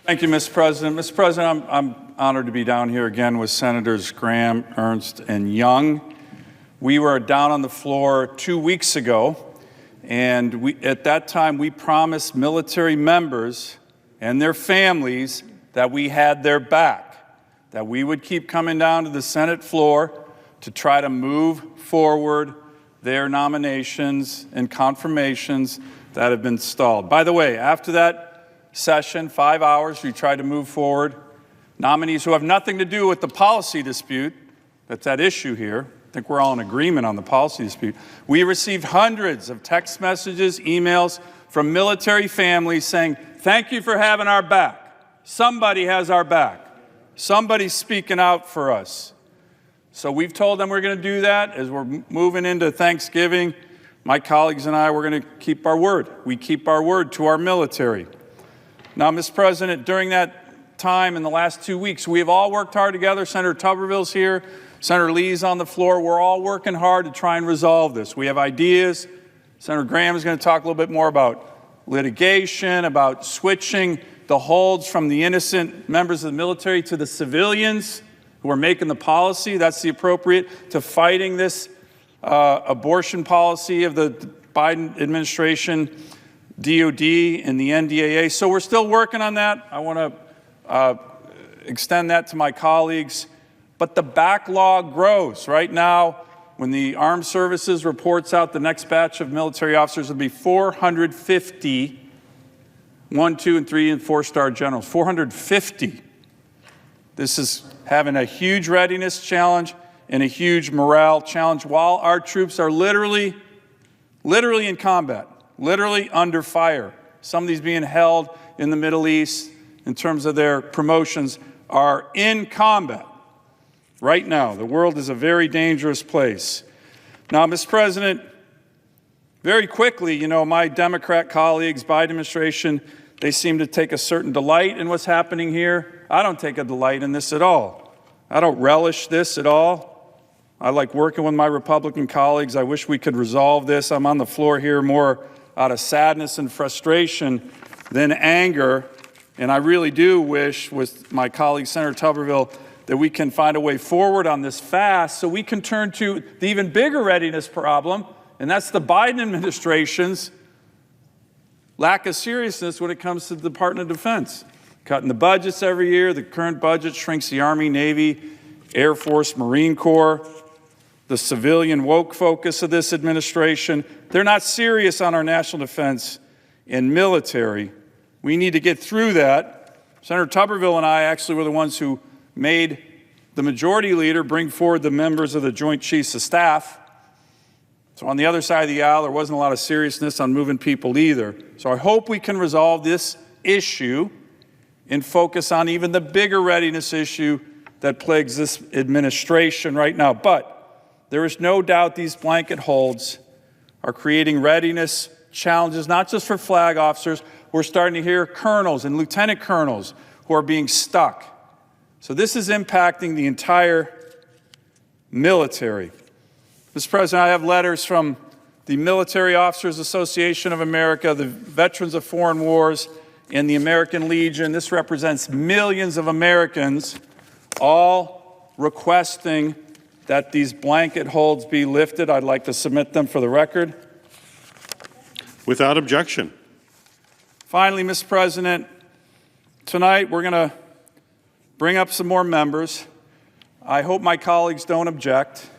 Thank you, Mr. President. Mr. President, I'm honored to be down here again with Senators Graham, Ernst, and Young. We were down on the floor 2 weeks ago, and at that time we promised military members and their families that we had their back, that we would keep coming down to the Senate floor to try to move forward their nominations and confirmations that have been stalled. By the way, after that session, 5 hours, we tried to move forward nominees who have nothing to do with the policy dispute that's at issue here. I think we're all in agreement on the policy dispute. We received hundreds of text messages, emails from military families saying, thank you for having our back. Somebody has our back. Somebody's speaking out for us. So we've told them we're going to do that. As we're moving into Thanksgiving, my colleagues and I, we're going to keep our word. We keep our word to our military. Now, Mr. President, during that time in the last 2 weeks, we have all worked hard together. Senator Tuberville's here. Senator Lee's on the floor. We're all working hard to try and resolve this. We have ideas. Senator Graham is going to talk a little bit more about litigation, about switching the holds from the innocent members of the military to the civilians who are making the policy. That's the appropriate to fighting this abortion policy of the Biden administration, DOD and the NDAA. So we're still working on that. I want to extend that to my colleagues. But the backlog grows. Right now, when the Armed Services reports out the next batch of military officers, will be 450 1, 2, and 3, and 4-star generals. 450. This is having a huge readiness challenge and a huge morale challenge while our troops are literally in combat. Literally under fire. Some of these being held in the Middle East in terms of their promotions are in combat right now. The world is a very dangerous place. Now, Mr. President, very quickly, you know, my Democrat colleagues, Biden administration, they seem to take a certain delight in what's happening here. I don't take a delight in this at all. I don't relish this at all. I like working with my Republican colleagues. I wish we could resolve this. I'm on the floor here more out of sadness and frustration than anger. And I really do wish, with my colleague Senator Tuberville, that we can find a way forward on this fast so we can turn to the even bigger readiness problem, and that's the Biden administration's lack of seriousness when it comes to the Department of Defense. Cutting the budgets every year. The current budget shrinks the Army, Navy, Air Force, Marine Corps. The civilian woke focus of this administration. They're not serious on our national defense and military. We need to get through that. Senator Tuberville and I actually were the ones who made the majority leader bring forward the members of the Joint Chiefs of Staff. So on the other side of the aisle, there wasn't a lot of seriousness on moving people either. So I hope we can resolve this issue and focus on even the bigger readiness issue that plagues this administration right now. But there is no doubt these blanket holds are creating readiness challenges, not just for flag officers. We're starting to hear colonels and lieutenant colonels who are being stuck. So this is impacting the entire military. Mr. President, I have letters from the Military Officers Association of America, the Veterans of Foreign Wars, and the American Legion. This represents millions of Americans, all requesting that these blanket holds be lifted. I'd like to submit them for the record. Without objection. Finally, Mr. President, tonight we're going to bring up some more members. I hope my colleagues don't object.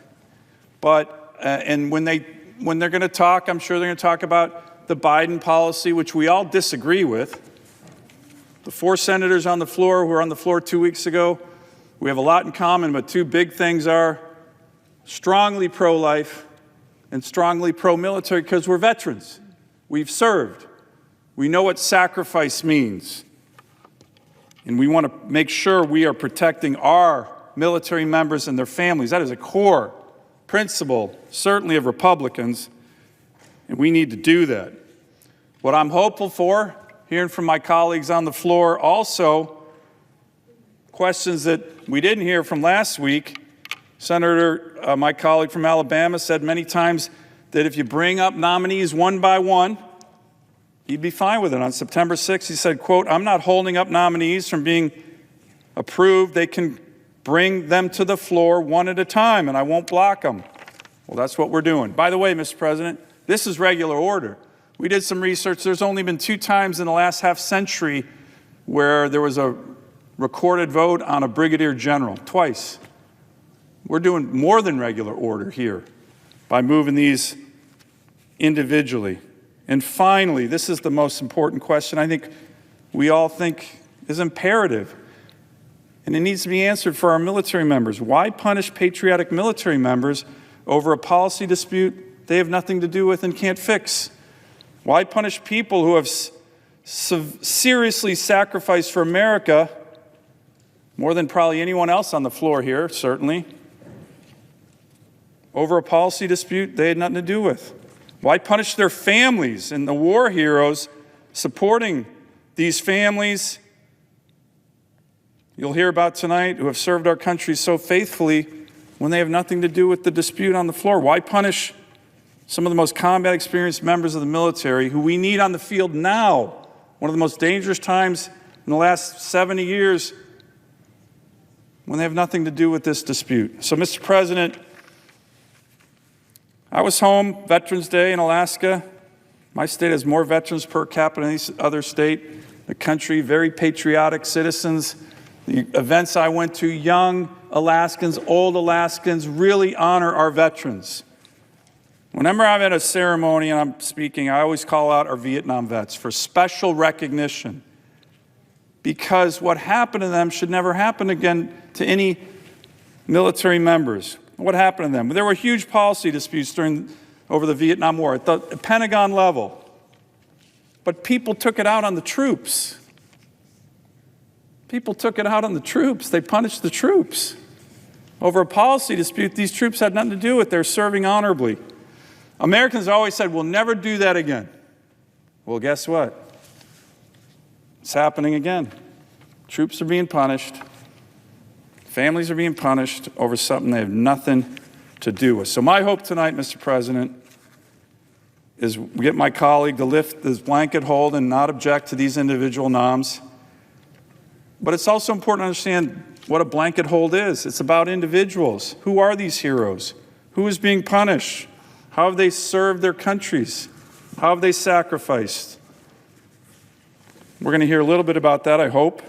But and when they're going to talk, I'm sure they're going to talk about the Biden policy, which we all disagree with. The 4 senators on the floor who were on the floor 2 weeks ago, we have a lot in common, but 2 big things are strongly pro-life and strongly pro-military because we're veterans. We've served. We know what sacrifice means. And we want to make sure we are protecting our military members and their families. That is a core principle, certainly of Republicans, and we need to do that. What I'm hopeful for, hearing from my colleagues on the floor, also questions that we didn't hear from last week. Senator, my colleague from Alabama, said many times that if you bring up nominees one by one, he'd be fine with it. On September 6th, he said, quote, "I'm not holding up nominees from being approved. They can bring them to the floor one at a time, and I won't block them." Well, that's what we're doing. By the way, Mr. President, this is regular order. We did some research. There's only been 2 times in the last half century where there was a recorded vote on a brigadier general, twice. We're doing more than regular order here by moving these individually. And finally, this is the most important question I think we all think is imperative, and it needs to be answered for our military members. Why punish patriotic military members over a policy dispute they have nothing to do with and can't fix? Why punish people who have seriously sacrificed for America, more than probably anyone else on the floor here, certainly, over a policy dispute they had nothing to do with? Why punish their families and the war heroes supporting these families you'll hear about tonight who have served our country so faithfully when they have nothing to do with the dispute on the floor? Why punish some of the most combat experienced members of the military who we need on the field now, one of the most dangerous times in the last 70 years, when they have nothing to do with this dispute? So, Mr. President, I was home Veterans Day in Alaska. My state has more veterans per capita than any other state. The country, very patriotic citizens. The events I went to, young Alaskans, old Alaskans, really honor our veterans. Whenever I'm at a ceremony and I'm speaking, I always call out our Vietnam vets for special recognition, because what happened to them should never happen again to any military members. What happened to them? There were huge policy disputes over the Vietnam War at the Pentagon level, but people took it out on the troops. People took it out on the troops. They punished the troops. Over a policy dispute these troops had nothing to do with. They're serving honorably. Americans always said, we'll never do that again. Well, guess what? It's happening again. Troops are being punished. Families are being punished over something they have nothing to do with. So my hope tonight, Mr. President, is we get my colleague to lift this blanket hold and not object to these individual noms. But it's also important to understand what a blanket hold is. It's about individuals. Who are these heroes? Who is being punished? How have they served their countries? How have they sacrificed? We're going to hear a little bit about that, I hope.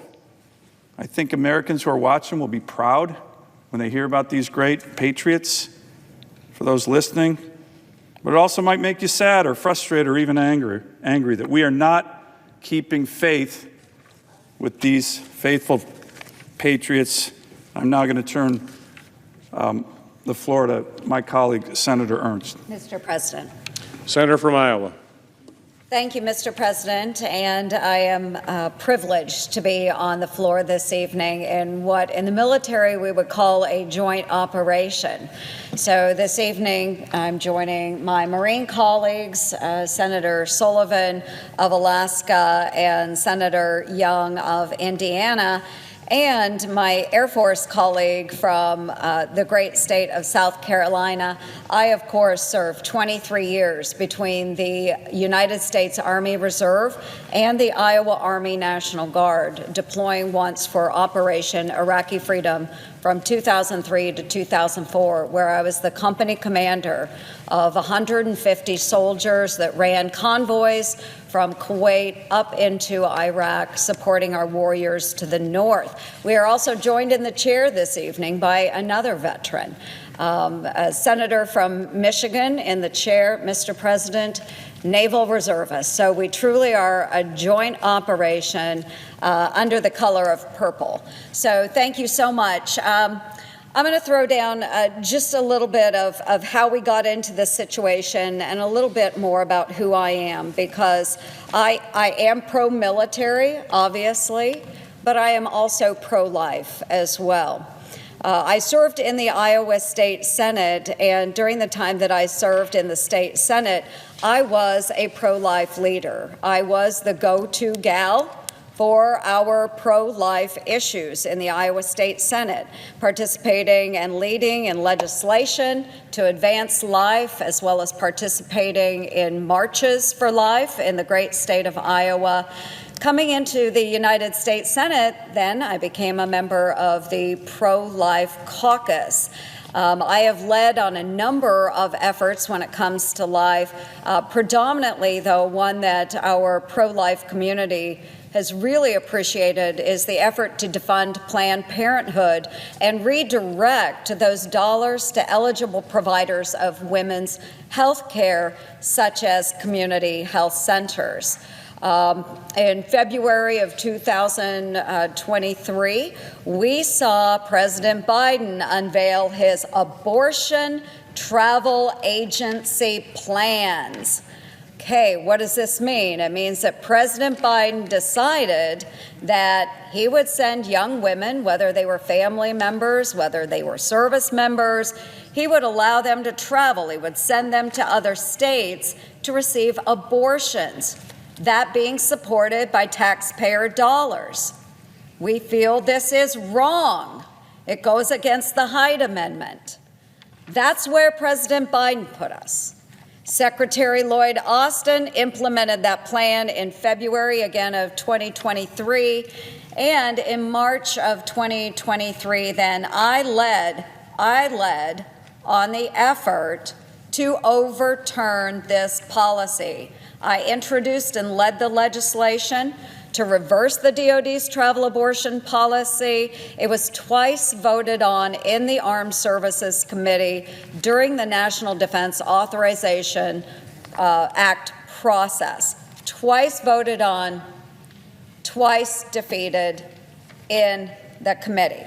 I think Americans who are watching will be proud when they hear about these great patriots, for those listening. But it also might make you sad or frustrated or even angry that we are not keeping faith with these faithful patriots. I'm now going to turn the floor to my colleague, Senator Ernst. Mr. President. Senator from Iowa. Thank you, Mr. President, and I am privileged to be on the floor this evening in what in the military we would call a joint operation. So this evening I'm joining my Marine colleagues, Senator Sullivan of Alaska and Senator Young of Indiana, and my Air Force colleague from the great state of South Carolina. I, of course, served 23 years between the United States Army Reserve and the Iowa Army National Guard, deploying once for Operation Iraqi Freedom from 2003 to 2004, where I was the company commander of 150 soldiers that ran convoys from Kuwait up into Iraq, supporting our warriors to the north. We are also joined in the chair this evening by another veteran, a senator from Michigan in the chair, Mr. President, naval reservist. So we truly are a joint operation under the color of purple. So thank you so much. I'm going to throw down just a little bit of how we got into this situation and a little bit more about who I am, because I am pro-military, obviously, but I am also pro-life as well. I served in the Iowa State Senate, and during the time that I served in the State Senate, I was a pro-life leader. I was the go-to gal for our pro-life issues in the Iowa State Senate, participating and leading in legislation to advance life, as well as participating in marches for life in the great state of Iowa. Coming into the United States Senate, then I became a member of the Pro-Life Caucus. I have led on a number of efforts when it comes to life, predominantly, though, one that our pro-life community has really appreciated is the effort to defund Planned Parenthood and redirect those dollars to eligible providers of women's health care, such as community health centers. In February of 2023, we saw President Biden unveil his abortion travel agency plans. Okay, what does this mean? It means that President Biden decided that he would send young women, whether they were family members, whether they were service members, he would allow them to travel. He would send them to other states to receive abortions, that being supported by taxpayer dollars. We feel this is wrong. It goes against the Hyde Amendment. That's where President Biden put us. Secretary Lloyd Austin implemented that plan in February, again, of 2023. And in March of 2023, then I led on the effort to overturn this policy. I introduced and led the legislation to reverse the DOD's travel abortion policy. It was twice voted on in the Armed Services Committee during the National Defense Authorization Act process. Twice voted on, twice defeated in the committee.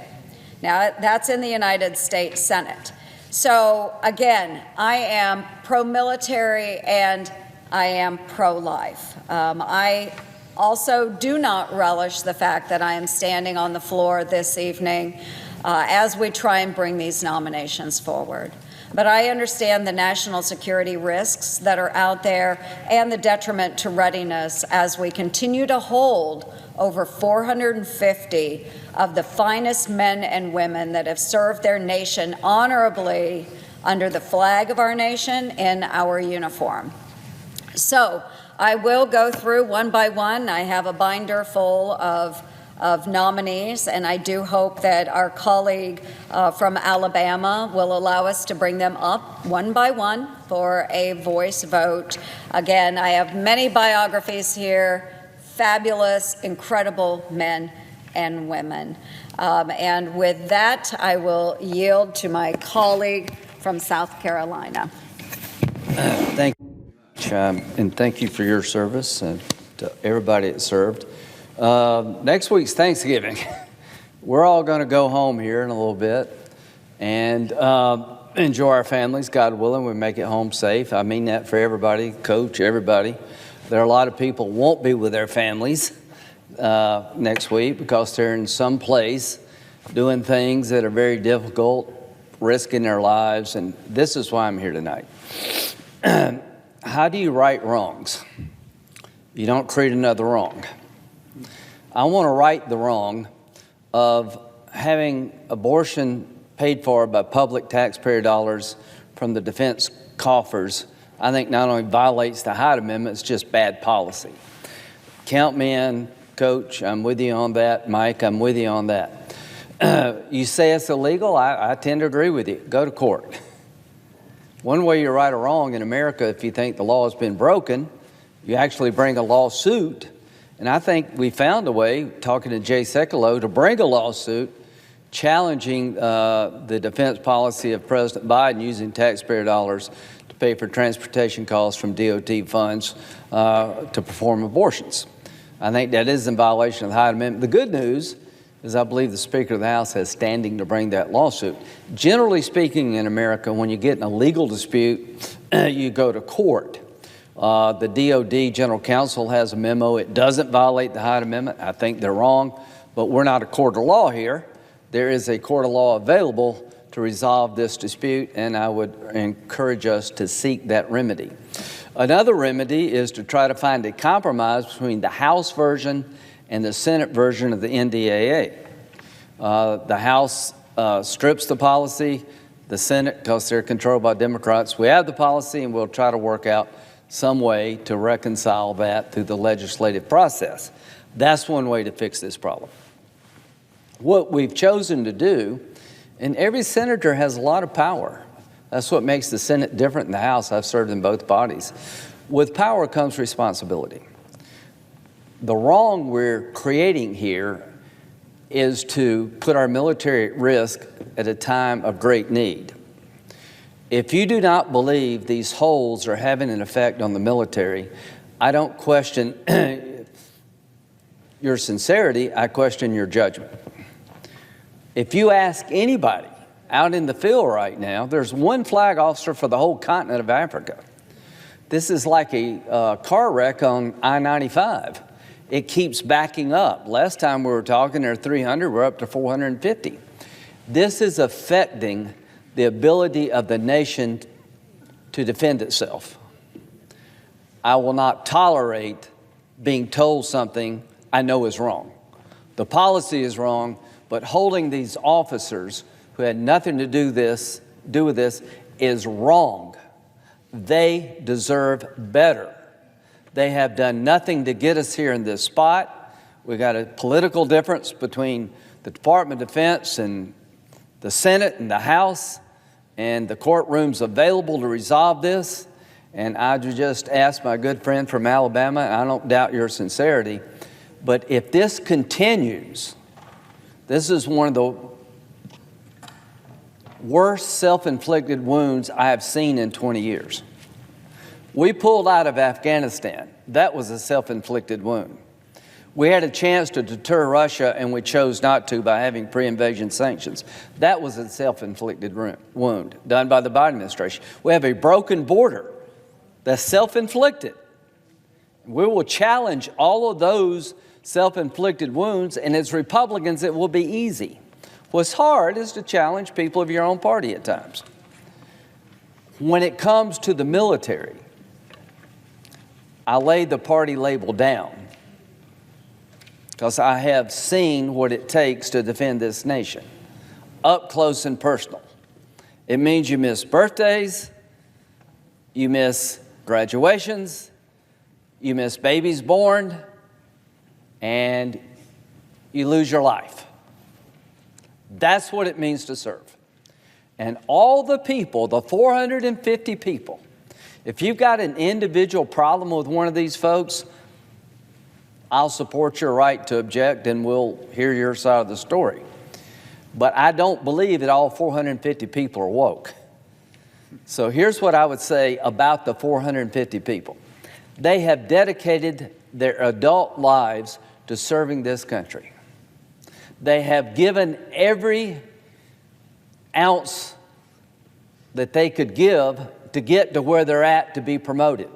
Now, that's in the United States Senate. So, again, I am pro-military and I am pro-life. I also do not relish the fact that I am standing on the floor this evening as we try and bring these nominations forward. But I understand the national security risks that are out there and the detriment to readiness as we continue to hold over 450 of the finest men and women that have served their nation honorably under the flag of our nation in our uniform. So I will go through one by one. I have a binder full of nominees, and I do hope that our colleague from Alabama will allow us to bring them up one by one for a voice vote. Again, I have many biographies here, fabulous, incredible men and women. And with that, I will yield to my colleague from South Carolina. Thank you. And thank you for your service and to everybody that served. Next week's Thanksgiving. We're all going to go home here in a little bit and enjoy our families, God willing. We make it home safe. I mean that for everybody, Coach, everybody. There are a lot of people who won't be with their families next week because they're in some place doing things that are very difficult, risking their lives, and this is why I'm here tonight. How do you right wrongs? You don't create another wrong. I want to right the wrong of having abortion paid for by public taxpayer dollars from the defense coffers. I think not only violates the Hyde Amendment, it's just bad policy. Count me in, Coach, I'm with you on that. Mike, I'm with you on that. You say it's illegal, I tend to agree with you. Go to court. One way you're right or wrong in America, if you think the law has been broken, you actually bring a lawsuit. And I think we found a way, talking to Jay Sekulow, to bring a lawsuit challenging the defense policy of President Biden using taxpayer dollars to pay for transportation costs from DOT funds to perform abortions. I think that is in violation of the Hyde Amendment. The good news is I believe the Speaker of the House has standing to bring that lawsuit. Generally speaking in America, when you get in a legal dispute, you go to court. The DOD General Counsel has a memo. It doesn't violate the Hyde Amendment. I think they're wrong, but we're not a court of law here. There is a court of law available to resolve this dispute, and I would encourage us to seek that remedy. Another remedy is to try to find a compromise between the House version and the Senate version of the NDAA. The House strips the policy. The Senate, because they're controlled by Democrats, we have the policy, and we'll try to work out some way to reconcile that through the legislative process. That's one way to fix this problem. What we've chosen to do, and every senator has a lot of power. That's what makes the Senate different than the House. I've served in both bodies. With power comes responsibility. The wrong we're creating here is to put our military at risk at a time of great need. If you do not believe these holes are having an effect on the military, I don't question your sincerity, I question your judgment. If you ask anybody out in the field right now, there's one flag officer for the whole continent of Africa. This is like a car wreck on I-95. It keeps backing up. Last time we were talking, there were 300, we're up to 450. This is affecting the ability of the nation to defend itself. I will not tolerate being told something I know is wrong. The policy is wrong, but holding these officers who had nothing to do with this is wrong. They deserve better. They have done nothing to get us here in this spot. We got a political difference between the Department of Defense and the Senate and the House, and the courtroom's available to resolve this. And I just ask my good friend from Alabama, and I don't doubt your sincerity, but if this continues, this is one of the worst self-inflicted wounds I have seen in 20 years. We pulled out of Afghanistan. That was a self-inflicted wound. We had a chance to deter Russia, and we chose not to by having pre-invasion sanctions. That was a self-inflicted wound done by the Biden administration. We have a broken border that's self-inflicted. We will challenge all of those self-inflicted wounds, and as Republicans, it will be easy. What's hard is to challenge people of your own party at times. When it comes to the military, I lay the party label down because I have seen what it takes to defend this nation, up close and personal. It means you miss birthdays, you miss graduations, you miss babies born, and you lose your life. That's what it means to serve. And all the people, the 450 people, if you've got an individual problem with one of these folks, I'll support your right to object and we'll hear your side of the story. But I don't believe that all 450 people are woke. So here's what I would say about the 450 people. They have dedicated their adult lives to serving this country. They have given every ounce that they could give to get to where they're at to be promoted.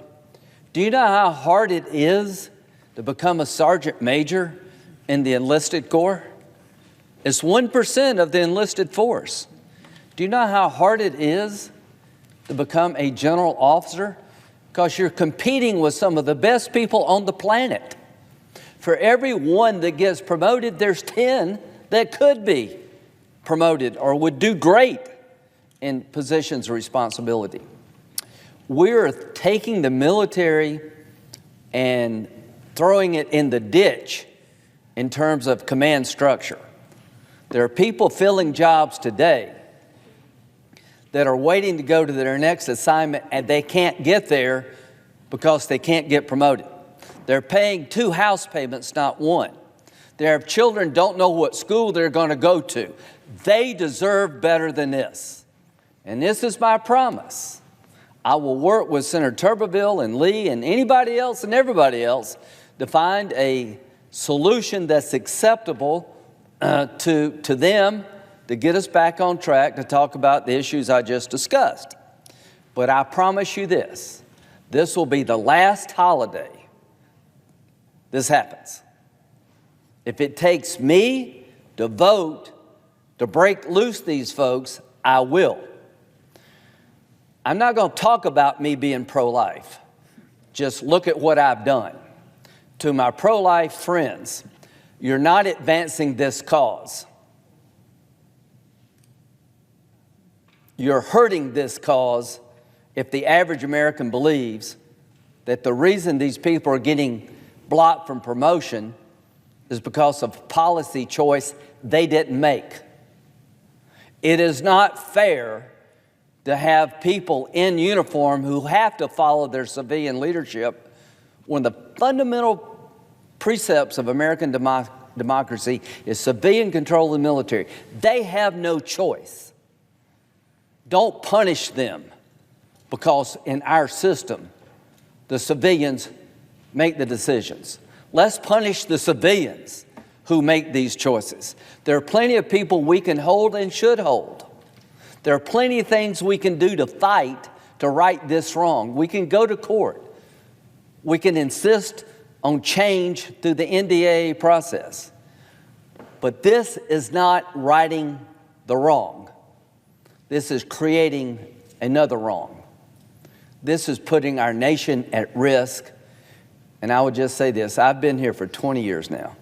Do you know how hard it is to become a sergeant major in the enlisted corps? It's 1% of the enlisted force. Do you know how hard it is to become a general officer? Because you're competing with some of the best people on the planet. For every one that gets promoted, there's 10 that could be promoted or would do great in positions of responsibility. We're taking the military and throwing it in the ditch in terms of command structure. There are people filling jobs today that are waiting to go to their next assignment, and they can't get there because they can't get promoted. They're paying 2 house payments, not 1. Their children don't know what school they're going to go to. They deserve better than this. And this is my promise. I will work with Senator Tuberville and Lee and anybody else and everybody else to find a solution that's acceptable to them, to get us back on track to talk about the issues I just discussed. But I promise you this will be the last holiday this happens. If it takes me to vote to break loose these folks, I will. I'm not going to talk about me being pro-life. Just look at what I've done. To my pro-life friends, You're not advancing this cause. You're hurting this cause if the average American believes that the reason these people are getting blocked from promotion is because of policy choice they didn't make. It is not fair to have people in uniform who have to follow their civilian leadership when the fundamental precepts of American democracy is civilian control of the military. They have no choice. Don't punish them because in our system, the civilians make the decisions. Let's punish the civilians who make these choices. There are plenty of people we can hold and should hold. There are plenty of things we can do to fight to right this wrong. We can go to court. We can insist on change through the NDAA process. But this is not righting the wrong. This is creating another wrong. This is putting our nation at risk. And I would just say this, I've been here for 20 years now.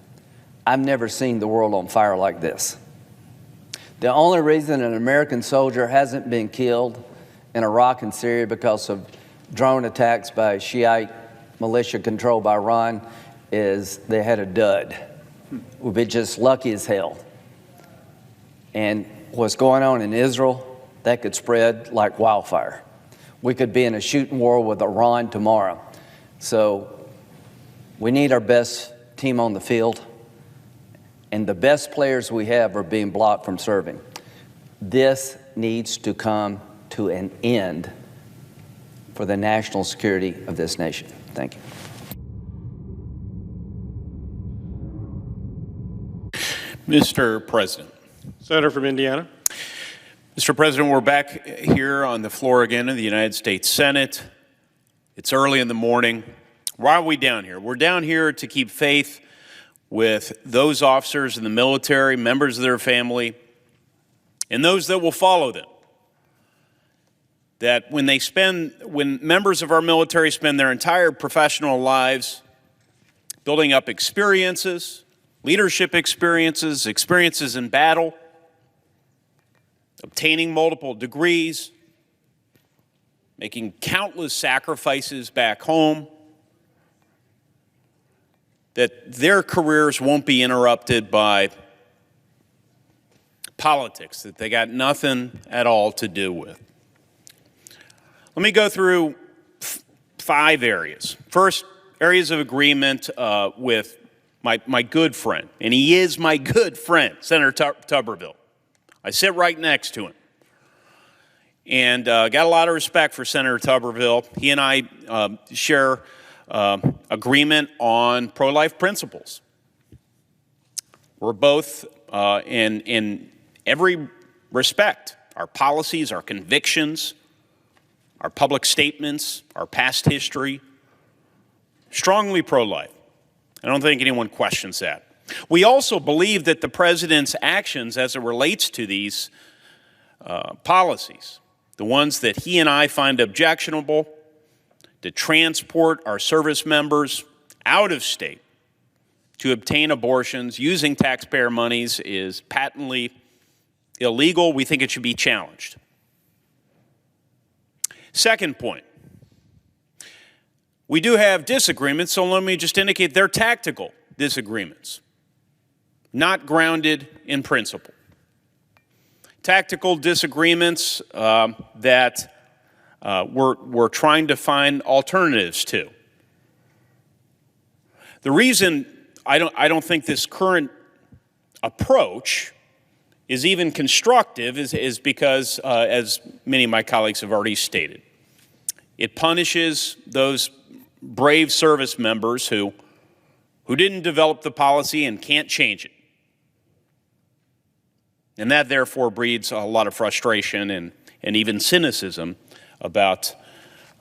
I've never seen the world on fire like this. The only reason an American soldier hasn't been killed in Iraq and Syria because of drone attacks by Shiite militia controlled by Iran is they had a dud. We've been just lucky as hell. And what's going on in Israel, that could spread like wildfire. We could be in a shooting war with Iran tomorrow. So we need our best team on the field. And the best players we have are being blocked from serving. This needs to come to an end for the national security of this nation. Thank you. Mr. President. Senator from Indiana. Mr. President, we're back here on the floor again of the United States Senate. It's early in the morning. Why are we down here? We're down here to keep faith with those officers in the military, members of their family, and those that will follow them. That when members of our military spend their entire professional lives building up experiences, leadership experiences, experiences in battle, obtaining multiple degrees, making countless sacrifices back home, that their careers won't be interrupted by politics that they got nothing at all to do with. Let me go through 5 areas. First, areas of agreement with my good friend, and he is my good friend, Senator Tuberville. I sit right next to him. And got a lot of respect for Senator Tuberville. He and I share agreement on pro-life principles. We're both, in every respect, our policies, our convictions, our public statements, our past history, strongly pro-life. I don't think anyone questions that. We also believe that the president's actions as it relates to these policies, the ones that he and I find objectionable, to transport our service members out of state to obtain abortions using taxpayer monies is patently illegal. We think it should be challenged. Second point, we do have disagreements, so let me just indicate they're tactical disagreements, not grounded in principle. Tactical disagreements that we're trying to find alternatives to. The reason I don't think this current approach is even constructive is because, as many of my colleagues have already stated, it punishes those brave service members who didn't develop the policy and can't change it. And that therefore breeds a lot of frustration and even cynicism about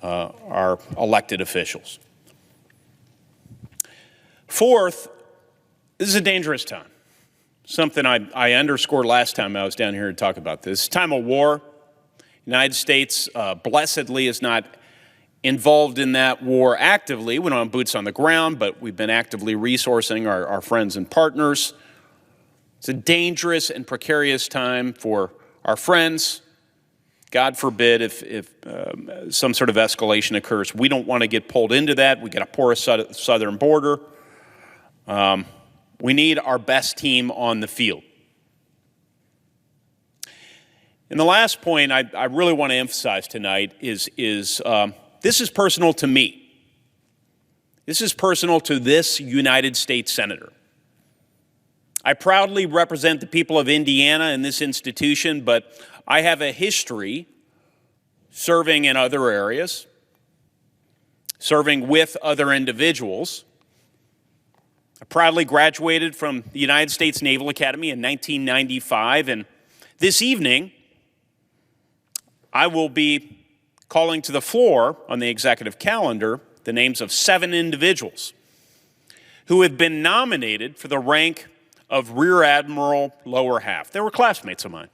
our elected officials. Fourth, this is a dangerous time. Something I underscored last time I was down here to talk about this. Time of war. The United States blessedly is not involved in that war actively. We don't have boots on the ground, but we've been actively resourcing our friends and partners. It's a dangerous and precarious time for our friends. God forbid if some sort of escalation occurs. We don't want to get pulled into that. We got a porous southern border. We need our best team on the field. And the last point I really want to emphasize tonight is this is personal to me. This is personal to this United States Senator. I proudly represent the people of Indiana in this institution, but I have a history serving in other areas, serving with other individuals. I proudly graduated from the United States Naval Academy in 1995, and this evening, I will be calling to the floor on the executive calendar the names of 7 individuals who have been nominated for the rank of Rear Admiral Lower Half. They were classmates of mine.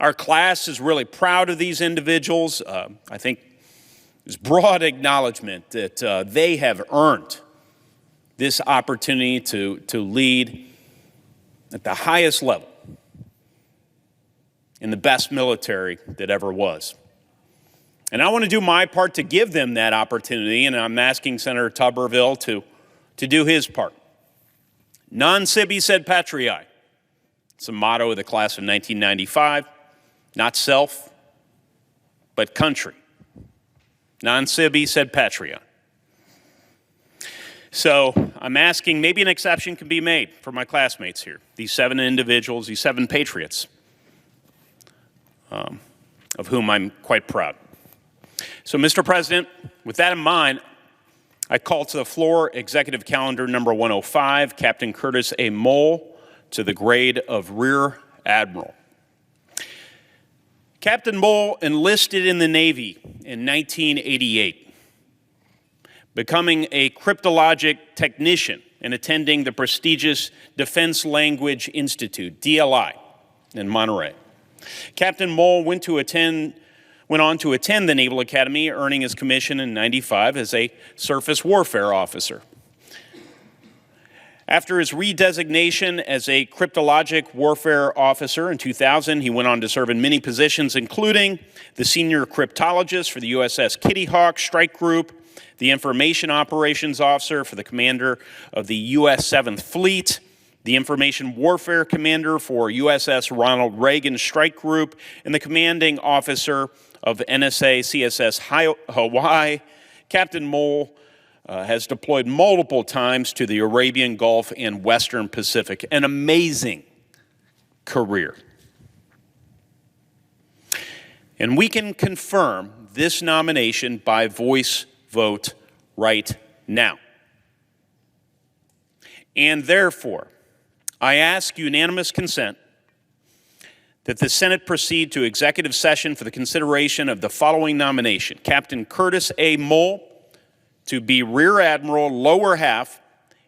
Our class is really proud of these individuals. I think there's broad acknowledgement that they have earned this opportunity to lead at the highest level in the best military that ever was. And I want to do my part to give them that opportunity, and I'm asking Senator Tuberville to do his part. Non sibi sed patriae. It's a motto of the class of 1995. Not self, but country. Non sibi sed patria. So I'm asking, maybe an exception can be made for my classmates here. These 7 individuals, these 7 patriots, of whom I'm quite proud. So, Mr. President, with that in mind, I call to the floor Executive Calendar number 105, Captain Curtis A. Mole, to the grade of Rear Admiral. Captain Mole enlisted in the Navy in 1988, becoming a cryptologic technician and attending the prestigious Defense Language Institute, DLI, in Monterey. Captain Mole went on to attend the Naval Academy, earning his commission in 95 as a surface warfare officer. After his redesignation as a cryptologic warfare officer in 2000, he went on to serve in many positions, including the senior cryptologist for the USS Kitty Hawk Strike Group, the information operations officer for the commander of the U.S. 7th Fleet, the information warfare commander for USS Ronald Reagan Strike Group, and the commanding officer of NSA CSS Hawaii. Captain Mole has deployed multiple times to the Arabian Gulf and Western Pacific. An amazing career. And we can confirm this nomination by voice vote right now. And therefore, I ask unanimous consent that the Senate proceed to executive session for the consideration of the following nomination. Captain Curtis A. Mole to be Rear Admiral Lower Half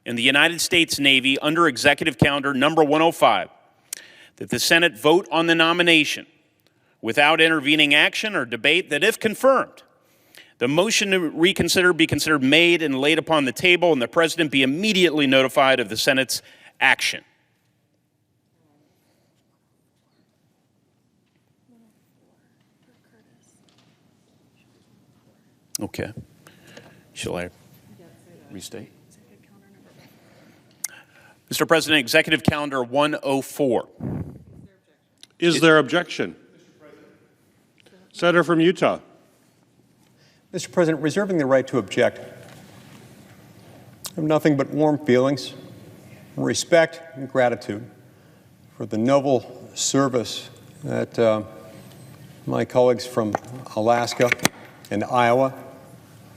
in the United States Navy under Executive Calendar number 105. That the Senate vote on the nomination without intervening action or debate, that if confirmed, the motion to reconsider be considered made and laid upon the table, and the President be immediately notified of the Senate's action. Okay. Shall I restate? Mr. President, Executive Calendar 104. Is there objection? Senator from Utah. Mr. President, reserving the right to object, I have nothing but warm feelings, respect, and gratitude for the noble service that my colleagues from Alaska and Iowa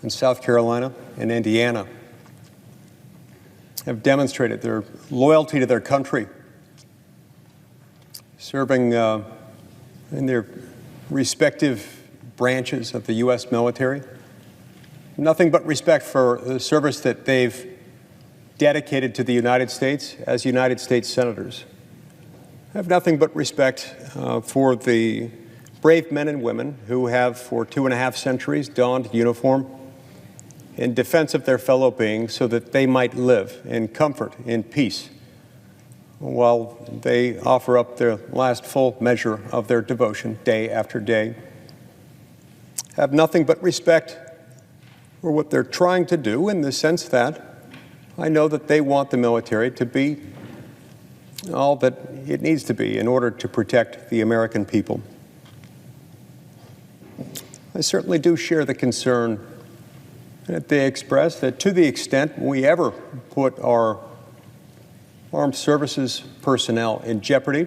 and South Carolina and Indiana have demonstrated their loyalty to their country, serving in their respective branches of the U.S. military. Nothing but respect for the service that they've dedicated to the United States as United States senators. I have nothing but respect for the brave men and women who have for 2.5 centuries donned uniform in defense of their fellow beings so that they might live in comfort, in peace, while they offer up their last full measure of their devotion day after day. Have nothing but respect for what they're trying to do, in the sense that I know that they want the military to be all that it needs to be in order to protect the American people. I certainly do share the concern that they express that to the extent we ever put our armed services personnel in jeopardy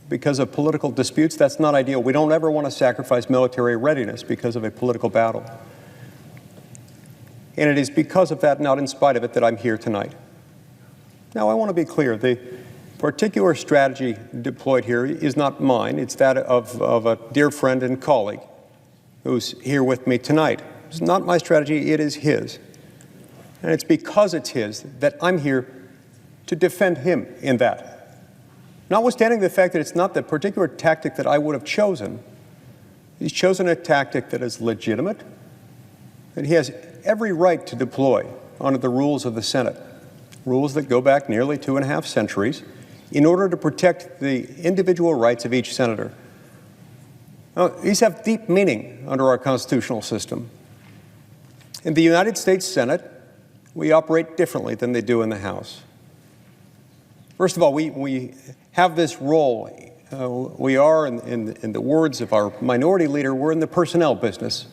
because of political disputes, that's not ideal. We don't ever want to sacrifice military readiness because of a political battle. And it is because of that, not in spite of it, that I'm here tonight. Now, I want to be clear. The particular strategy deployed here is not mine. It's that of a dear friend and colleague who's here with me tonight. It's not my strategy, it is his. And it's because it's his that I'm here to defend him in that. Notwithstanding the fact that it's not the particular tactic that I would have chosen, he's chosen a tactic that is legitimate, that he has every right to deploy under the rules of the Senate, rules that go back nearly 2.5 centuries, in order to protect the individual rights of each senator. Now, these have deep meaning under our constitutional system. In the United States Senate, we operate differently than they do in the House. First of all, we have this role. We are, in the words of our minority leader, we're in the personnel business,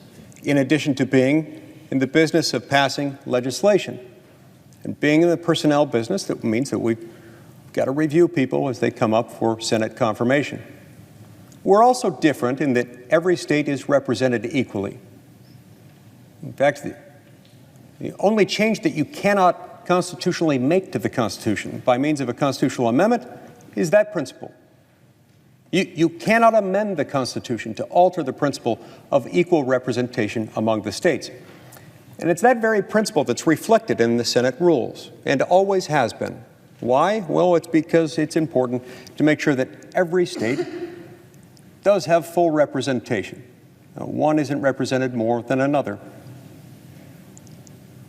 in addition to being in the business of passing legislation. And being in the personnel business, that means that we've got to review people as they come up for Senate confirmation. We're also different in that every state is represented equally. In fact, the only change that you cannot constitutionally make to the Constitution by means of a constitutional amendment is that principle. You cannot amend the Constitution to alter the principle of equal representation among the states. And it's that very principle that's reflected in the Senate rules, and always has been. Why? Well, it's because it's important to make sure that every state does have full representation. One isn't represented more than another.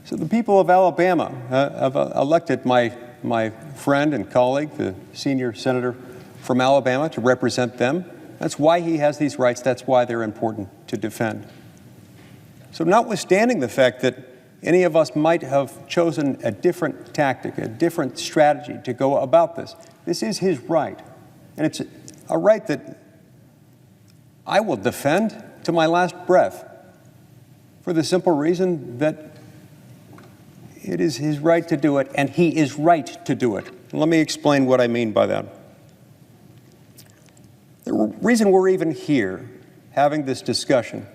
So the people of Alabama have elected my friend and colleague, the senior senator from Alabama, to represent them. That's why he has these rights. That's why they're important to defend. So notwithstanding the fact that any of us might have chosen a different tactic, a different strategy to go about this, this is his right. And it's a right that I will defend to my last breath, for the simple reason that it is his right to do it, and he is right to do it. And let me explain what I mean by that. The reason we're even here having this discussion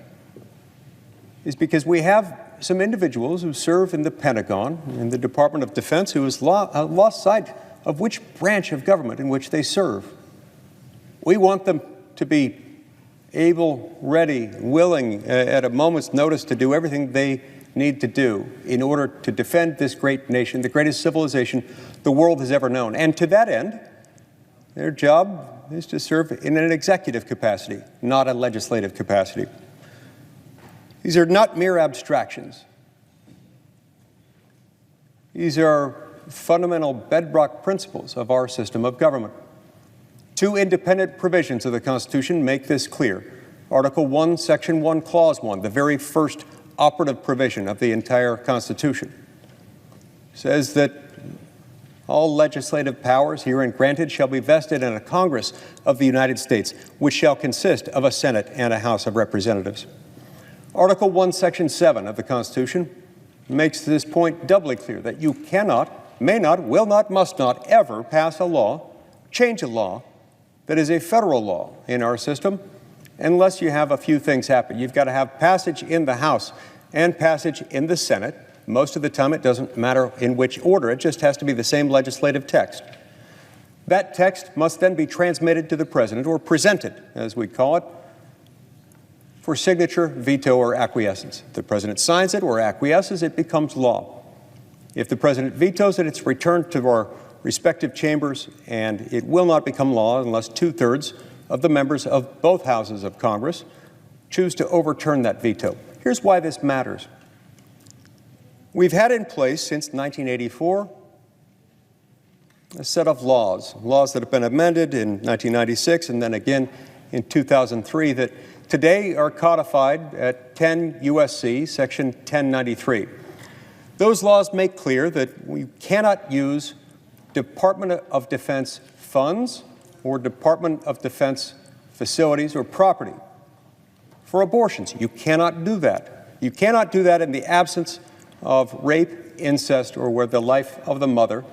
is because we have some individuals who serve in the Pentagon, in the Department of Defense, who has lost sight of which branch of government in which they serve. We want them to be able, ready, willing, at a moment's notice to do everything they need to do in order to defend this great nation, the greatest civilization the world has ever known. And to that end, their job is to serve in an executive capacity, not a legislative capacity. These are not mere abstractions. These are fundamental bedrock principles of our system of government. Two independent provisions of the Constitution make this clear. Article 1, Section 1, Clause 1, the very first operative provision of the entire Constitution, says that all legislative powers herein granted shall be vested in a Congress of the United States, which shall consist of a Senate and a House of Representatives. Article 1, Section 7 of the Constitution makes this point doubly clear, that you cannot, may not, will not, must not ever pass a law, change a law that is a federal law in our system, unless you have a few things happen. You've got to have passage in the House and passage in the Senate. Most of the time, it doesn't matter in which order. It just has to be the same legislative text. That text must then be transmitted to the president, or presented, as we call it, for signature, veto, or acquiescence. If the president signs it or acquiesces, it becomes law. If the president vetoes it, it's returned to our respective chambers, and it will not become law unless 2/3 of the members of both houses of Congress choose to overturn that veto. Here's why this matters. We've had in place since 1984 a set of laws that have been amended in 1996 and then again in 2003 that today are codified at 10 U.S.C. Section 1093. Those laws make clear that we cannot use Department of Defense funds or Department of Defense facilities or property for abortions. You cannot do that. You cannot do that in the absence of rape, incest, or where the life of the mother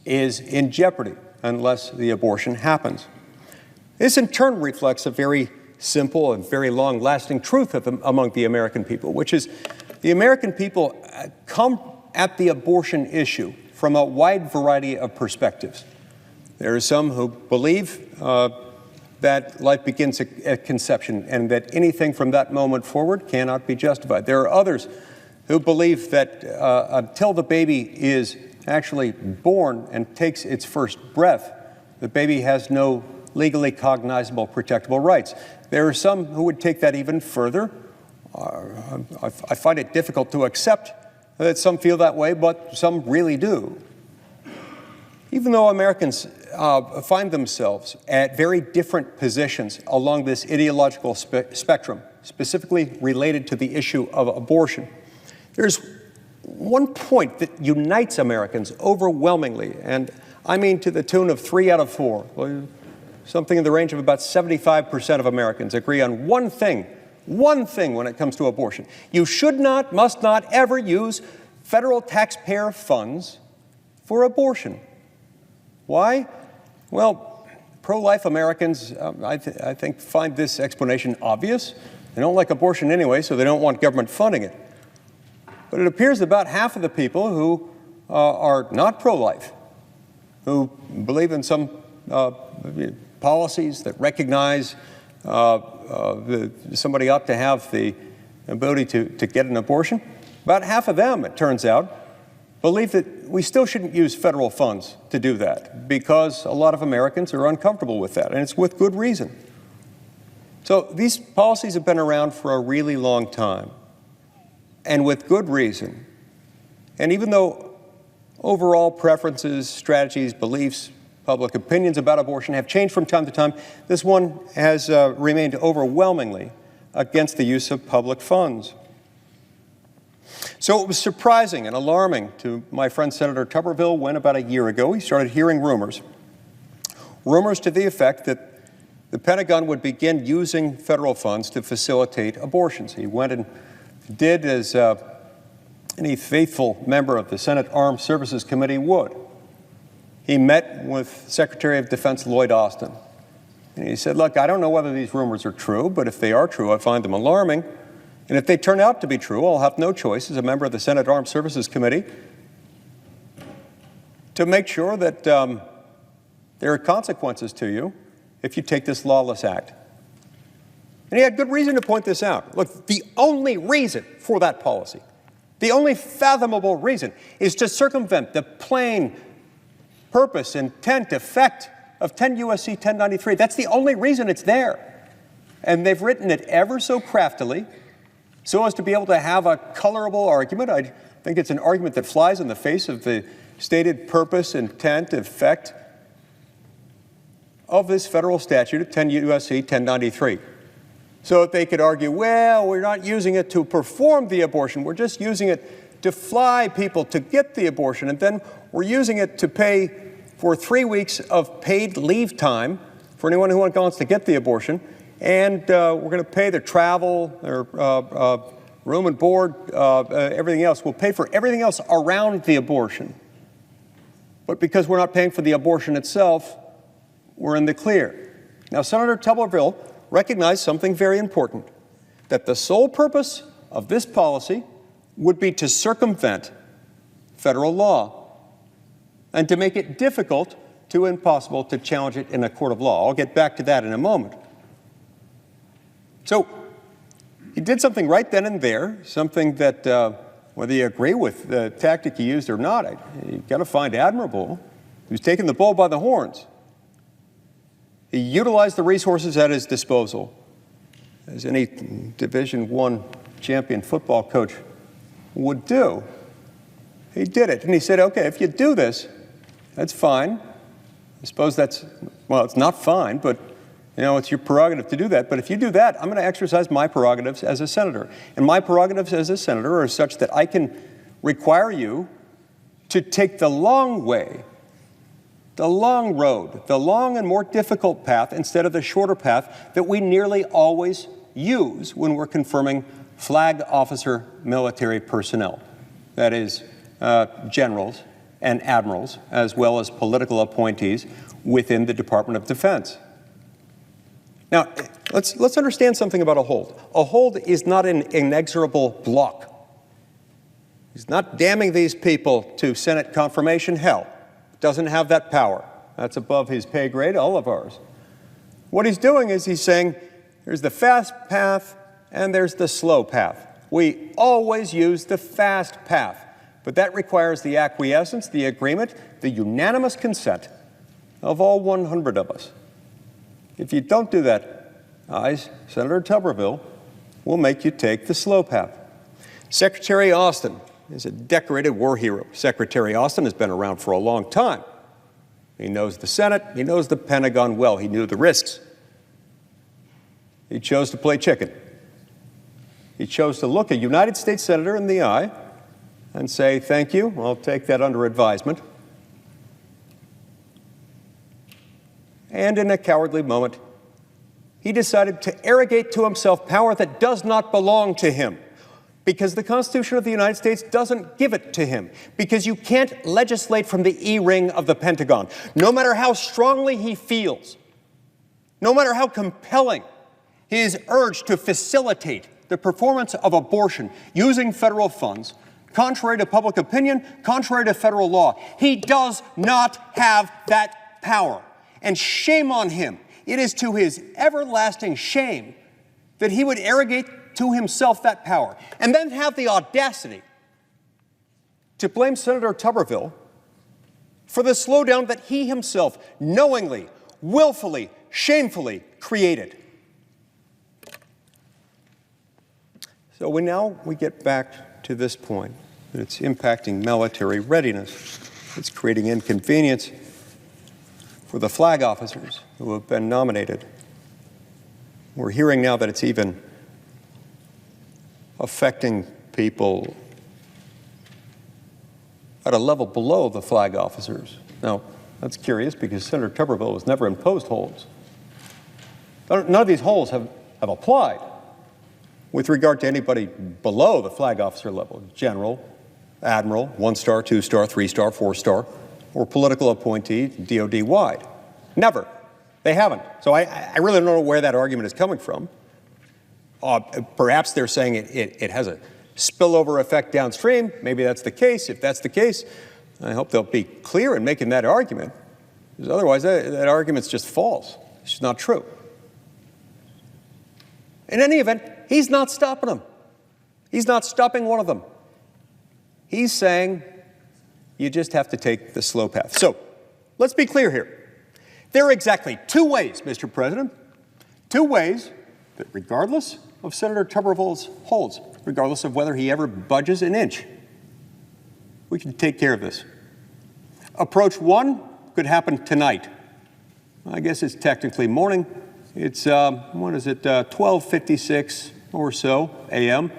is in jeopardy unless the abortion happens. This in turn reflects a very simple and very long-lasting truth among the American people, which is the American people come at the abortion issue from a wide variety of perspectives. There are some who believe that life begins at conception and that anything from that moment forward cannot be justified. There are others who believe that until the baby is actually born and takes its first breath, the baby has no legally cognizable protectable rights. There are some who would take that even further. I find it difficult to accept that some feel that way, but some really do. Even though Americans find themselves at very different positions along this ideological spectrum, specifically related to the issue of abortion, there's one point that unites Americans overwhelmingly, and I mean to the tune of 3 out of 4. Something in the range of about 75% of Americans agree on one thing when it comes to abortion. You should not, must not ever use federal taxpayer funds for abortion. Why? Well, pro-life Americans, I think, find this explanation obvious. They don't like abortion anyway, so they don't want government funding it. But it appears about half of the people who are not pro-life, who believe in some policies that recognize somebody ought to have the ability to get an abortion, about half of them, it turns out, believe that we still shouldn't use federal funds to do that because a lot of Americans are uncomfortable with that, and it's with good reason. So these policies have been around for a really long time, and with good reason. And even though overall preferences, strategies, beliefs, public opinions about abortion have changed from time to time, this one has remained overwhelmingly against the use of public funds. So it was surprising and alarming to my friend Senator Tuberville when about a year ago he started hearing rumors to the effect that the Pentagon would begin using federal funds to facilitate abortions. He went and did as any faithful member of the Senate Armed Services Committee would. He met with Secretary of Defense Lloyd Austin, and he said, look, I don't know whether these rumors are true, but if they are true, I find them alarming. And if they turn out to be true, I'll have no choice as a member of the Senate Armed Services Committee to make sure that there are consequences to you if you take this lawless act. And he had good reason to point this out. Look, the only reason for that policy, the only fathomable reason, is to circumvent the plain purpose, intent, effect of 10 U.S.C. 1093. That's the only reason it's there. And they've written it ever so craftily so as to be able to have a colorable argument. I think it's an argument that flies in the face of the stated purpose, intent, effect of this federal statute of 10 U.S.C. 1093. So that they could argue, well, we're not using it to perform the abortion. We're just using it to fly people to get the abortion. And then we're using it to pay for 3 weeks of paid leave time for anyone who wants to get the abortion. And we're going to pay their travel, their room and board, everything else. We'll pay for everything else around the abortion. But because we're not paying for the abortion itself, we're in the clear. Now, Senator Tuberville recognized something very important, that the sole purpose of this policy would be to circumvent federal law and to make it difficult to impossible to challenge it in a court of law. I'll get back to that in a moment. So he did something right then and there, something that, whether you agree with the tactic he used or not, you've got to find admirable. He was taking the bull by the horns. He utilized the resources at his disposal, as any Division I champion football coach would do. He did it, and he said, okay, if you do this, that's fine. I suppose that's, well, it's not fine, but it's your prerogative to do that. But if you do that, I'm going to exercise my prerogatives as a senator. And my prerogatives as a senator are such that I can require you to take the long way, the long road, the long and more difficult path instead of the shorter path that we nearly always use when we're confirming flag officer military personnel. That is, generals and admirals, as well as political appointees within the Department of Defense. Now, let's understand something about a hold. A hold is not an inexorable block. He's not damning these people to Senate confirmation. Hell, doesn't have that power. That's above his pay grade, all of ours. What he's doing is he's saying, there's the fast path and there's the slow path. We always use the fast path, but that requires the acquiescence, the agreement, the unanimous consent of all 100 of us. If you don't do that, I, Senator Tuberville, will make you take the slow path. Secretary Austin is a decorated war hero. Secretary Austin has been around for a long time. He knows the Senate, he knows the Pentagon well, he knew the risks. He chose to play chicken. He chose to look a United States Senator in the eye and say, thank you, I'll take that under advisement. And in a cowardly moment, he decided to arrogate to himself power that does not belong to him, because the Constitution of the United States doesn't give it to him, because you can't legislate from the E-ring of the Pentagon. No matter how strongly he feels, no matter how compelling his urge to facilitate the performance of abortion using federal funds, contrary to public opinion, contrary to federal law, he does not have that power. And shame on him. It is to his everlasting shame that he would arrogate to himself that power and then have the audacity to blame Senator Tuberville for the slowdown that he himself knowingly, willfully, shamefully created. So we get back to this point, that it's impacting military readiness. It's creating inconvenience for the flag officers who have been nominated. We're hearing now that it's even affecting people at a level below the flag officers. Now, that's curious because Senator Tuberville has never imposed holds. None of these holds have applied with regard to anybody below the flag officer level, general, admiral, 1-star, 2-star, 3-star, 4-star, or political appointee DOD-wide. Never. They haven't. So I really don't know where that argument is coming from. Perhaps they're saying it has a spillover effect downstream. Maybe that's the case. If that's the case, I hope they'll be clear in making that argument. Because otherwise, that argument's just false. It's just not true. In any event, he's not stopping them. He's not stopping one of them. He's saying you just have to take the slow path. So let's be clear here. There are exactly two ways, Mr. President, two ways that regardless of Senator Tuberville's holds, regardless of whether he ever budges an inch, we can take care of this. Approach one could happen tonight. I guess it's technically morning. It's, 12:56 or so a.m.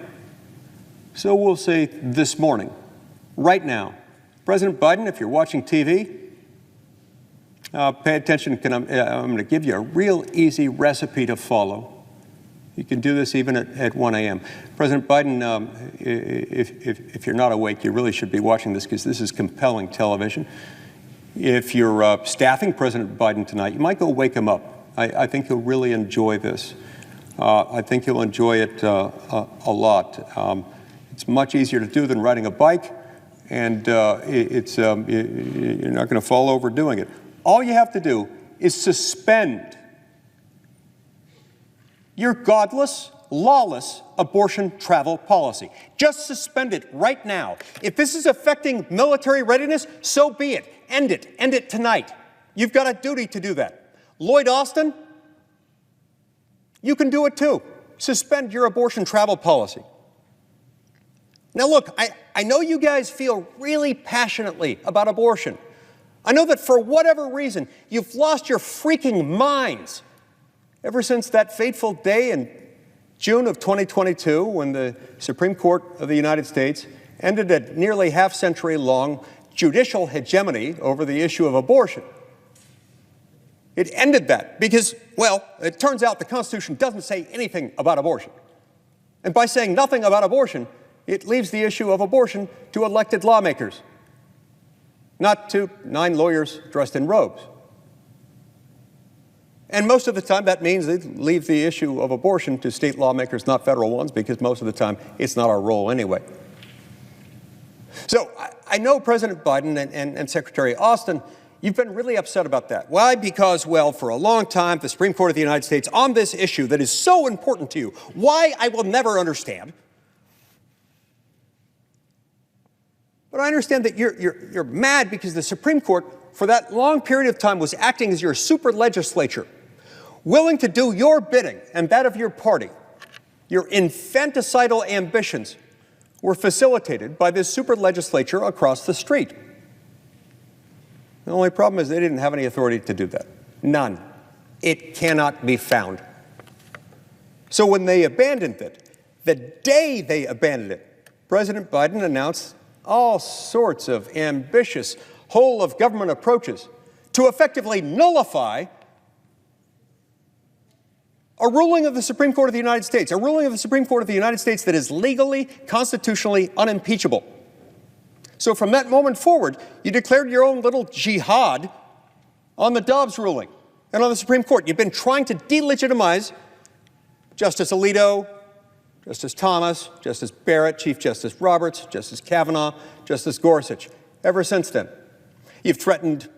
So we'll say this morning, right now. President Biden, if you're watching TV, pay attention. I'm going to give you a real easy recipe to follow. You can do this even at 1 a.m. President Biden, if you're not awake, you really should be watching this because this is compelling television. If you're staffing President Biden tonight, you might go wake him up. I think he'll really enjoy this. I think he'll enjoy it a lot. It's much easier to do than riding a bike, and you're not going to fall over doing it. All you have to do is suspend your godless, lawless abortion travel policy. Just suspend it right now. If this is affecting military readiness, so be it. End it. End it tonight. You've got a duty to do that. Lloyd Austin, you can do it too. Suspend your abortion travel policy. Now look, I know you guys feel really passionately about abortion. I know that for whatever reason, you've lost your freaking minds ever since that fateful day in June of 2022 when the Supreme Court of the United States ended a nearly half-century-long judicial hegemony over the issue of abortion. It ended that because, well, it turns out the Constitution doesn't say anything about abortion. And by saying nothing about abortion, it leaves the issue of abortion to elected lawmakers, not to 9 lawyers dressed in robes. And most of the time, that means they leave the issue of abortion to state lawmakers, not federal ones, because most of the time, it's not our role anyway. So I know President Biden and Secretary Austin, you've been really upset about that. Why? Because, well, for a long time, the Supreme Court of the United States on this issue that is so important to you, why I will never understand. But I understand that you're mad because the Supreme Court, for that long period of time, was acting as your super legislature, willing to do your bidding and that of your party. Your infanticidal ambitions were facilitated by this super legislature across the street. The only problem is they didn't have any authority to do that. None. It cannot be found. So when they abandoned it, the day they abandoned it, President Biden announced all sorts of ambitious whole-of-government approaches to effectively nullify a ruling of the Supreme Court of the United States, a ruling of the Supreme Court of the United States that is legally, constitutionally unimpeachable. So from that moment forward, you declared your own little jihad on the Dobbs ruling and on the Supreme Court. You've been trying to delegitimize Justice Alito, Justice Thomas, Justice Barrett, Chief Justice Roberts, Justice Kavanaugh, Justice Gorsuch. Ever since then, you've threatened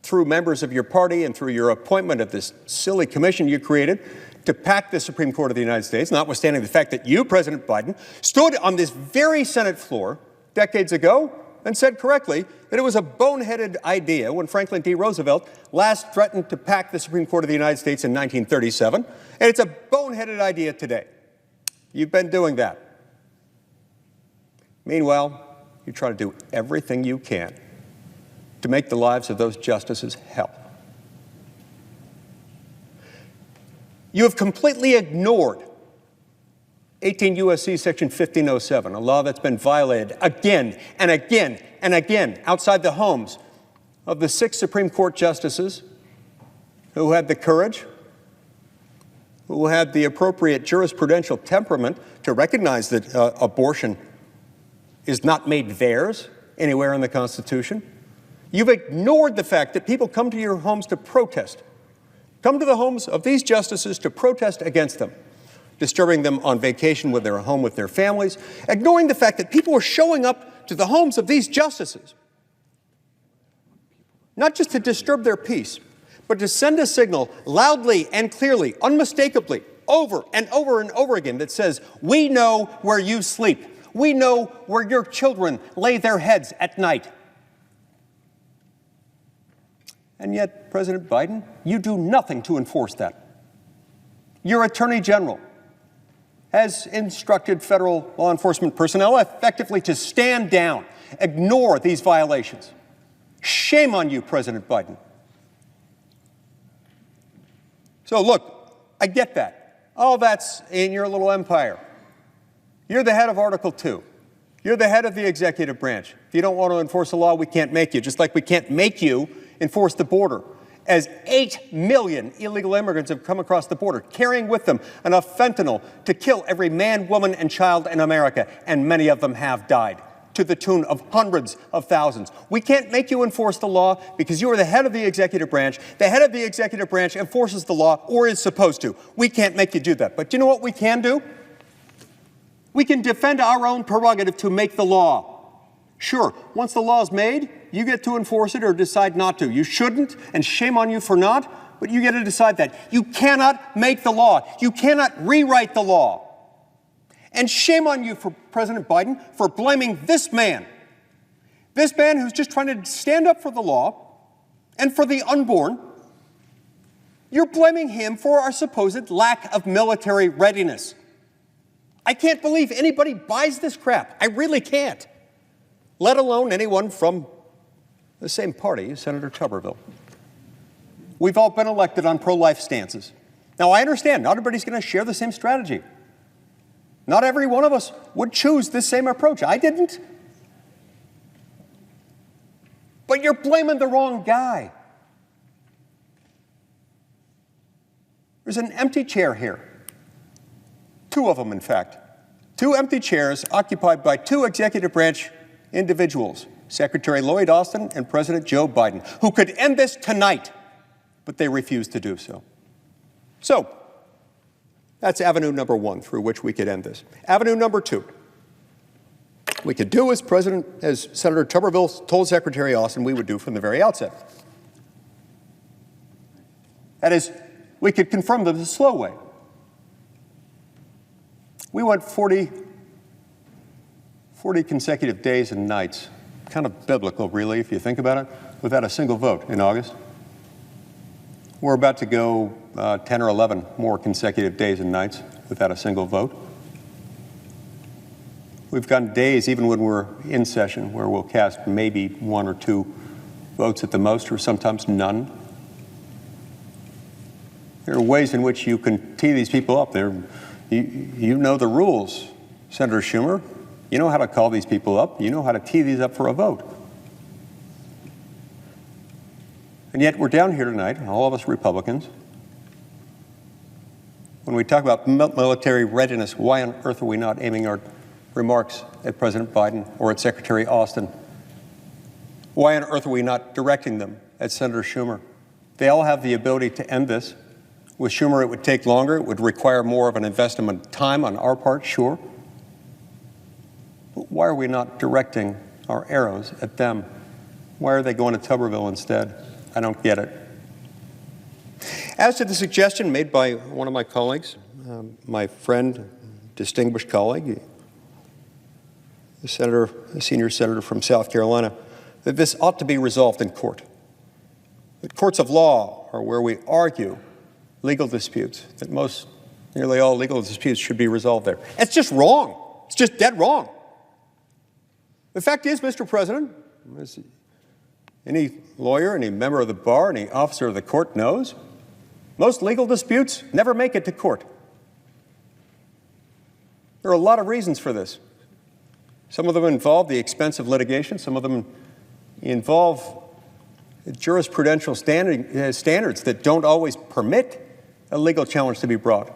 through members of your party and through your appointment of this silly commission you created to pack the Supreme Court of the United States, notwithstanding the fact that you, President Biden, stood on this very Senate floor decades ago and said correctly that it was a boneheaded idea when Franklin D. Roosevelt last threatened to pack the Supreme Court of the United States in 1937, and it's a boneheaded idea today. You've been doing that. Meanwhile, you try to do everything you can to make the lives of those justices hell. You have completely ignored 18 U.S.C. Section 1507, a law that's been violated again and again and again outside the homes of the 6 Supreme Court justices who had the courage, who had the appropriate jurisprudential temperament to recognize that abortion is not made theirs anywhere in the Constitution. You've ignored the fact that people come to your homes to protest, come to the homes of these justices to protest against them, disturbing them on vacation with their home with their families, ignoring the fact that people are showing up to the homes of these justices, not just to disturb their peace, but to send a signal loudly and clearly, unmistakably, over and over and over again that says, we know where you sleep. We know where your children lay their heads at night. And yet, President Biden, you do nothing to enforce that. Your Attorney General has instructed federal law enforcement personnel effectively to stand down, ignore these violations. Shame on you, President Biden. So look, I get that. All that's in your little empire. You're the head of Article 2. You're the head of the executive branch. If you don't want to enforce the law, we can't make you, just like we can't make you enforce the border. As 8 million illegal immigrants have come across the border, carrying with them enough fentanyl to kill every man, woman, and child in America, and many of them have died, to the tune of hundreds of thousands. We can't make you enforce the law because you are the head of the executive branch. The head of the executive branch enforces the law, or is supposed to. We can't make you do that. But do you know what we can do? We can defend our own prerogative to make the law. Sure, once the law is made, you get to enforce it or decide not to. You shouldn't, and shame on you for not, but you get to decide that. You cannot make the law. You cannot rewrite the law. And shame on you, for President Biden, for blaming this man who's just trying to stand up for the law and for the unborn, You're blaming him for our supposed lack of military readiness. I can't believe anybody buys this crap. I really can't. Let alone anyone from the same party as Senator Tuberville. We've all been elected on pro-life stances. Now, I understand not everybody's going to share the same strategy. Not every one of us would choose this same approach. I didn't. But you're blaming the wrong guy. There's an empty chair here. 2 of them, in fact. 2 empty chairs occupied by 2 executive branch individuals, Secretary Lloyd Austin and President Joe Biden, who could end this tonight, but they refused to do so. So, that's avenue number 1 through which we could end this. Avenue number 2. We could do as Senator Tuberville told Secretary Austin we would do from the very outset. That is, we could confirm them the slow way. We went 40 consecutive days and nights, kind of biblical, really, if you think about it, without a single vote in August. We're about to go 10 or 11 more consecutive days and nights without a single vote. We've gone days, even when we're in session, where we'll cast maybe 1 or 2 votes at the most, or sometimes none. There are ways in which you can tee these people up. You know the rules, Senator Schumer. You know how to call these people up. You know how to tee these up for a vote. And yet we're down here tonight, all of us Republicans. When we talk about military readiness, why on earth are we not aiming our remarks at President Biden or at Secretary Austin? Why on earth are we not directing them at Senator Schumer? They all have the ability to end this. With Schumer, it would take longer. It would require more of an investment of time on our part, sure. But why are we not directing our arrows at them? Why are they going to Tuberville instead? I don't get it. As to the suggestion made by one of my colleagues, my friend, distinguished colleague, the senior senator from South Carolina, that this ought to be resolved in court. That courts of law are where we argue legal disputes, that nearly all legal disputes should be resolved there. It's just wrong. It's just dead wrong. The fact is, Mr. President, as any lawyer, any member of the bar, any officer of the court knows, most legal disputes never make it to court. There are a lot of reasons for this. Some of them involve the expense of litigation. Some of them involve jurisprudential standards that don't always permit a legal challenge to be brought.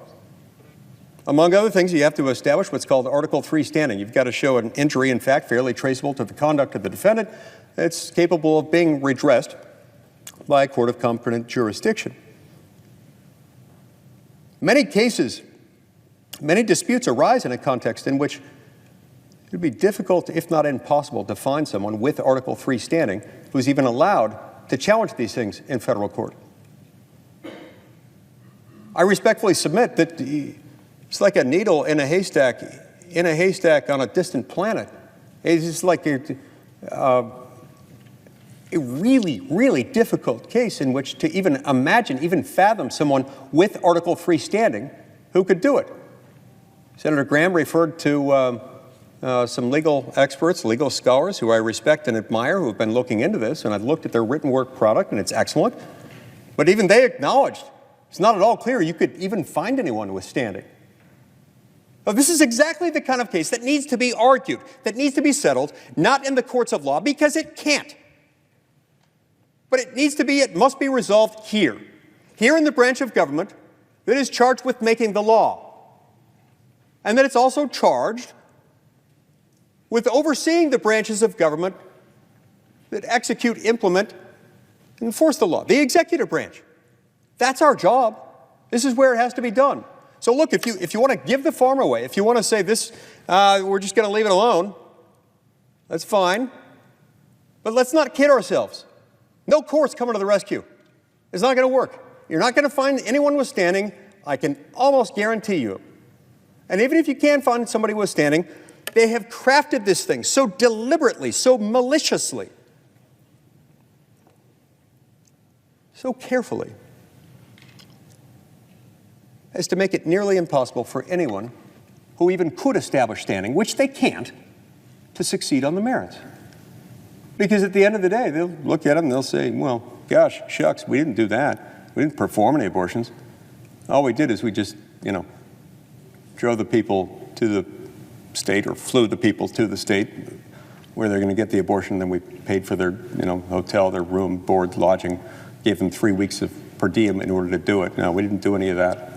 Among other things, you have to establish what's called Article III standing. You've got to show an injury, in fact, fairly traceable to the conduct of the defendant that's capable of being redressed by a court of competent jurisdiction. Many cases, many disputes arise in a context in which it would be difficult, if not impossible, to find someone with Article III standing who's even allowed to challenge these things in federal court. I respectfully submit that it's like a needle in a haystack on a distant planet. It's just like a really, really difficult case in which to even imagine, even fathom someone with Article III standing who could do it. Senator Graham referred to some legal experts, legal scholars who I respect and admire who have been looking into this, and I've looked at their written work product, and it's excellent. But even they acknowledged it's not at all clear you could even find anyone with standing. Now, this is exactly the kind of case that needs to be argued, that needs to be settled, not in the courts of law, because it can't. But it must be resolved here in the branch of government that is charged with making the law, and that it's also charged with overseeing the branches of government that execute, implement, and enforce the law, the executive branch. That's our job. This is where it has to be done. So look, if you want to give the farm away, if you want to say this, we're just going to leave it alone, that's fine. But let's not kid ourselves. No court's coming to the rescue. It's not going to work. You're not going to find anyone with standing, I can almost guarantee you. And even if you can find somebody with standing, they have crafted this thing so deliberately, so maliciously, so carefully, as to make it nearly impossible for anyone who even could establish standing, which they can't, to succeed on the merits. Because at the end of the day, they'll look at them and they'll say, well, gosh, shucks, we didn't do that. We didn't perform any abortions. All we did is we just, drove the people to the state or flew the people to the state where they're going to get the abortion. Then we paid for their, hotel, their room, board, lodging, gave them 3 weeks of per diem in order to do it. No, we didn't do any of that.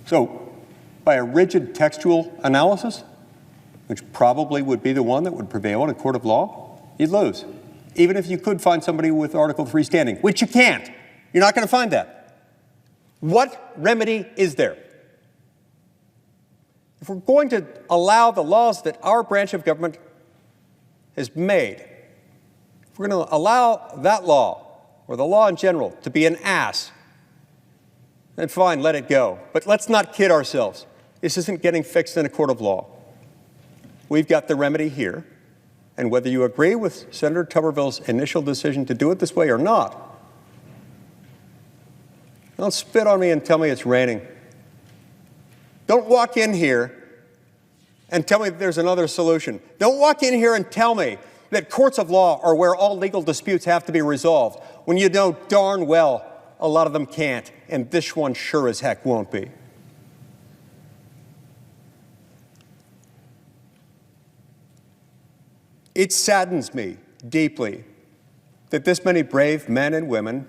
So by a rigid textual analysis, which probably would be the one that would prevail in a court of law, you'd lose. Even if you could find somebody with Article 3 standing, which you can't. You're not going to find that. What remedy is there? If we're going to allow the laws that our branch of government has made, if we're going to allow that law, or the law in general, to be an ass, then fine, let it go. But let's not kid ourselves. This isn't getting fixed in a court of law. We've got the remedy here, and whether you agree with Senator Tuberville's initial decision to do it this way or not, don't spit on me and tell me it's raining. Don't walk in here and tell me that there's another solution. Don't walk in here and tell me that courts of law are where all legal disputes have to be resolved, when you know darn well a lot of them can't, and this one sure as heck won't be. It saddens me deeply that this many brave men and women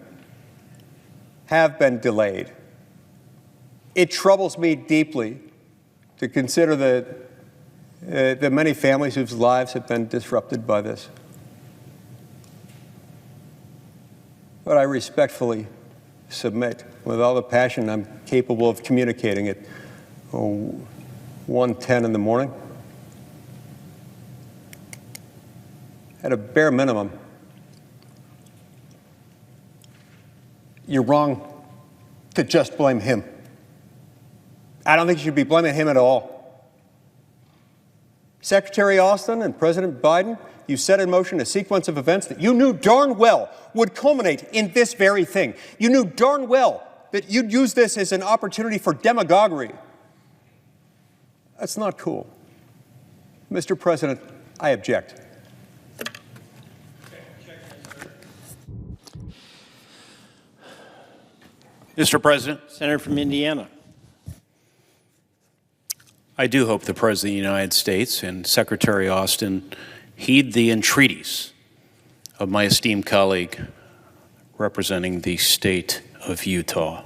have been delayed. It troubles me deeply to consider the many families whose lives have been disrupted by this. But I respectfully submit, with all the passion I'm capable of communicating at 1:10 in the morning, at a bare minimum, you're wrong to just blame him. I don't think you should be blaming him at all. Secretary Austin and President Biden, you set in motion a sequence of events that you knew darn well would culminate in this very thing. You knew darn well that you'd use this as an opportunity for demagoguery. That's not cool. Mr. President, I object. Mr. President, Senator from Indiana. I do hope the President of the United States and Secretary Austin heed the entreaties of my esteemed colleague representing the state of Utah.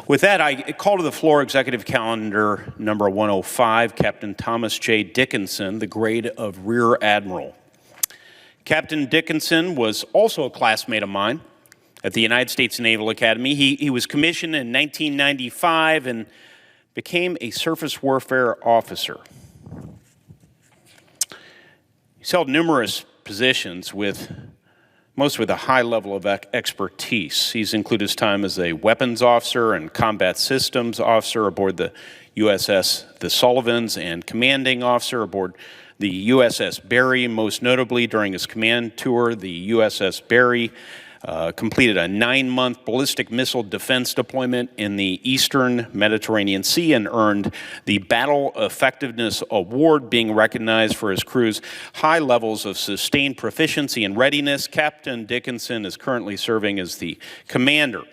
With that, I call to the floor Executive Calendar number 105, Captain Thomas J. Dickinson, the grade of Rear Admiral. Captain Dickinson was also a classmate of mine at the United States Naval Academy. He was commissioned in 1995 and became a surface warfare officer. He's held numerous positions most with a high level of expertise. He's included his time as a weapons officer and combat systems officer aboard the USS the Sullivans and commanding officer aboard the USS Barry. Most notably, during his command tour, the USS Barry completed a 9-month ballistic missile defense deployment in the Eastern Mediterranean Sea and earned the Battle Effectiveness Award, being recognized for his crew's high levels of sustained proficiency and readiness. Captain Dickinson is currently serving as the commander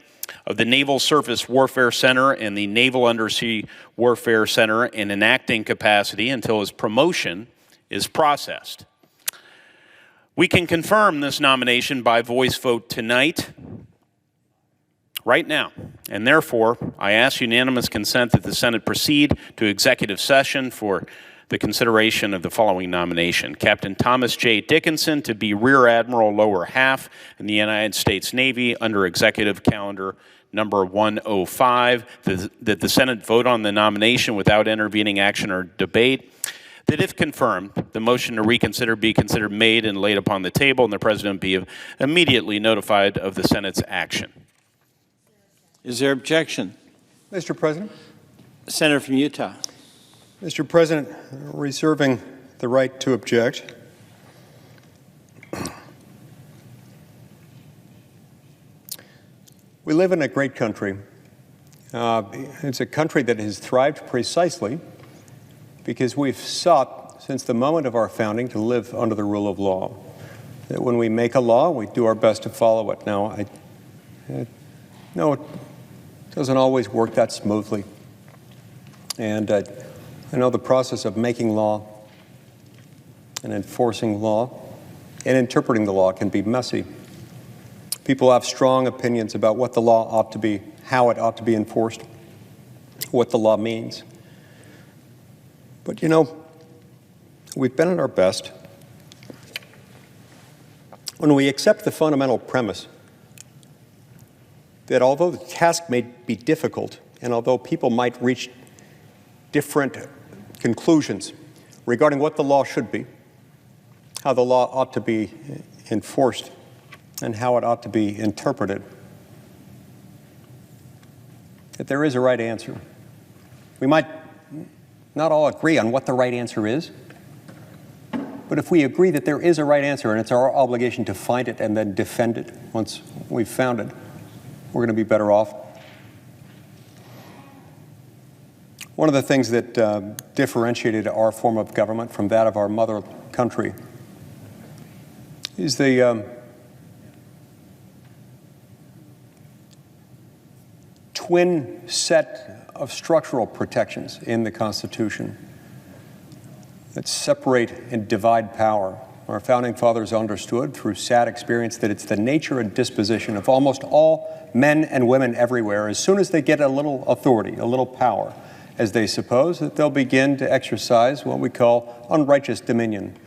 of the Naval Surface Warfare Center and the Naval Undersea Warfare Center in an acting capacity until his promotion is processed. We can confirm this nomination by voice vote tonight, right now, and therefore I ask unanimous consent that the Senate proceed to executive session for the consideration of the following nomination. Captain Thomas J. Dickinson to be Rear Admiral Lower Half in the United States Navy under Executive Calendar number 105, that the Senate vote on the nomination without intervening action or debate. That if confirmed, the motion to reconsider be considered made and laid upon the table, and the President be immediately notified of the Senate's action. Is there objection? Mr. President? Senator from Utah. Mr. President, reserving the right to object. We live in a great country. It's a country that has thrived precisely because we've sought, since the moment of our founding, to live under the rule of law. That when we make a law, we do our best to follow it. Now, it doesn't always work that smoothly. And I know the process of making law and enforcing law and interpreting the law can be messy. People have strong opinions about what the law ought to be, how it ought to be enforced, what the law means. But you know, we've been at our best when we accept the fundamental premise that although the task may be difficult, and although people might reach different conclusions regarding what the law should be, how the law ought to be enforced, and how it ought to be interpreted, that there is a right answer. We might not all agree on what the right answer is, but if we agree that there is a right answer and it's our obligation to find it and then defend it once we've found it, we're going to be better off. One of the things that differentiated our form of government from that of our mother country is the twin set of structural protections in the Constitution that separate and divide power. Our founding fathers understood through sad experience that it's the nature and disposition of almost all men and women everywhere, as soon as they get a little authority, a little power, as they suppose, that they'll begin to exercise what we call unrighteous dominion.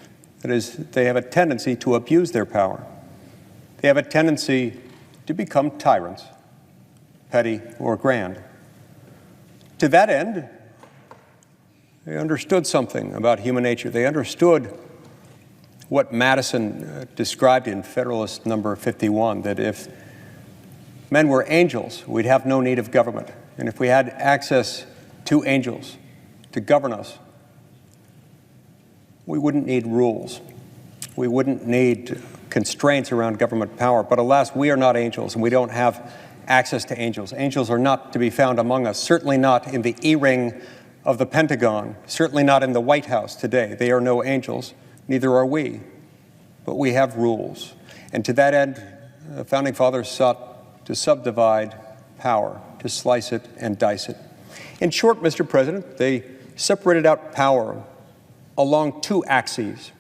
That is, they have a tendency to abuse their power. They have a tendency to become tyrants, petty or grand. To that end, they understood something about human nature. They understood what Madison described in Federalist Number 51, that if men were angels, we'd have no need of government. And if we had access to angels to govern us, we wouldn't need rules. We wouldn't need constraints around government power. But alas, we are not angels, and we don't have access to angels. Angels are not to be found among us, certainly not in the E-ring of the Pentagon, certainly not in the White House today. They are no angels, neither are we. But we have rules. And to that end, the Founding Fathers sought to subdivide power, to slice it and dice it. In short, Mr. President, they separated out power along two axes,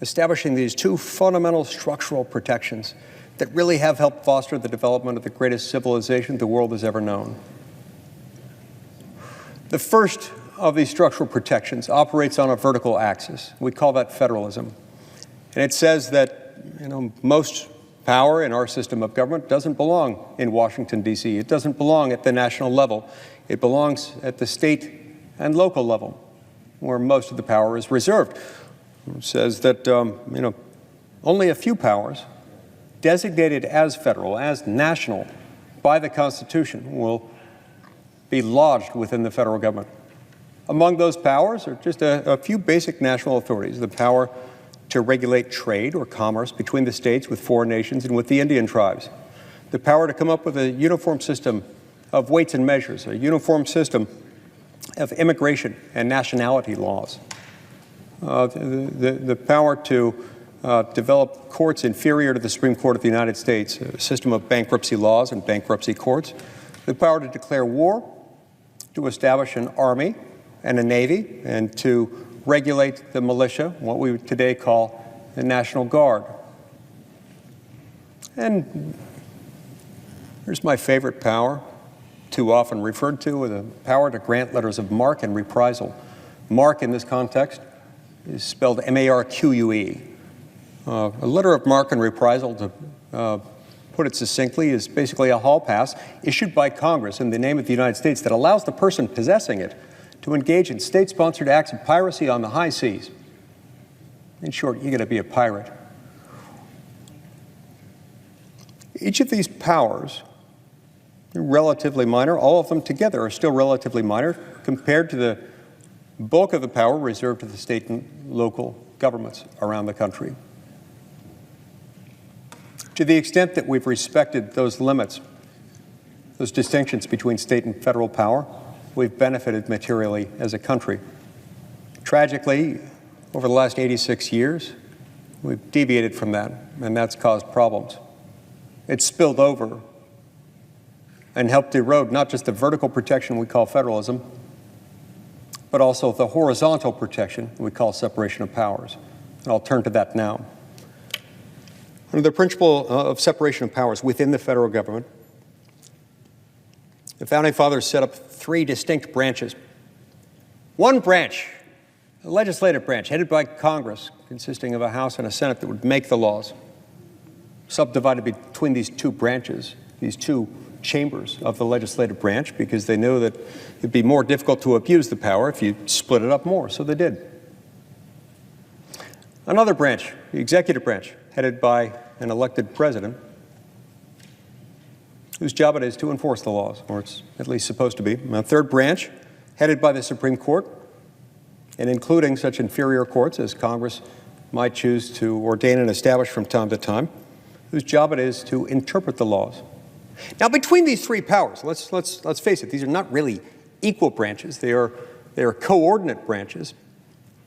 establishing these two fundamental structural protections that really have helped foster the development of the greatest civilization the world has ever known. The first of these structural protections operates on a vertical axis. We call that federalism. And it says that, most power in our system of government doesn't belong in Washington, D.C. It doesn't belong at the national level. It belongs at the state and local level, where most of the power is reserved. It says that, only a few powers designated as federal, as national by the Constitution will be lodged within the federal government. Among those powers are just a few basic national authorities: the power to regulate trade or commerce between the states with foreign nations and with the Indian tribes, the power to come up with a uniform system of weights and measures, a uniform system of immigration and nationality laws, the power to develop courts inferior to the Supreme Court of the United States, a system of bankruptcy laws and bankruptcy courts, the power to declare war, to establish an army and a navy, and to regulate the militia, what we would today call the National Guard. And here's my favorite power, too often referred to, the power to grant letters of marque and reprisal. Marque in this context is spelled M-A-R-Q-U-E. A letter of marque and reprisal, to put it succinctly, is basically a hall pass issued by Congress in the name of the United States that allows the person possessing it to engage in state-sponsored acts of piracy on the high seas. In short, you're going to be a pirate. Each of these powers are relatively minor. All of them together are still relatively minor compared to the bulk of the power reserved to the state and local governments around the country. To the extent that we've respected those limits, those distinctions between state and federal power, we've benefited materially as a country. Tragically, over the last 86 years, we've deviated from that, and that's caused problems. It's spilled over and helped erode not just the vertical protection we call federalism, but also the horizontal protection we call separation of powers. And I'll turn to that now. Under the principle of separation of powers within the federal government, the Founding Fathers set up three distinct branches. One branch, the legislative branch, headed by Congress, consisting of a House and a Senate that would make the laws, subdivided between these two branches, these two chambers of the legislative branch, because they knew that it'd be more difficult to abuse the power if you split it up more, so they did. Another branch, the executive branch, headed by an elected president, whose job it is to enforce the laws, or it's at least supposed to be. A third branch, headed by the Supreme Court, and including such inferior courts as Congress might choose to ordain and establish from time to time, whose job it is to interpret the laws. Now, between these three powers, let's face it, these are not really equal branches. They are coordinate branches,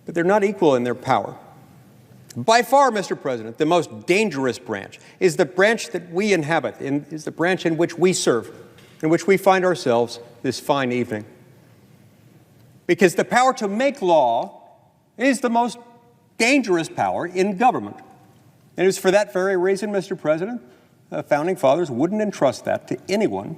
but they're not equal in their power. By far, Mr. President, the most dangerous branch is the branch that we inhabit, is the branch in which we serve, in which we find ourselves this fine evening. Because the power to make law is the most dangerous power in government. And it was for that very reason, Mr. President, the Founding Fathers wouldn't entrust that to anyone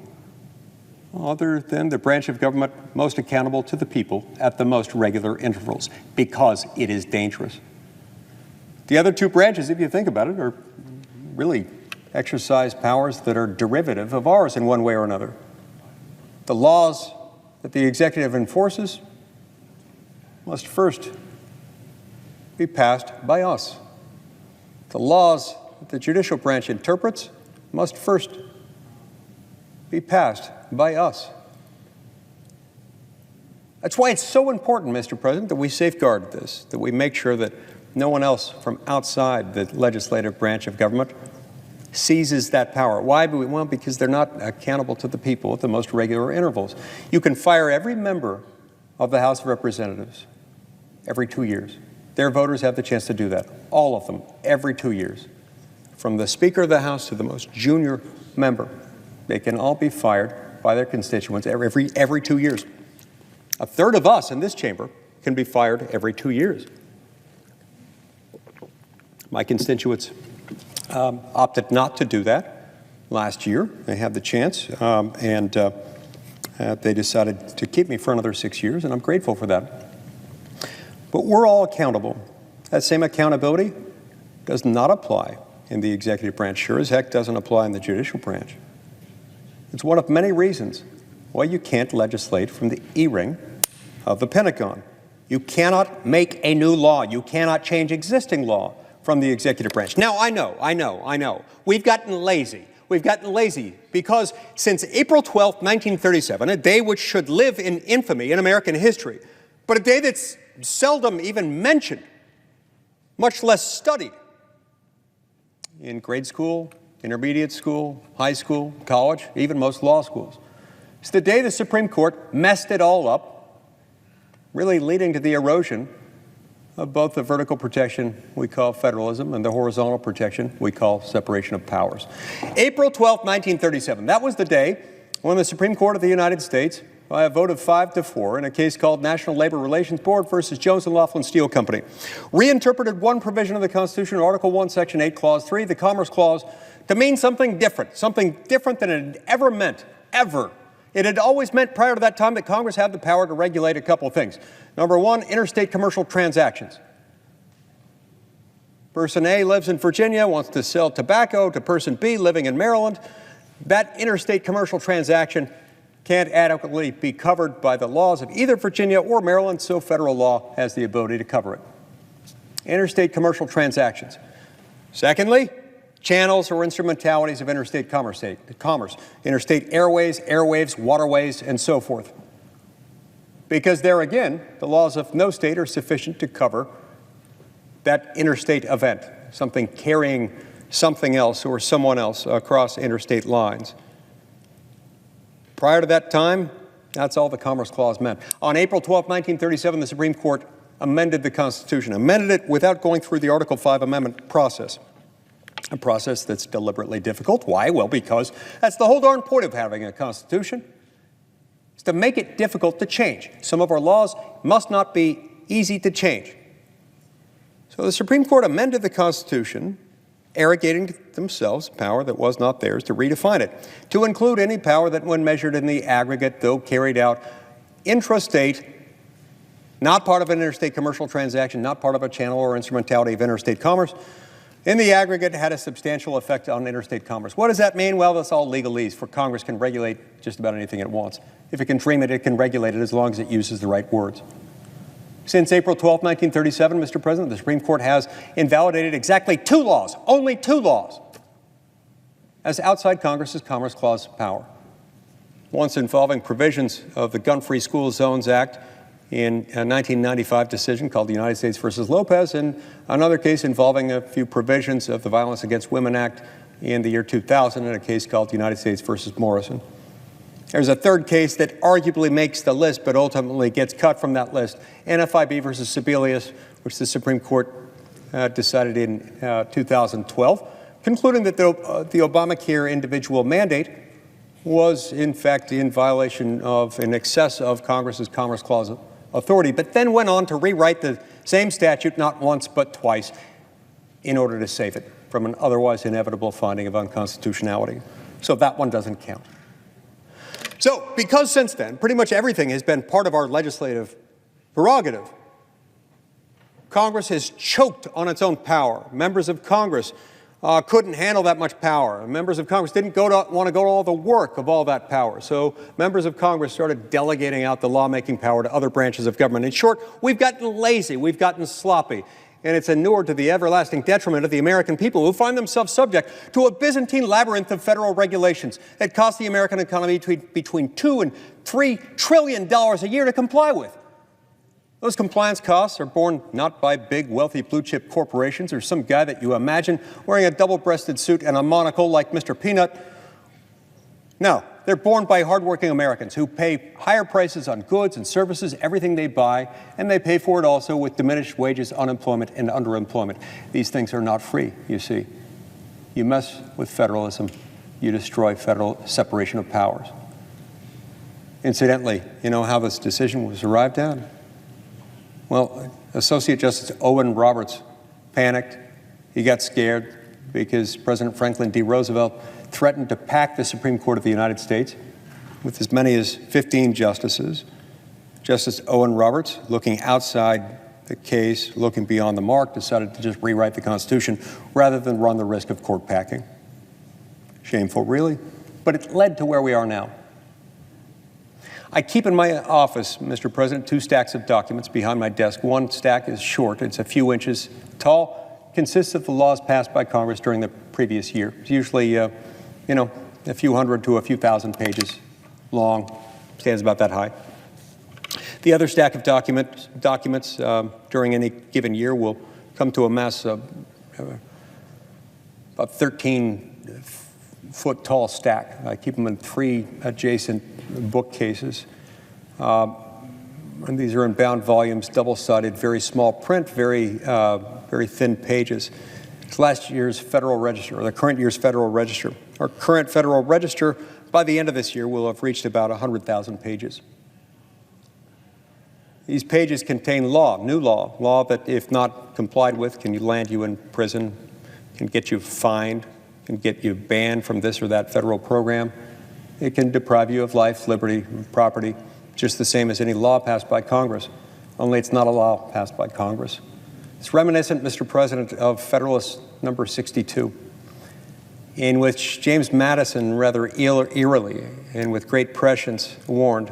other than the branch of government most accountable to the people at the most regular intervals, because it is dangerous. The other two branches, if you think about it, are really exercise powers that are derivative of ours in one way or another. The laws that the executive enforces must first be passed by us. The laws that the judicial branch interprets must first be passed by us. That's why it's so important, Mr. President, that we safeguard this, that we make sure that no one else from outside the legislative branch of government seizes that power. Why? Well, because they're not accountable to the people at the most regular intervals. You can fire every member of the House of Representatives every 2 years. Their voters have the chance to do that, all of them, every 2 years. From the Speaker of the House to the most junior member, they can all be fired by their constituents every 2 years. A third of us in this chamber can be fired every 2 years. My constituents opted not to do that last year. They had the chance, and they decided to keep me for another 6 years, and I'm grateful for that. But we're all accountable. That same accountability does not apply in the executive branch, sure as heck doesn't apply in the judicial branch. It's one of many reasons why you can't legislate from the E-ring of the Pentagon. You cannot make a new law. You cannot change existing law from the executive branch. Now, I know. We've gotten lazy. We've gotten lazy because since April 12th, 1937, a day which should live in infamy in American history, but a day that's seldom even mentioned, much less studied in grade school, intermediate school, high school, college, even most law schools. It's the day the Supreme Court messed it all up, really leading to the erosion of both the vertical protection we call federalism and the horizontal protection we call separation of powers. April 12, 1937, that was the day when the Supreme Court of the United States, by a vote of 5-4 in a case called National Labor Relations Board versus Jones and Laughlin Steel Company, reinterpreted one provision of the Constitution, Article 1, Section 8, Clause 3, the Commerce Clause, to mean something different than it had ever meant, ever. It had always meant prior to that time that Congress had the power to regulate a couple of things. Number one, interstate commercial transactions. Person A lives in Virginia, wants to sell tobacco to person B living in Maryland. That interstate commercial transaction can't adequately be covered by the laws of either Virginia or Maryland, so federal law has the ability to cover it. Interstate commercial transactions. Secondly, channels or instrumentalities of interstate commerce, interstate airways, airwaves, waterways, and so forth. Because there again, the laws of no state are sufficient to cover that interstate event, something carrying something else or someone else across interstate lines. Prior to that time, that's all the Commerce Clause meant. On April 12, 1937, the Supreme Court amended the Constitution, amended it without going through the Article 5 amendment process, a process that's deliberately difficult. Why? Well, because that's the whole darn point of having a Constitution, is to make it difficult to change. Some of our laws must not be easy to change. So the Supreme Court amended the Constitution, arrogating to themselves power that was not theirs to redefine it, to include any power that, when measured in the aggregate, though carried out intrastate, not part of an interstate commercial transaction, not part of a channel or instrumentality of interstate commerce, in the aggregate had a substantial effect on interstate commerce. What does that mean? Well, that's all legalese, for Congress can regulate just about anything it wants. If it can dream it, it can regulate it as long as it uses the right words. Since April 12, 1937, Mr. President, the Supreme Court has invalidated exactly 2 laws, only 2 laws, as outside Congress's Commerce Clause power. Once involving provisions of the Gun-Free School Zones Act in a 1995 decision called the United States versus Lopez, and another case involving a few provisions of the Violence Against Women Act in the year 2000 in a case called the United States versus Morrison. There's a third case that arguably makes the list, but ultimately gets cut from that list, NFIB versus Sebelius, which the Supreme Court decided in 2012, concluding that the Obamacare individual mandate was, in fact, in violation of, in excess of Congress's Commerce Clause authority, but then went on to rewrite the same statute not once but twice in order to save it from an otherwise inevitable finding of unconstitutionality. So that one doesn't count. So, because since then, pretty much everything has been part of our legislative prerogative, Congress has choked on its own power. Members of Congress couldn't handle that much power. Members of Congress didn't want to go to all the work of all that power. So members of Congress started delegating out the lawmaking power to other branches of government. In short, we've gotten lazy, we've gotten sloppy, and it's inured to the everlasting detriment of the American people, who find themselves subject to a Byzantine labyrinth of federal regulations that cost the American economy between $2 and $3 trillion a year to comply with. Those compliance costs are borne not by big, wealthy, blue-chip corporations or some guy that you imagine wearing a double-breasted suit and a monocle like Mr. Peanut. No, they're borne by hardworking Americans who pay higher prices on goods and services, everything they buy, and they pay for it also with diminished wages, unemployment, and underemployment. These things are not free, you see. You mess with federalism, you destroy federal separation of powers. Incidentally, you know how this decision was arrived at? Well, Associate Justice Owen Roberts panicked. He got scared because President Franklin D. Roosevelt threatened to pack the Supreme Court of the United States with as many as 15 justices. Justice Owen Roberts, looking outside the case, looking beyond the mark, decided to just rewrite the Constitution rather than run the risk of court packing. Shameful, really, but it led to where we are now. I keep in my office, Mr. President, 2 stacks of documents behind my desk. One stack is short. It's a few inches tall, consists of the laws passed by Congress during the previous year. It's usually, a few hundred to a few thousand pages long, stands about that high. The other stack of documents during any given year will come to a mass of about 13-foot tall stack. I keep them in 3 adjacent bookcases. And these are in bound volumes, double-sided, very small print, very thin pages. It's last year's Federal Register, or the current year's Federal Register. Our current Federal Register, by the end of this year, will have reached about 100,000 pages. These pages contain new law that, if not complied with, can land you in prison, can get you fined, can get you banned from this or that federal program. It can deprive you of life, liberty, property, just the same as any law passed by Congress, only it's not a law passed by Congress. It's reminiscent, Mr. President, of Federalist number 62, in which James Madison rather eerily and with great prescience warned,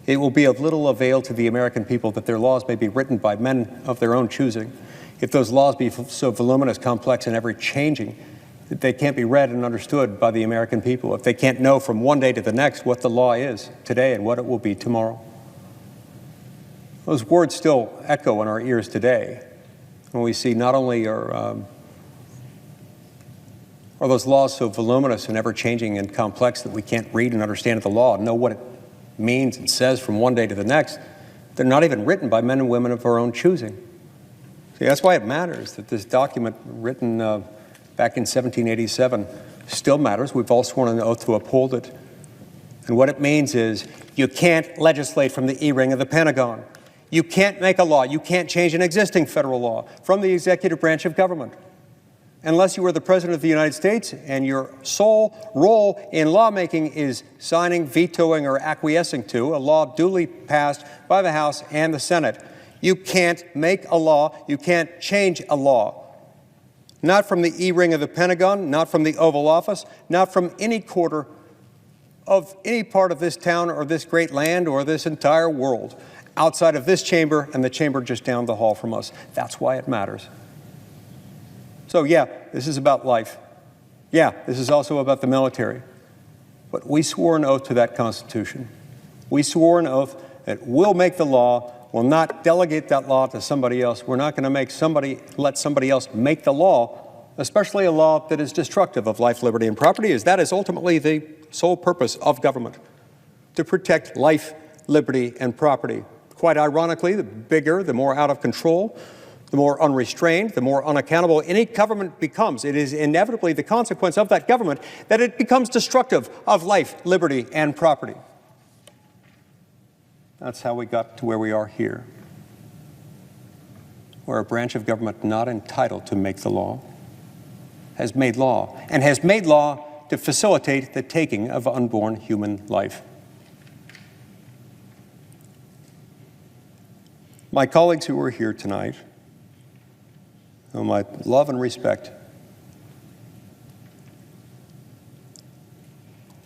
"It will be of little avail to the American people that their laws may be written by men of their own choosing, if those laws be so voluminous, complex, and ever-changing that they can't be read and understood by the American people, if they can't know from one day to the next what the law is today and what it will be tomorrow." Those words still echo in our ears today when we see not only our Are those laws so voluminous and ever-changing and complex that we can't read and understand the law and know what it means and says from one day to the next? They're not even written by men and women of our own choosing. See, that's why it matters that this document written back in 1787 still matters. We've all sworn an oath to uphold it. And what it means is you can't legislate from the E-ring of the Pentagon. You can't make a law. You can't change an existing federal law from the executive branch of government unless you are the President of the United States and your sole role in lawmaking is signing, vetoing, or acquiescing to a law duly passed by the House and the Senate. You can't make a law. You can't change a law. Not from the E-ring of the Pentagon, not from the Oval Office, not from any quarter of any part of this town or this great land or this entire world outside of this chamber and the chamber just down the hall from us. That's why it matters. So yeah, this is about life. Yeah, this is also about the military. But we swore an oath to that Constitution. We swore an oath that we'll make the law, we'll not delegate that law to somebody else. We're not going to let somebody else make the law, especially a law that is destructive of life, liberty, and property, as that is ultimately the sole purpose of government, to protect life, liberty, and property. Quite ironically, the bigger, the more out of control, the more unrestrained, the more unaccountable any government becomes. It is inevitably the consequence of that government that it becomes destructive of life, liberty, and property. That's how we got to where we are here, where a branch of government not entitled to make the law has made law, and has made law to facilitate the taking of unborn human life. My colleagues who are here tonight, whom I love and respect,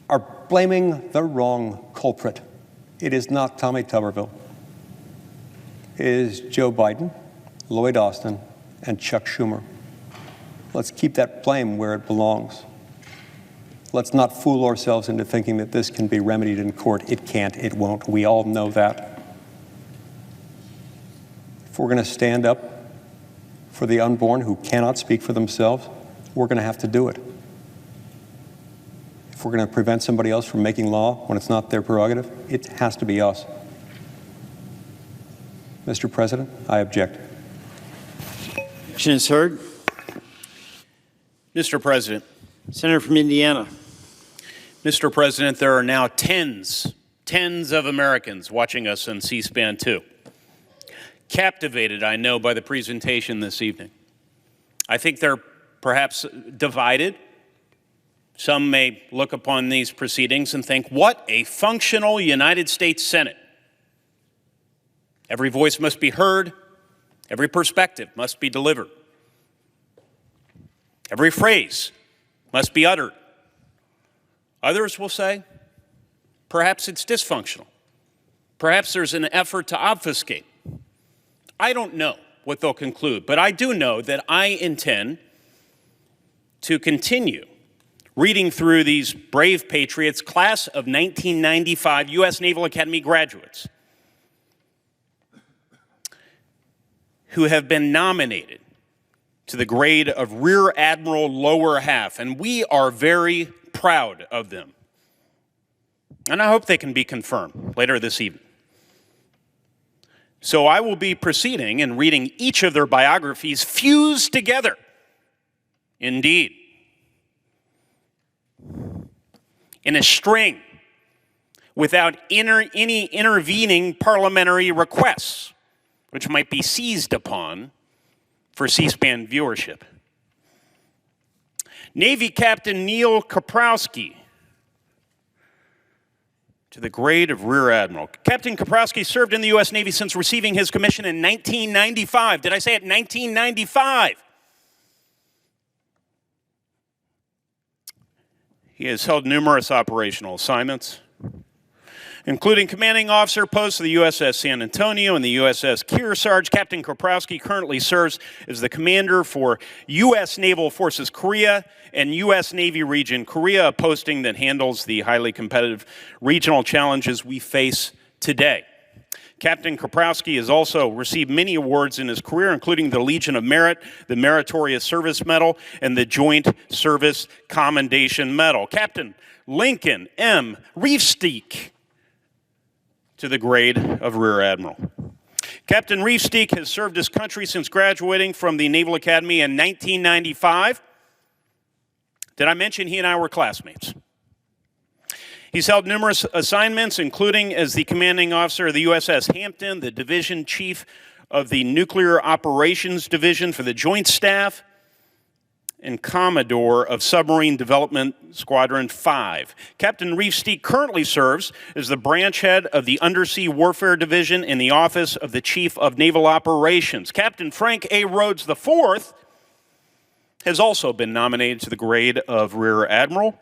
are blaming the wrong culprit. It is not Tommy Tuberville. It is Joe Biden, Lloyd Austin, and Chuck Schumer. Let's keep that blame where it belongs. Let's not fool ourselves into thinking that this can be remedied in court. It can't, it won't. We all know that. If we're going to stand up for the unborn who cannot speak for themselves, we're going to have to do it. If we're going to prevent somebody else from making law when it's not their prerogative, it has to be us. Mr. President, I object. Objection is heard. Mr. President. Senator from Indiana. Mr. President, there are now tens of Americans watching us on C-SPAN 2. Captivated, I know, by the presentation this evening. I think they're perhaps divided. Some may look upon these proceedings and think, what a functional United States Senate. Every voice must be heard. Every perspective must be delivered. Every phrase must be uttered. Others will say, perhaps it's dysfunctional. Perhaps there's an effort to obfuscate. I don't know what they'll conclude, but I do know that I intend to continue reading through these brave patriots, class of 1995 U.S. Naval Academy graduates, who have been nominated to the grade of Rear Admiral lower half, and we are very proud of them. And I hope they can be confirmed later this evening. So I will be proceeding and reading each of their biographies fused together. Indeed. In a string, without any intervening parliamentary requests, which might be seized upon for C-SPAN viewership. Navy Captain Neil Kaprowski, to the grade of Rear Admiral. Captain Kaprowski served in the U.S. Navy since receiving his commission in 1995. Did I say it? 1995. He has held numerous operational assignments, including commanding officer posts of the USS San Antonio and the USS Kearsarge. Captain Kaprowski currently serves as the commander for U.S. Naval Forces Korea and U.S. Navy Region Korea, a posting that handles the highly competitive regional challenges we face today. Captain Kaprowski has also received many awards in his career, including the Legion of Merit, the Meritorious Service Medal, and the Joint Service Commendation Medal. Captain Lincoln M. Reefsteak to the grade of Rear Admiral. Captain Reefsteak has served his country since graduating from the Naval Academy in 1995. Did I mention he and I were classmates? He's held numerous assignments, including as the commanding officer of the USS Hampton, the division chief of the Nuclear Operations Division for the Joint Staff, and Commodore of Submarine Development Squadron 5. Captain Reefsteak currently serves as the branch head of the Undersea Warfare Division in the Office of the Chief of Naval Operations. Captain Frank A. Rhodes IV has also been nominated to the grade of Rear Admiral.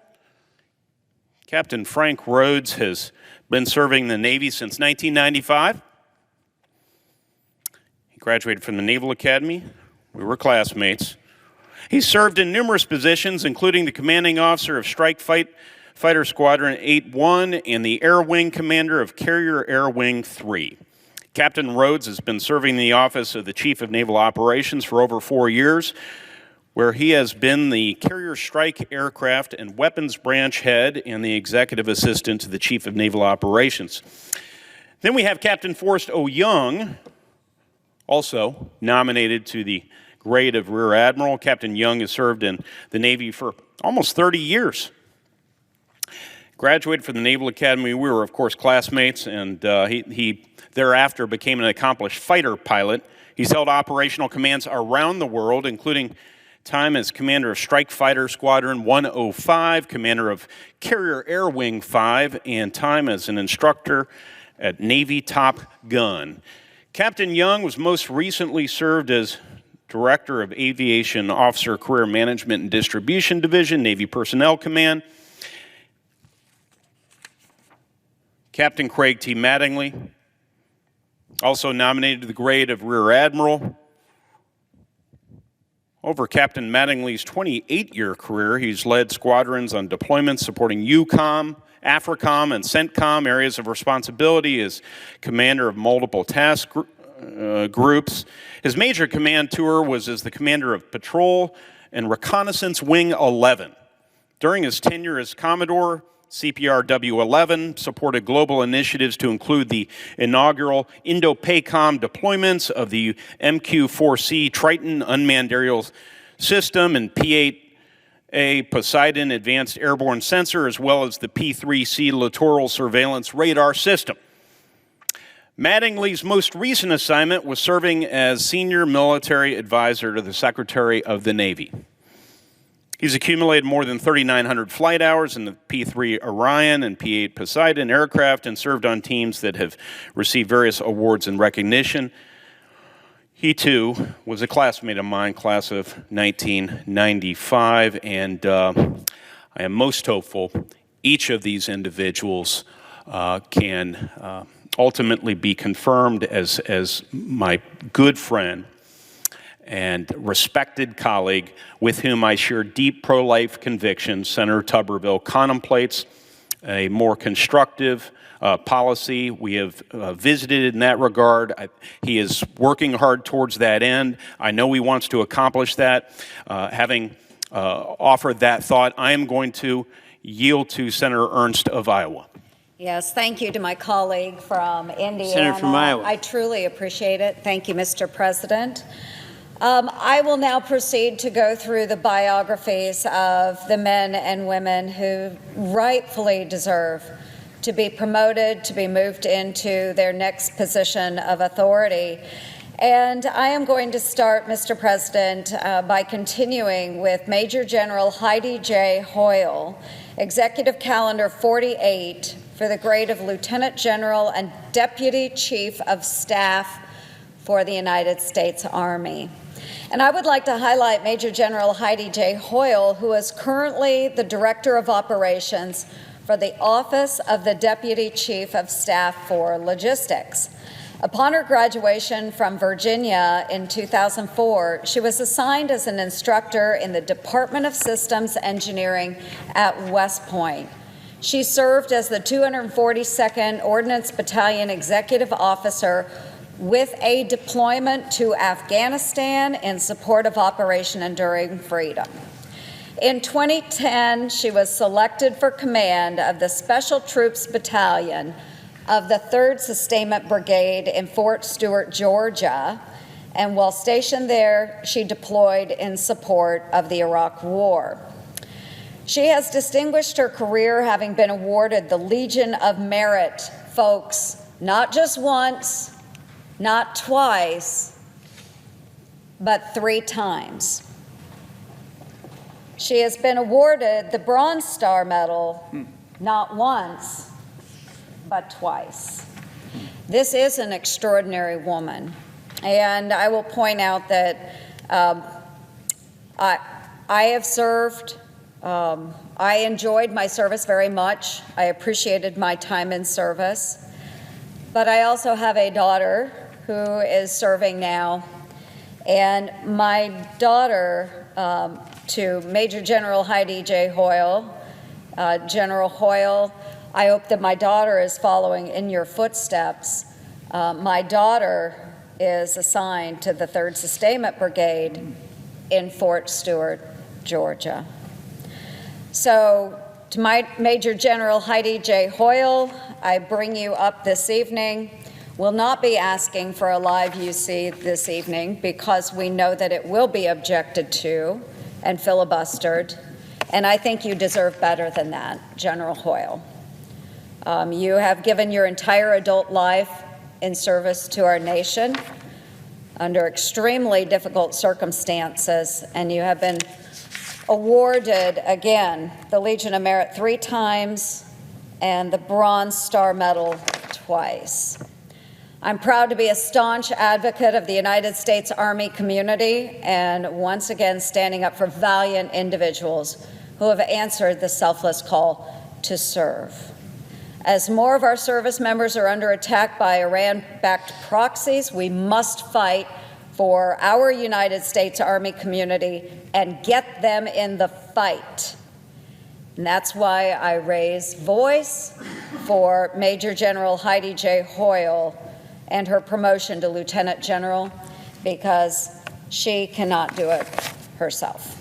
Captain Frank Rhodes has been serving the Navy since 1995. He graduated from the Naval Academy. We were classmates. He served in numerous positions, including the commanding officer of Strike Fighter Squadron 8-1 and the Air Wing commander of Carrier Air Wing 3. Captain Rhodes has been serving in the office of the Chief of Naval Operations for over 4 years, where he has been the Carrier Strike Aircraft and Weapons Branch Head and the Executive Assistant to the Chief of Naval Operations. Then we have Captain Forrest O. Young, also nominated to the grade of Rear Admiral. Captain Young has served in the Navy for almost 30 years. Graduated from the Naval Academy. We were, of course, classmates, and he thereafter became an accomplished fighter pilot. He's held operational commands around the world, including time as commander of Strike Fighter Squadron 105, commander of Carrier Air Wing 5, and time as an instructor at Navy Top Gun. Captain Young was most recently served as Director of Aviation Officer Career Management and Distribution Division, Navy Personnel Command. Captain Craig T. Mattingly, also nominated to the grade of Rear Admiral. Over Captain Mattingly's 28-year career, he's led squadrons on deployments supporting EUCOM, AFRICOM, and CENTCOM areas of responsibility as commander of multiple task groups. His major command tour was as the commander of Patrol and Reconnaissance Wing 11. During his tenure as Commodore, CPRW-11 supported global initiatives to include the inaugural Indo-PACOM deployments of the MQ-4C Triton unmanned aerial system and P-8A Poseidon advanced airborne sensor, as well as the P-3C littoral surveillance radar system. Mattingly's most recent assignment was serving as senior military advisor to the Secretary of the Navy. He's accumulated more than 3,900 flight hours in the P-3 Orion and P-8 Poseidon aircraft and served on teams that have received various awards and recognition. He, too, was a classmate of mine, class of 1995, and I am most hopeful each of these individuals can ultimately be confirmed as my good friend and respected colleague with whom I share deep pro-life convictions. Senator Tuberville contemplates a more constructive policy. We have visited in that regard. He is working hard towards that end. I know he wants to accomplish that. Having offered that thought, I am going to yield to Senator Ernst of Iowa. Yes, thank you to my colleague from Indiana. Senator from Iowa. I truly appreciate it. Thank you, Mr. President. I will now proceed to go through the biographies of the men and women who rightfully deserve to be promoted, to be moved into their next position of authority. And I am going to start, Mr. President, by continuing with Major General Heidi J. Hoyle, Executive Calendar 48, for the grade of Lieutenant General and Deputy Chief of Staff for the United States Army. And I would like to highlight Major General Heidi J. Hoyle, who is currently the Director of Operations for the Office of the Deputy Chief of Staff for Logistics. Upon her graduation from Virginia in 2004, she was assigned as an instructor in the Department of Systems Engineering at West Point. She served as the 242nd Ordnance Battalion Executive Officer with a deployment to Afghanistan in support of Operation Enduring Freedom. In 2010, she was selected for command of the Special Troops Battalion of the 3rd Sustainment Brigade in Fort Stewart, Georgia, and while stationed there, she deployed in support of the Iraq War. She has distinguished her career, having been awarded the Legion of Merit, folks, not just once, not twice, but 3 times. She has been awarded the Bronze Star Medal not once, but twice. This is an extraordinary woman. And I will point out that I have served. I enjoyed my service very much. I appreciated my time in service. But I also have a daughter who is serving now. And my daughter, to Major General Heidi J. Hoyle, General Hoyle, I hope that my daughter is following in your footsteps. My daughter is assigned to the 3rd Sustainment Brigade in Fort Stewart, Georgia. So, to my Major General Heidi J. Hoyle, I bring you up this evening. We'll not be asking for a live UC this evening because we know that it will be objected to and filibustered, and I think you deserve better than that, General Hoyle. You have given your entire adult life in service to our nation under extremely difficult circumstances, and you have been awarded, again, the Legion of Merit 3 times and the Bronze Star Medal twice. I'm proud to be a staunch advocate of the United States Army community and once again standing up for valiant individuals who have answered the selfless call to serve. As more of our service members are under attack by Iran-backed proxies, we must fight for our United States Army community and get them in the fight. And that's why I raise voice for Major General Heidi J. Hoyle and her promotion to Lieutenant General, because she cannot do it herself.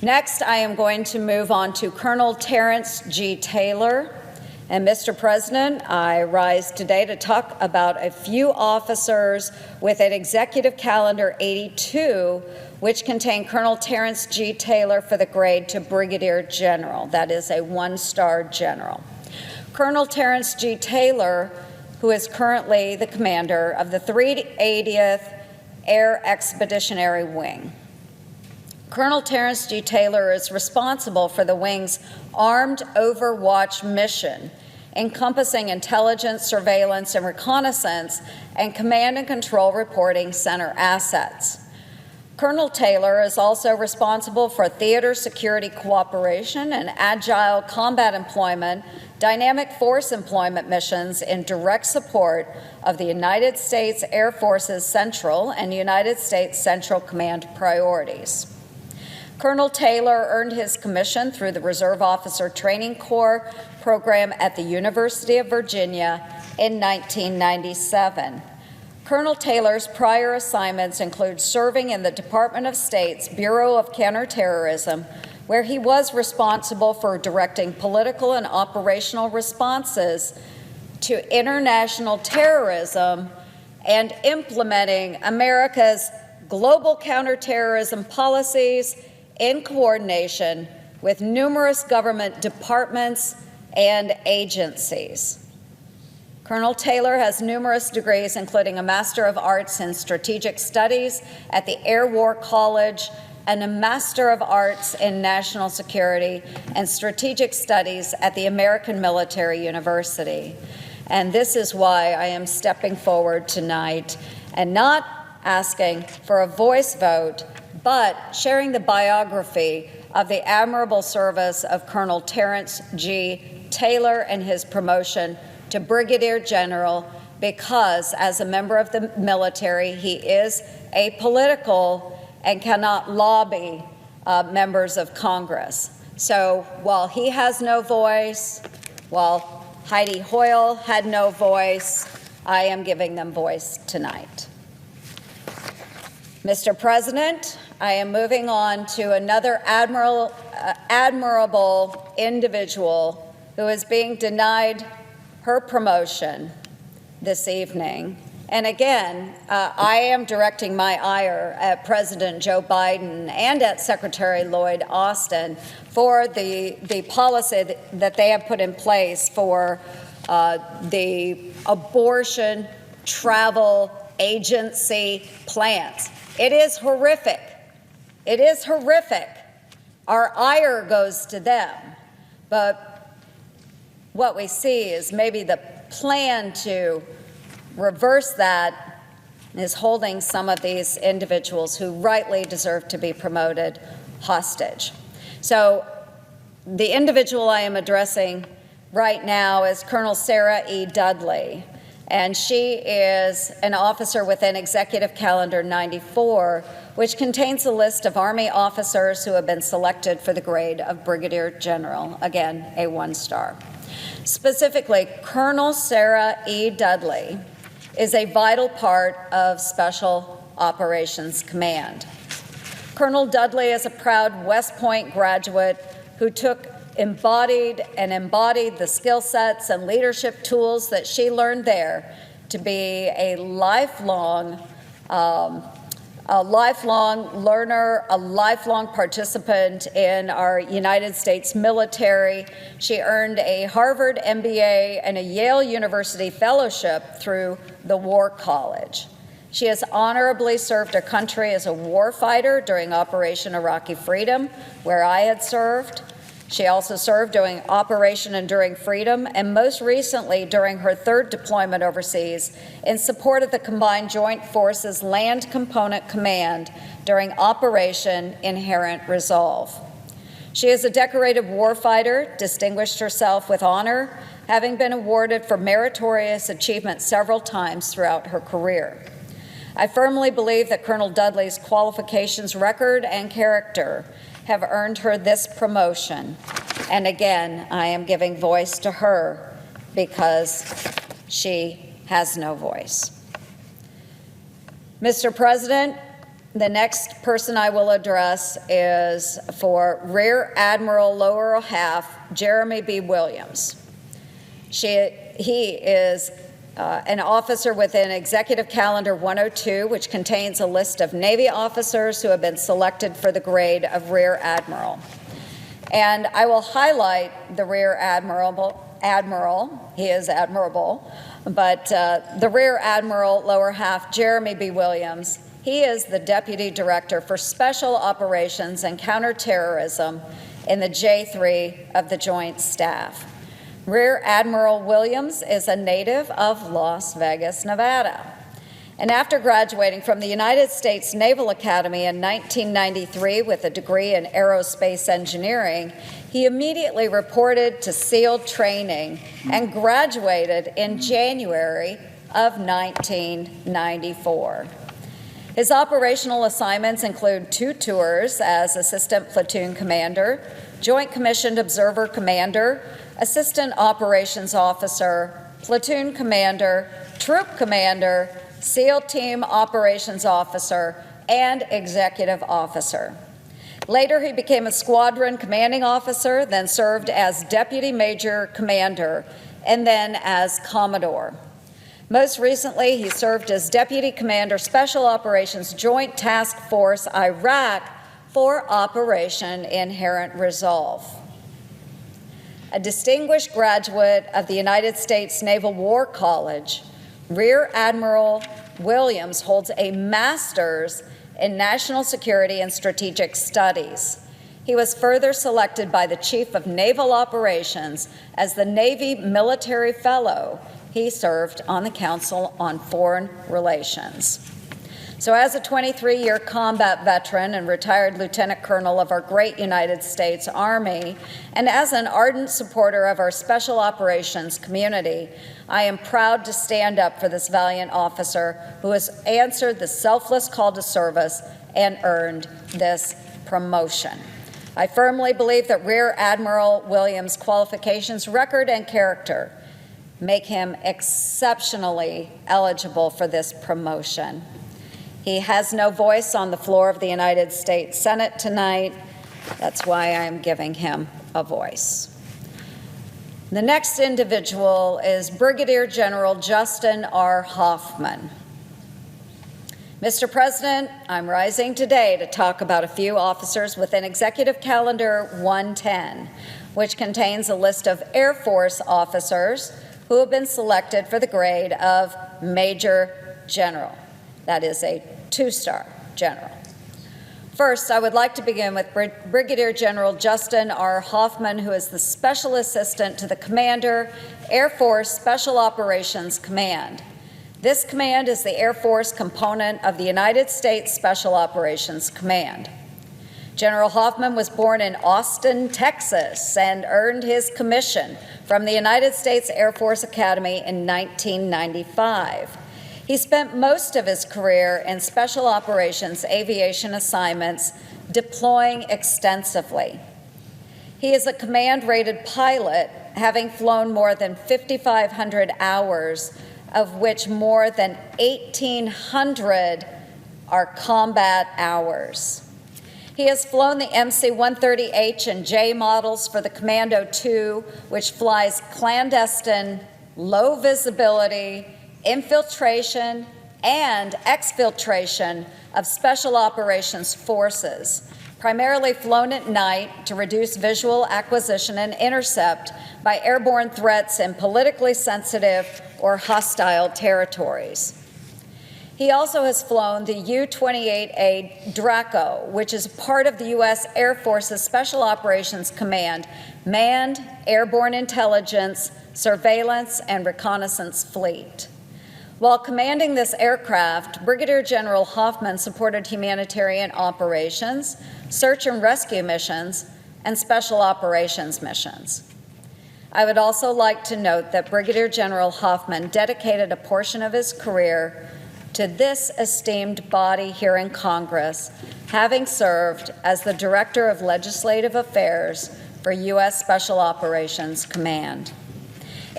Next, I am going to move on to Colonel Terrence G. Taylor. And Mr. President, I rise today to talk about a few officers with an Executive Calendar 82, which contain Colonel Terrence G. Taylor for the grade to Brigadier General. That is a 1-star general. Colonel Terrence G. Taylor, who is currently the commander of the 380th Air Expeditionary Wing. Colonel Terrence G. Taylor is responsible for the wing's Armed Overwatch mission, encompassing intelligence, surveillance, and reconnaissance, and command and control reporting center assets. Colonel Taylor is also responsible for theater security cooperation and agile combat employment, dynamic force employment missions in direct support of the United States Air Force's Central and United States Central Command priorities. Colonel Taylor earned his commission through the Reserve Officer Training Corps program at the University of Virginia in 1997. Colonel Taylor's prior assignments include serving in the Department of State's Bureau of Counterterrorism, where he was responsible for directing political and operational responses to international terrorism and implementing America's global counterterrorism policies in coordination with numerous government departments and agencies. Colonel Taylor has numerous degrees, including a Master of Arts in Strategic Studies at the Air War College and a Master of Arts in National Security and Strategic Studies at the American Military University. And this is why I am stepping forward tonight and not asking for a voice vote, but sharing the biography of the admirable service of Colonel Terrence G. Taylor and his promotion to Brigadier General, because as a member of the military, he is apolitical and cannot lobby members of Congress. So while he has no voice, While Heidi Hoyle had no voice, I am giving them voice tonight. Mr. President, I am moving on to another admirable individual who is being denied her promotion this evening. And again, I am directing my ire at President Joe Biden and at Secretary Lloyd Austin for the policy that they have put in place for the abortion travel agency plans. It is horrific. It is horrific. Our ire goes to them. But what we see is maybe the plan to reverse that is holding some of these individuals who rightly deserve to be promoted hostage. So the individual I am addressing right now is Colonel Sarah E. Dudley, and she is an officer within Executive Calendar 94, which contains a list of Army officers who have been selected for the grade of Brigadier General, again, a 1-star. Specifically, Colonel Sarah E. Dudley is a vital part of Special Operations Command. Colonel Dudley is a proud West Point graduate who embodied the skill sets and leadership tools that she learned there to be a lifelong learner, a lifelong participant in our United States military. She earned a Harvard MBA and a Yale University fellowship through the War College. She has honorably served her country as a war fighter during Operation Iraqi Freedom, where I had served. She also served during Operation Enduring Freedom, and most recently during her 3rd deployment overseas in support of the Combined Joint Forces Land Component Command during Operation Inherent Resolve. She is a decorated warfighter, distinguished herself with honor, having been awarded for meritorious achievement several times throughout her career. I firmly believe that Colonel Dudley's qualifications, record, and character have earned her this promotion. And again, I am giving voice to her because she has no voice. Mr. President, the next person I will address is for Rear Admiral Lower Half Jeremy B. Williams. He is an officer within Executive Calendar 102, which contains a list of Navy officers who have been selected for the grade of Rear Admiral. And I will highlight the Rear Admiral, he is admirable, but the Rear Admiral Lower Half Jeremy B. Williams. He is the Deputy Director for Special Operations and Counterterrorism in the J3 of the Joint Staff. Rear Admiral Williams is a native of Las Vegas, Nevada. And after graduating from the United States Naval Academy in 1993 with a degree in aerospace engineering, he immediately reported to SEAL training and graduated in January of 1994. His operational assignments include 2 tours as Assistant Platoon Commander, Joint Commissioned Observer Commander, Assistant Operations Officer, Platoon Commander, Troop Commander, SEAL Team Operations Officer, and Executive Officer. Later, he became a Squadron Commanding Officer, then served as Deputy Major Commander, and then as Commodore. Most recently, he served as Deputy Commander, Special Operations Joint Task Force Iraq for Operation Inherent Resolve. A distinguished graduate of the United States Naval War College, Rear Admiral Williams holds a master's in National Security and Strategic Studies. He was further selected by the Chief of Naval Operations as the Navy Military Fellow. He served on the Council on Foreign Relations. So as a 23-year combat veteran and retired lieutenant colonel of our great United States Army, and as an ardent supporter of our special operations community, I am proud to stand up for this valiant officer who has answered the selfless call to service and earned this promotion. I firmly believe that Rear Admiral Williams' qualifications, record, and character make him exceptionally eligible for this promotion. He has no voice on the floor of the United States Senate tonight. That's why I'm giving him a voice. The next individual is Brigadier General Justin R. Hoffman. Mr. President, I'm rising today to talk about a few officers within Executive Calendar 110, which contains a list of Air Force officers who have been selected for the grade of Major General. That is a 2-star general. First, I would like to begin with Brigadier General Justin R. Hoffman, who is the Special Assistant to the Commander, Air Force Special Operations Command. This command is the Air Force component of the United States Special Operations Command. General Hoffman was born in Austin, Texas, and earned his commission from the United States Air Force Academy in 1995. He spent most of his career in special operations aviation assignments, deploying extensively. He is a command-rated pilot, having flown more than 5,500 hours, of which more than 1,800 are combat hours. He has flown the MC-130H and J models for the Commando 2, which flies clandestine, low visibility, infiltration, and exfiltration of special operations forces, primarily flown at night to reduce visual acquisition and intercept by airborne threats in politically sensitive or hostile territories. He also has flown the U-28A Draco, which is part of the U.S. Air Force's Special Operations Command, manned airborne intelligence, surveillance, and reconnaissance fleet. While commanding this aircraft, Brigadier General Hoffman supported humanitarian operations, search and rescue missions, and special operations missions. I would also like to note that Brigadier General Hoffman dedicated a portion of his career to this esteemed body here in Congress, having served as the Director of Legislative Affairs for U.S. Special Operations Command.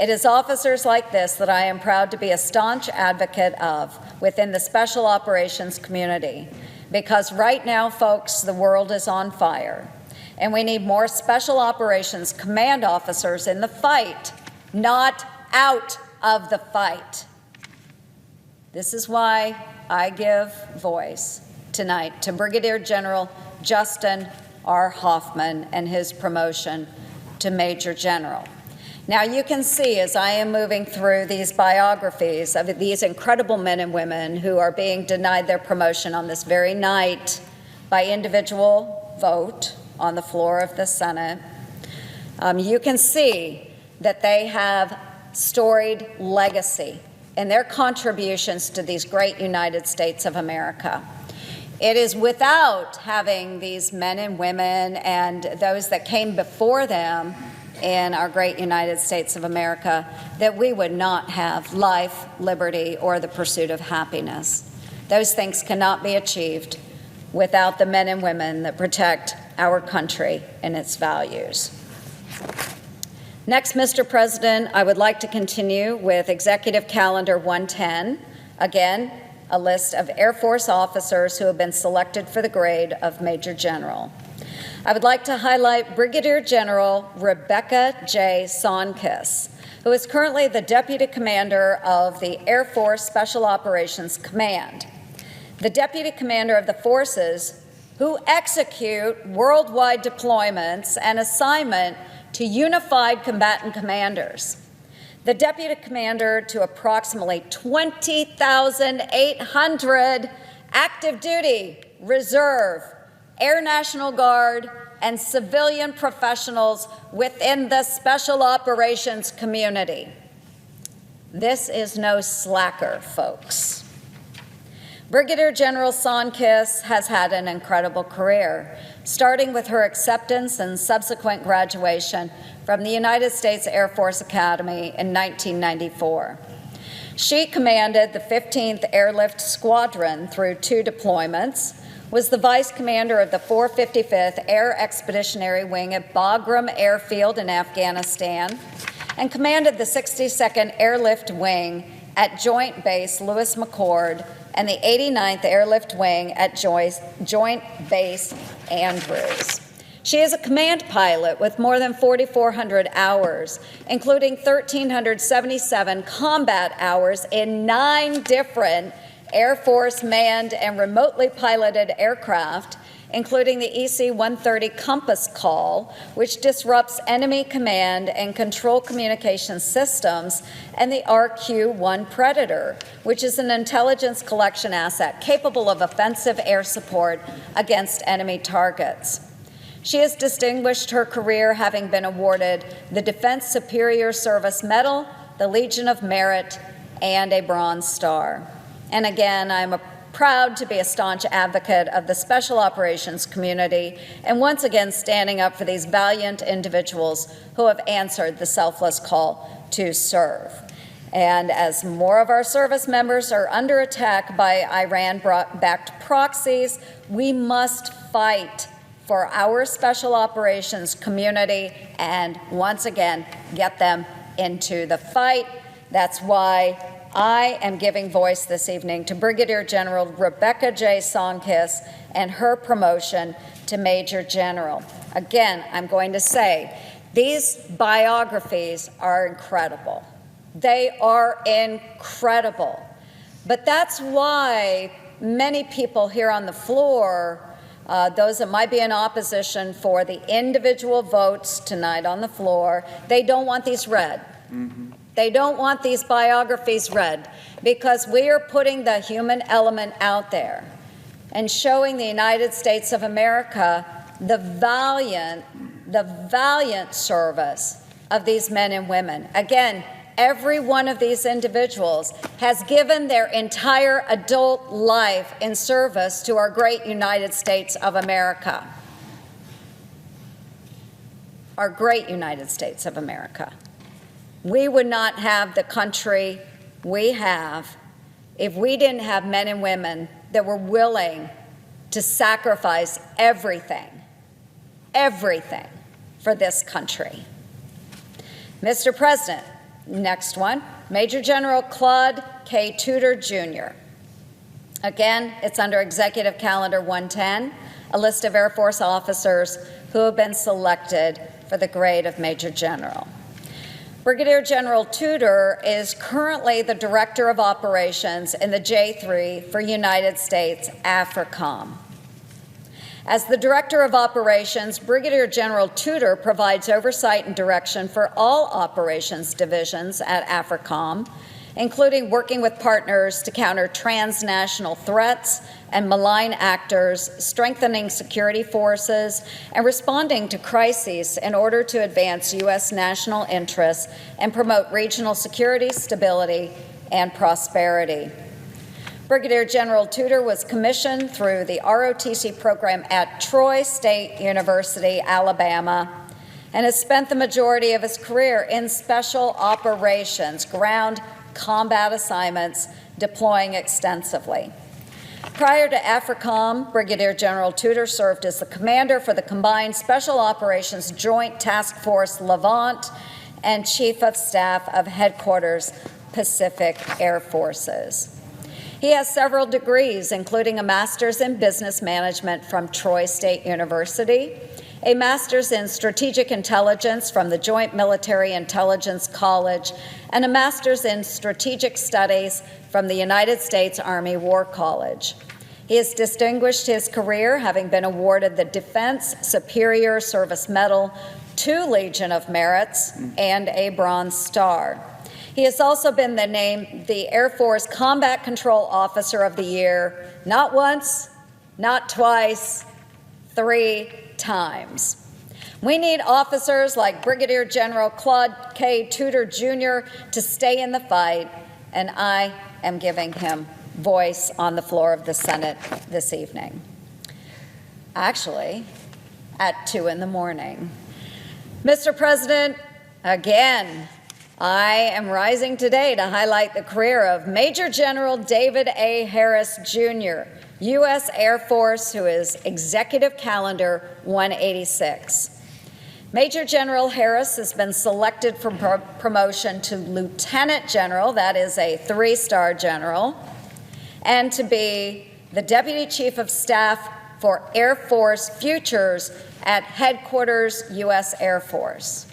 It is officers like this that I am proud to be a staunch advocate of within the special operations community, because right now, folks, the world is on fire, and we need more special operations command officers in the fight, not out of the fight. This is why I give voice tonight to Brigadier General Justin R. Hoffman and his promotion to Major General. Now, you can see as I am moving through these biographies of these incredible men and women who are being denied their promotion on this very night by individual vote on the floor of the Senate, you can see that they have storied legacy in their contributions to these great United States of America. It is without having these men and women and those that came before them in our great United States of America that we would not have life, liberty, or the pursuit of happiness. Those things cannot be achieved without the men and women that protect our country and its values. Next, Mr. President, I would like to continue with Executive Calendar 110. Again, a list of Air Force officers who have been selected for the grade of Major General. I would like to highlight Brigadier General Rebecca J. Sonkiss, who is currently the Deputy Commander of the Air Force Special Operations Command, the Deputy Commander of the forces who execute worldwide deployments and assignment to unified combatant commanders, the Deputy Commander to approximately 20,800 active duty, reserve, Air National Guard, and civilian professionals within the special operations community. This is no slacker, folks. Brigadier General Sonkiss has had an incredible career, starting with her acceptance and subsequent graduation from the United States Air Force Academy in 1994. She commanded the 15th Airlift Squadron through 2 deployments, was the vice commander of the 455th Air Expeditionary Wing at Bagram Airfield in Afghanistan, and commanded the 62nd Airlift Wing at Joint Base Lewis McChord and the 89th Airlift Wing at Joint Base Andrews. She is a command pilot with more than 4,400 hours, including 1,377 combat hours in 9 different Air Force manned and remotely piloted aircraft, including the EC-130 Compass Call, which disrupts enemy command and control communication systems, and the RQ-1 Predator, which is an intelligence collection asset capable of offensive air support against enemy targets. She has distinguished her career having been awarded the Defense Superior Service Medal, the Legion of Merit, and a Bronze Star. And again, I'm proud to be a staunch advocate of the special operations community, and once again standing up for these valiant individuals who have answered the selfless call to serve. And as more of our service members are under attack by Iran-backed proxies, we must fight for our special operations community and once again get them into the fight. That's why I am giving voice this evening to Brigadier General Rebecca J. Songkiss and her promotion to Major General. Again, I'm going to say these biographies are incredible. They are incredible. But that's why many people here on the floor, those that might be in opposition for the individual votes tonight on the floor, they don't want these read. Mm-hmm. They don't want these biographies read because we are putting the human element out there and showing the United States of America the valiant service of these men and women. Again, every one of these individuals has given their entire adult life in service to our great United States of America. Our great United States of America. We would not have the country we have if we didn't have men and women that were willing to sacrifice everything for this country. Mr. President, next one, Major General Claude K. Tudor, Jr. Again, it's under Executive Calendar 110, a list of Air Force officers who have been selected for the grade of Major General. Brigadier General Tudor is currently the Director of Operations in the J3 for United States AFRICOM. As the Director of Operations, Brigadier General Tudor provides oversight and direction for all operations divisions at AFRICOM, including working with partners to counter transnational threats and malign actors, strengthening security forces, and responding to crises in order to advance U.S. national interests and promote regional security, stability, and prosperity. Brigadier General Tudor was commissioned through the ROTC program at Troy State University, Alabama, and has spent the majority of his career in special operations, ground combat assignments, deploying extensively. Prior to AFRICOM, Brigadier General Tudor served as the commander for the Combined Special Operations Joint Task Force Levant and Chief of Staff of Headquarters Pacific Air Forces. He has several degrees, including a master's in business management from Troy State University, a master's in strategic intelligence from the Joint Military Intelligence College, and a master's in strategic studies from the United States Army War College. He has distinguished his career, having been awarded the Defense Superior Service Medal, 2 Legion of Merits, and a Bronze Star. He has also been named the Air Force Combat Control Officer of the Year, not once, not twice, 3 times. We need officers like Brigadier General Claude K. Tudor, Jr. to stay in the fight, and I am giving him voice on the floor of the Senate this evening. Actually, at 2 in the morning. Mr. President, again, I am rising today to highlight the career of Major General David A. Harris, Jr., U.S. Air Force, who is Executive Calendar 186. Major General Harris has been selected for promotion to Lieutenant General, that is a 3-star general, and to be the Deputy Chief of Staff for Air Force Futures at Headquarters, U.S. Air Force.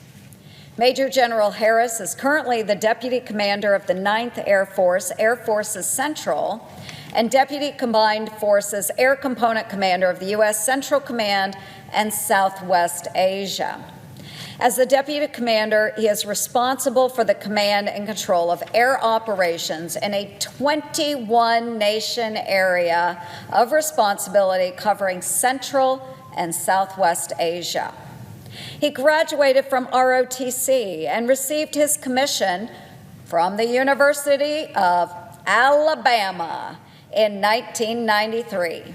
Major General Harris is currently the Deputy Commander of the 9th Air Forces Central, and Deputy Combined Forces Air Component Commander of the U.S. Central Command and Southwest Asia. As the Deputy Commander, he is responsible for the command and control of air operations in a 21-nation area of responsibility covering Central and Southwest Asia. He graduated from ROTC and received his commission from the University of Alabama in 1993.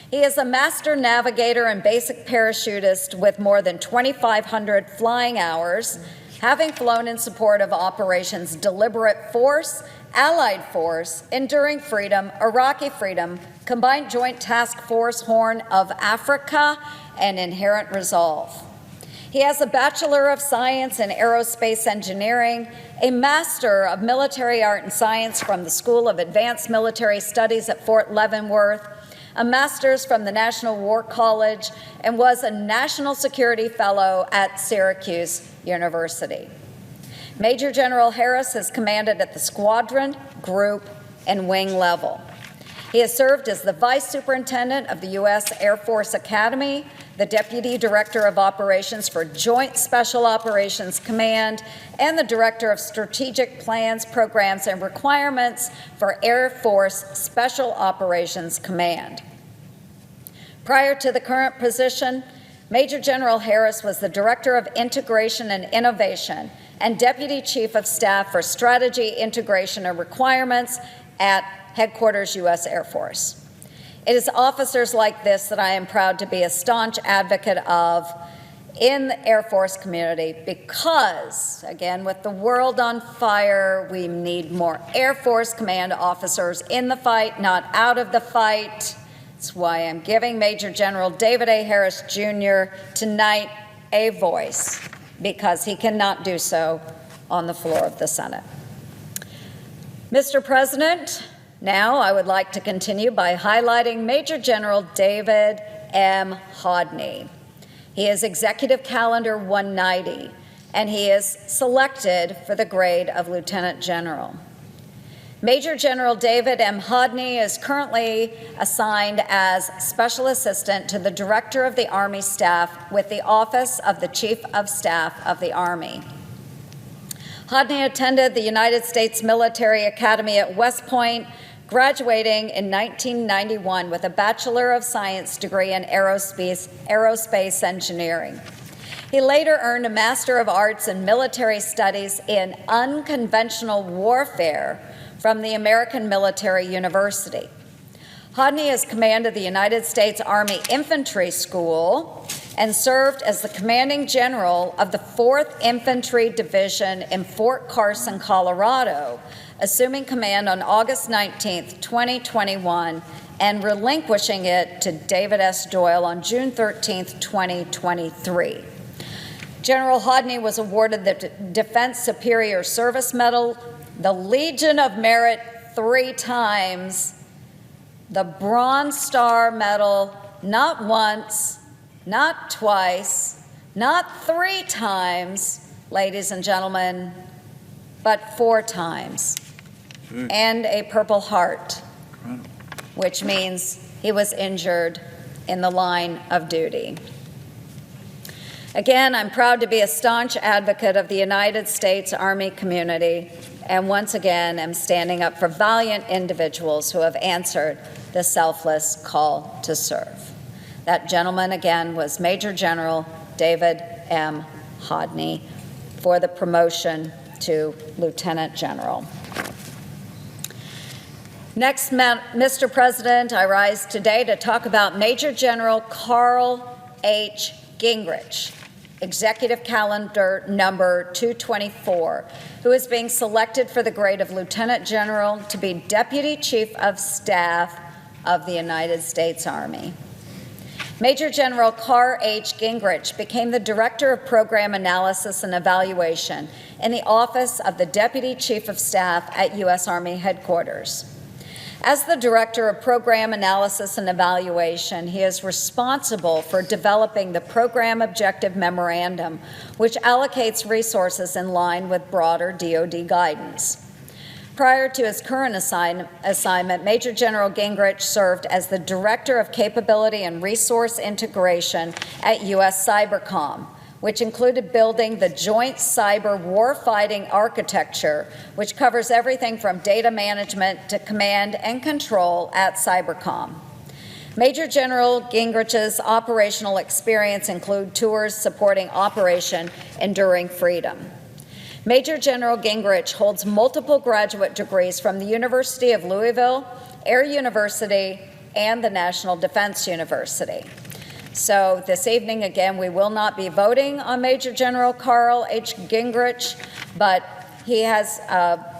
He is a master navigator and basic parachutist with more than 2,500 flying hours, having flown in support of Operations Deliberate Force, Allied Force, Enduring Freedom, Iraqi Freedom, Combined Joint Task Force Horn of Africa, and Inherent Resolve. He has a Bachelor of Science in Aerospace Engineering, a Master of Military Art and Science from the School of Advanced Military Studies at Fort Leavenworth, a master's from the National War College, and was a National Security Fellow at Syracuse University. Major General Harris has commanded at the squadron, group, and wing level. He has served as the Vice Superintendent of the U.S. Air Force Academy, the Deputy Director of Operations for Joint Special Operations Command, and the Director of Strategic Plans, Programs, and Requirements for Air Force Special Operations Command. Prior to the current position, Major General Harris was the Director of Integration and Innovation and Deputy Chief of Staff for Strategy, Integration, and Requirements at Headquarters, U.S. Air Force. It is officers like this that I am proud to be a staunch advocate of in the Air Force community because, again, with the world on fire, we need more Air Force Command officers in the fight, not out of the fight. That's why I'm giving Major General David A. Harris, Jr. tonight a voice, because he cannot do so on the floor of the Senate. Mr. President, now I would like to continue by highlighting Major General David M. Hodney. He is Executive Calendar 190, and he is selected for the grade of Lieutenant General. Major General David M. Hodney is currently assigned as Special Assistant to the Director of the Army Staff with the Office of the Chief of Staff of the Army. Hodney attended the United States Military Academy at West Point, graduating in 1991 with a Bachelor of Science degree in aerospace engineering. He later earned a Master of Arts in Military Studies in Unconventional Warfare from the American Military University. Hodney has commanded the United States Army Infantry School and served as the commanding general of the 4th Infantry Division in Fort Carson, Colorado, assuming command on August 19, 2021, and relinquishing it to David S. Doyle on June 13, 2023. General Hodney was awarded the Defense Superior Service Medal, the Legion of Merit 3 times, the Bronze Star Medal not once, not twice, not 3 times, ladies and gentlemen, but 4 times, and a Purple Heart, which means he was injured in the line of duty. Again, I'm proud to be a staunch advocate of the United States Army community, and once again am standing up for valiant individuals who have answered the selfless call to serve. That gentleman, again, was Major General David M. Hodney for the promotion to Lieutenant General. Next, Mr. President, I rise today to talk about Major General Carl H. Gingrich, Executive Calendar number 224, who is being selected for the grade of Lieutenant General to be Deputy Chief of Staff of the United States Army. Major General Carr H. Gingrich became the Director of Program Analysis and Evaluation in the Office of the Deputy Chief of Staff at U.S. Army Headquarters. As the Director of Program Analysis and Evaluation, he is responsible for developing the Program Objective Memorandum, which allocates resources in line with broader DoD guidance. Prior to his current assignment, Major General Gingrich served as the Director of Capability and Resource Integration at U.S. Cybercom, which included building the Joint Cyber Warfighting Architecture, which covers everything from data management to command and control at Cybercom. Major General Gingrich's operational experience include tours supporting Operation Enduring Freedom. Major General Gingrich holds multiple graduate degrees from the University of Louisville, Air University, and the National Defense University. So this evening, again, we will not be voting on Major General Carl H. Gingrich, but he has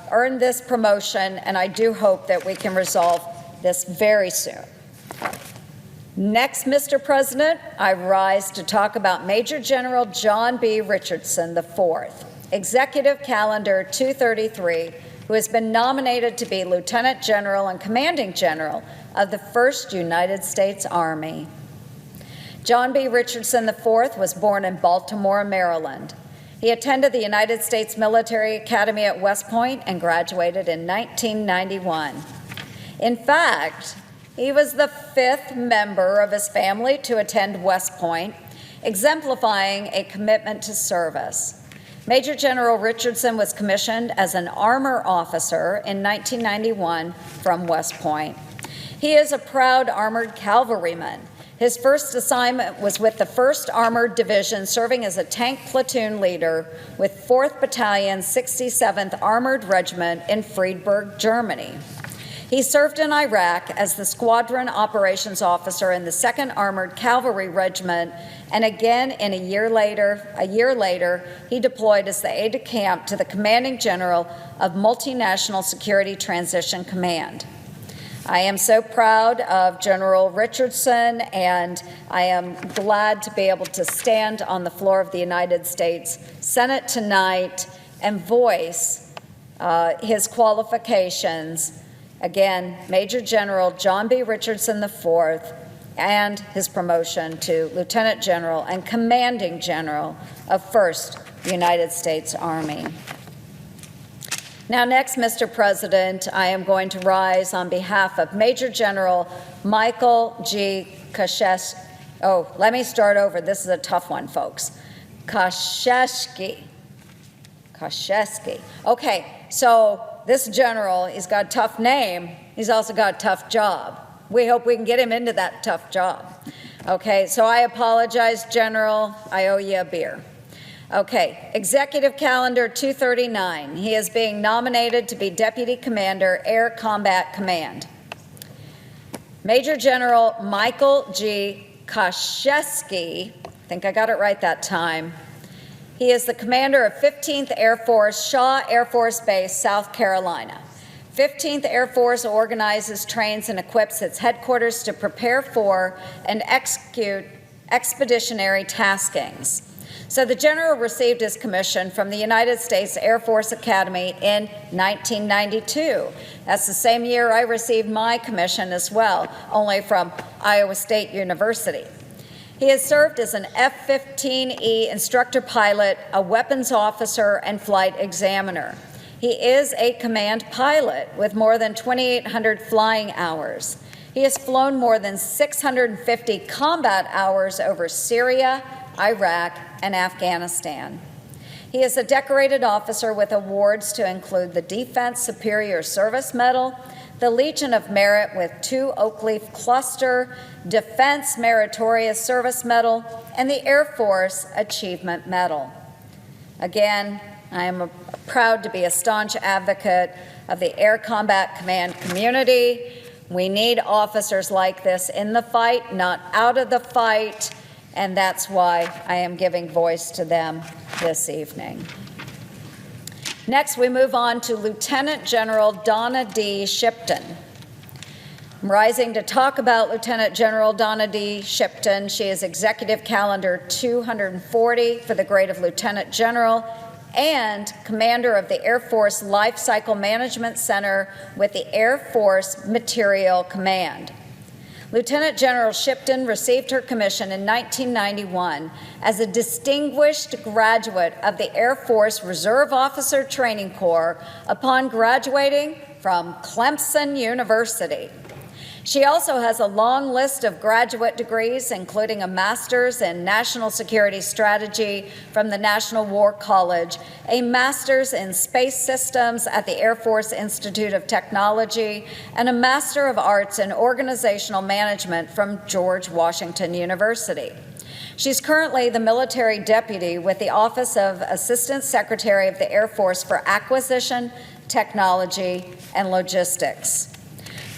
earned this promotion, and I do hope that we can resolve this very soon. Next, Mr. President, I rise to talk about Major General John B. Richardson IV, Executive Calendar 233, who has been nominated to be Lieutenant General and Commanding General of the 1st United States Army. John B. Richardson IV was born in Baltimore, Maryland. He attended the United States Military Academy at West Point and graduated in 1991. In fact, he was the 5th member of his family to attend West Point, exemplifying a commitment to service. Major General Richardson was commissioned as an armor officer in 1991 from West Point. He is a proud armored cavalryman. His first assignment was with the 1st Armored Division, serving as a tank platoon leader with 4th Battalion, 67th Armored Regiment in Friedberg, Germany. He served in Iraq as the Squadron Operations Officer in the 2nd Armored Cavalry Regiment, and again a year later, he deployed as the aide-de-camp to the Commanding General of Multinational Security Transition Command. I am so proud of General Richardson, and I am glad to be able to stand on the floor of the United States Senate tonight and voice his qualifications. Again, Major General John B. Richardson IV, and his promotion to Lieutenant General and Commanding General of 1st United States Army. Now next, Mr. President, I am going to rise on behalf of Major General Michael G. Kashesky. Oh, let me start over. This is a tough one, folks. Kashesky. Okay, so this general, he's got a tough name. He's also got a tough job. We hope we can get him into that tough job. Okay, so I apologize, General. I owe you a beer. Okay, Executive Calendar 239. He is being nominated to be Deputy Commander, Air Combat Command. Major General Michael G. Kashesky, I think I got it right that time. He is the commander of 15th Air Force, Shaw Air Force Base, South Carolina. 15th Air Force organizes, trains, and equips its headquarters to prepare for and execute expeditionary taskings. So the general received his commission from the United States Air Force Academy in 1992. That's the same year I received my commission as well, only from Iowa State University. He has served as an F-15E instructor pilot, a weapons officer, and flight examiner. He is a command pilot with more than 2,800 flying hours. He has flown more than 650 combat hours over Syria, Iraq, and Afghanistan. He is a decorated officer with awards to include the Defense Superior Service Medal, the Legion of Merit with 2 Oak Leaf Cluster, Defense Meritorious Service Medal, and the Air Force Achievement Medal. Again, I am proud to be a staunch advocate of the Air Combat Command community. We need officers like this in the fight, not out of the fight, and that's why I am giving voice to them this evening. Next, we move on to Lieutenant General Donna D. Shipton. I'm rising to talk about Lieutenant General Donna D. Shipton. She is Executive Calendar 240 for the grade of Lieutenant General and Commander of the Air Force Life Cycle Management Center with the Air Force Materiel Command. Lieutenant General Shipton received her commission in 1991 as a distinguished graduate of the Air Force Reserve Officer Training Corps upon graduating from Clemson University. She also has a long list of graduate degrees, including a master's in National Security Strategy from the National War College, a master's in Space Systems at the Air Force Institute of Technology, and a Master of Arts in Organizational Management from George Washington University. She's currently the military deputy with the Office of Assistant Secretary of the Air Force for Acquisition, Technology, and Logistics.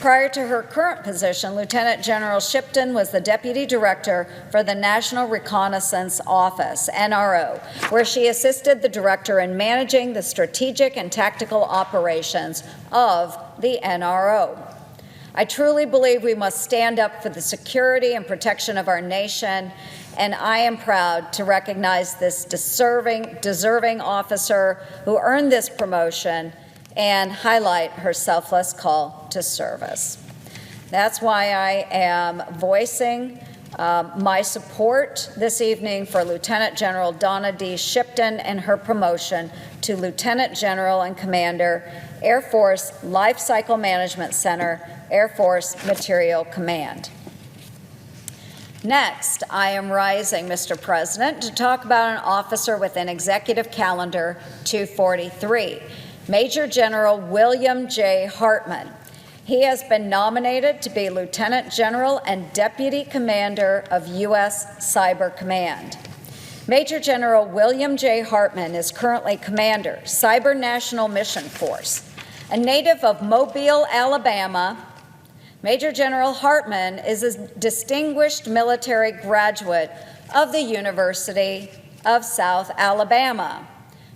Prior to her current position, Lieutenant General Shipton was the Deputy Director for the National Reconnaissance Office, NRO, where she assisted the Director in managing the strategic and tactical operations of the NRO. I truly believe we must stand up for the security and protection of our nation, and I am proud to recognize this deserving officer who earned this promotion and highlight her selfless call to service. That's why I am voicing my support this evening for Lieutenant General Donna D. Shipton and her promotion to Lieutenant General and Commander, Air Force Life Cycle Management Center, Air Force Materiel Command. Next, I am rising, Mr. President, to talk about an officer within Executive Calendar 243. Major General William J. Hartman. He has been nominated to be Lieutenant General and Deputy Commander of U.S. Cyber Command. Major General William J. Hartman is currently Commander, Cyber National Mission Force. A native of Mobile, Alabama, Major General Hartman is a distinguished military graduate of the University of South Alabama,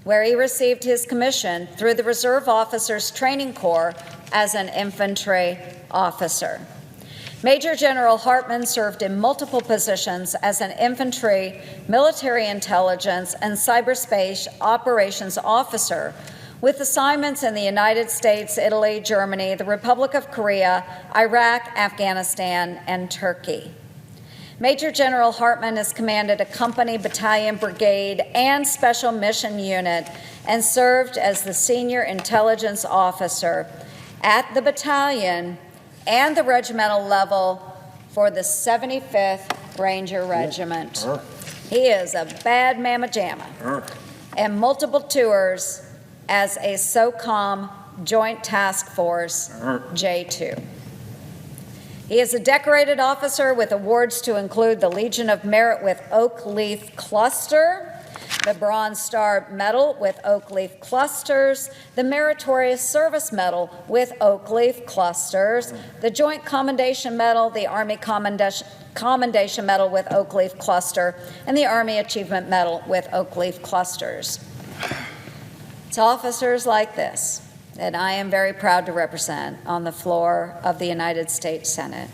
where he received his commission through the Reserve Officers Training Corps as an infantry officer. Major General Hartman served in multiple positions as an infantry, military intelligence, and cyberspace operations officer with assignments in the United States, Italy, Germany, the Republic of Korea, Iraq, Afghanistan, and Turkey. Major General Hartman has commanded a company, battalion, brigade, and special mission unit and served as the senior intelligence officer at the battalion and the regimental level for the 75th Ranger Regiment. He is a bad mamma jamma and multiple tours as a SOCOM Joint Task Force J2. He is a decorated officer with awards to include the Legion of Merit with Oak Leaf Cluster, the Bronze Star Medal with Oak Leaf Clusters, the Meritorious Service Medal with Oak Leaf Clusters, the Joint Commendation Medal, the Army Commendation Medal with Oak Leaf Cluster, and the Army Achievement Medal with Oak Leaf Clusters. It's officers like this that I am very proud to represent on the floor of the United States Senate.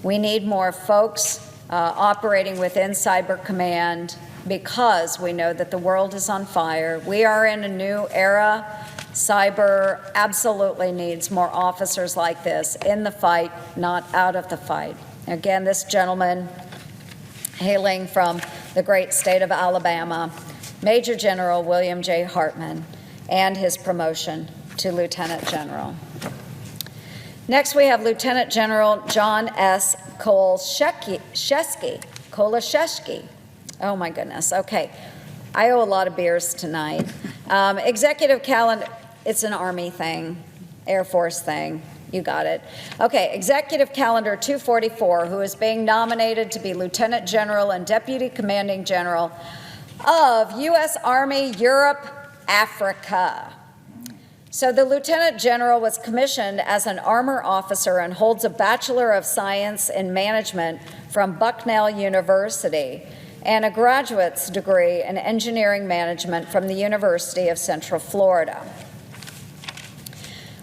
We need more folks operating within Cyber Command because we know that the world is on fire. We are in a new era. Cyber absolutely needs more officers like this in the fight, not out of the fight. Again, this gentleman hailing from the great state of Alabama, Major General William J. Hartman, and his promotion to Lieutenant General. Next, we have Lieutenant General John S. Kolashevsky. Oh my goodness, okay. I owe a lot of beers tonight. Executive calendar, it's an Army thing, Air Force thing, you got it. Okay, Executive Calendar 244, who is being nominated to be Lieutenant General and Deputy Commanding General of U.S. Army Europe, Africa. So the Lieutenant General was commissioned as an armor officer and holds a Bachelor of Science in Management from Bucknell University and a graduate's degree in engineering management from the University of Central Florida.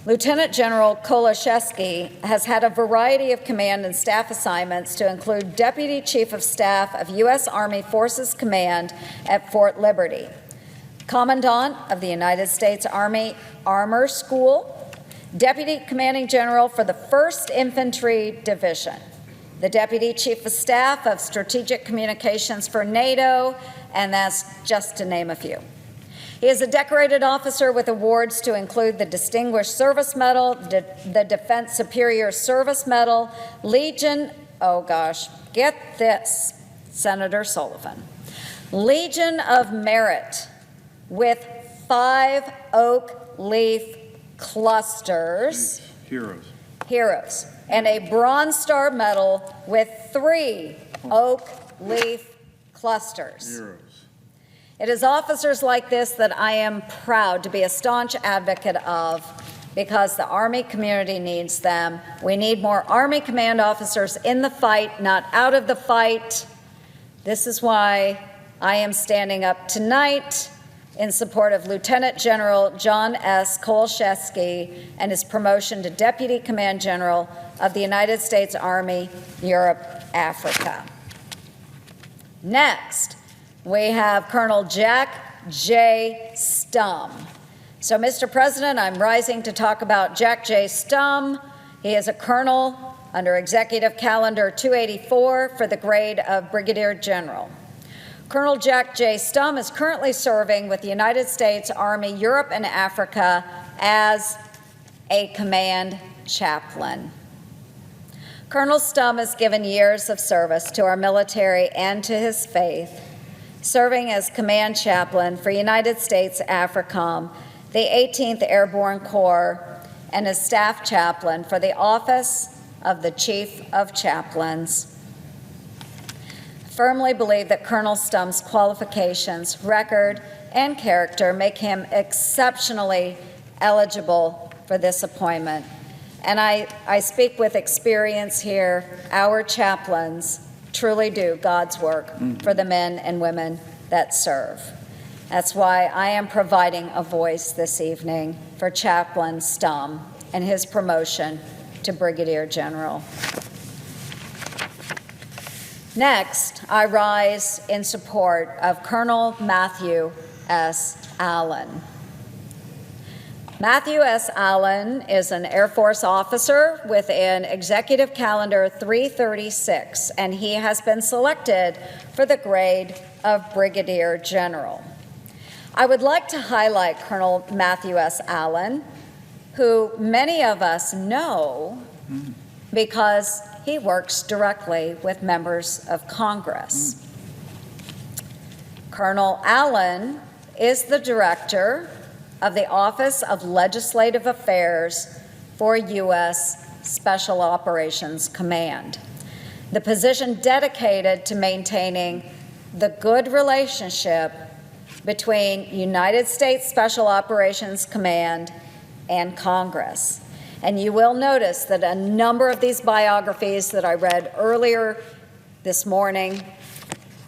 Lieutenant General Kolashevsky has had a variety of command and staff assignments to include Deputy Chief of Staff of U.S. Army Forces Command at Fort Liberty, Commandant of the United States Army Armor School, Deputy Commanding General for the 1st Infantry Division, the Deputy Chief of Staff of Strategic Communications for NATO, and that's just to name a few. He is a decorated officer with awards to include the Distinguished Service Medal, the Defense Superior Service Medal, Legion, oh gosh, get this, Senator Sullivan, Legion of Merit with 5 oak leaf clusters, heroes, and a Bronze Star Medal with 3 oak leaf clusters. It is officers like this that I am proud to be a staunch advocate of, because the Army community needs them. We need more Army command officers in the fight, not out of the fight. This is why I am standing up tonight in support of Lieutenant General John S. Kolashevsky and his promotion to Deputy Command General of the United States Army, Europe, Africa. Next, we have Colonel Jack J. Stum. So, Mr. President, I'm rising to talk about Jack J. Stum. He is a colonel under Executive Calendar 284 for the grade of Brigadier General. Colonel Jack J. Stum is currently serving with the United States Army Europe and Africa as a command chaplain. Colonel Stum has given years of service to our military and to his faith, serving as command chaplain for United States AFRICOM, the 18th Airborne Corps, and as staff chaplain for the Office of the Chief of Chaplains. I firmly believe that Colonel Stum's qualifications, record, and character make him exceptionally eligible for this appointment. And I speak with experience here. Our chaplains truly do God's work for the men and women that serve. That's why I am providing a voice this evening for Chaplain Stum and his promotion to Brigadier General. Next, I rise in support of Colonel Matthew S. Allen. Matthew S. Allen is an Air Force officer with an Executive Calendar 336, and he has been selected for the grade of Brigadier General. I would like to highlight Colonel Matthew S. Allen, who many of us know because he works directly with members of Congress. Colonel Allen is the director of the Office of Legislative Affairs for U.S. Special Operations Command, the position dedicated to maintaining the good relationship between United States Special Operations Command and Congress. And you will notice that a number of these biographies that I read earlier this morning,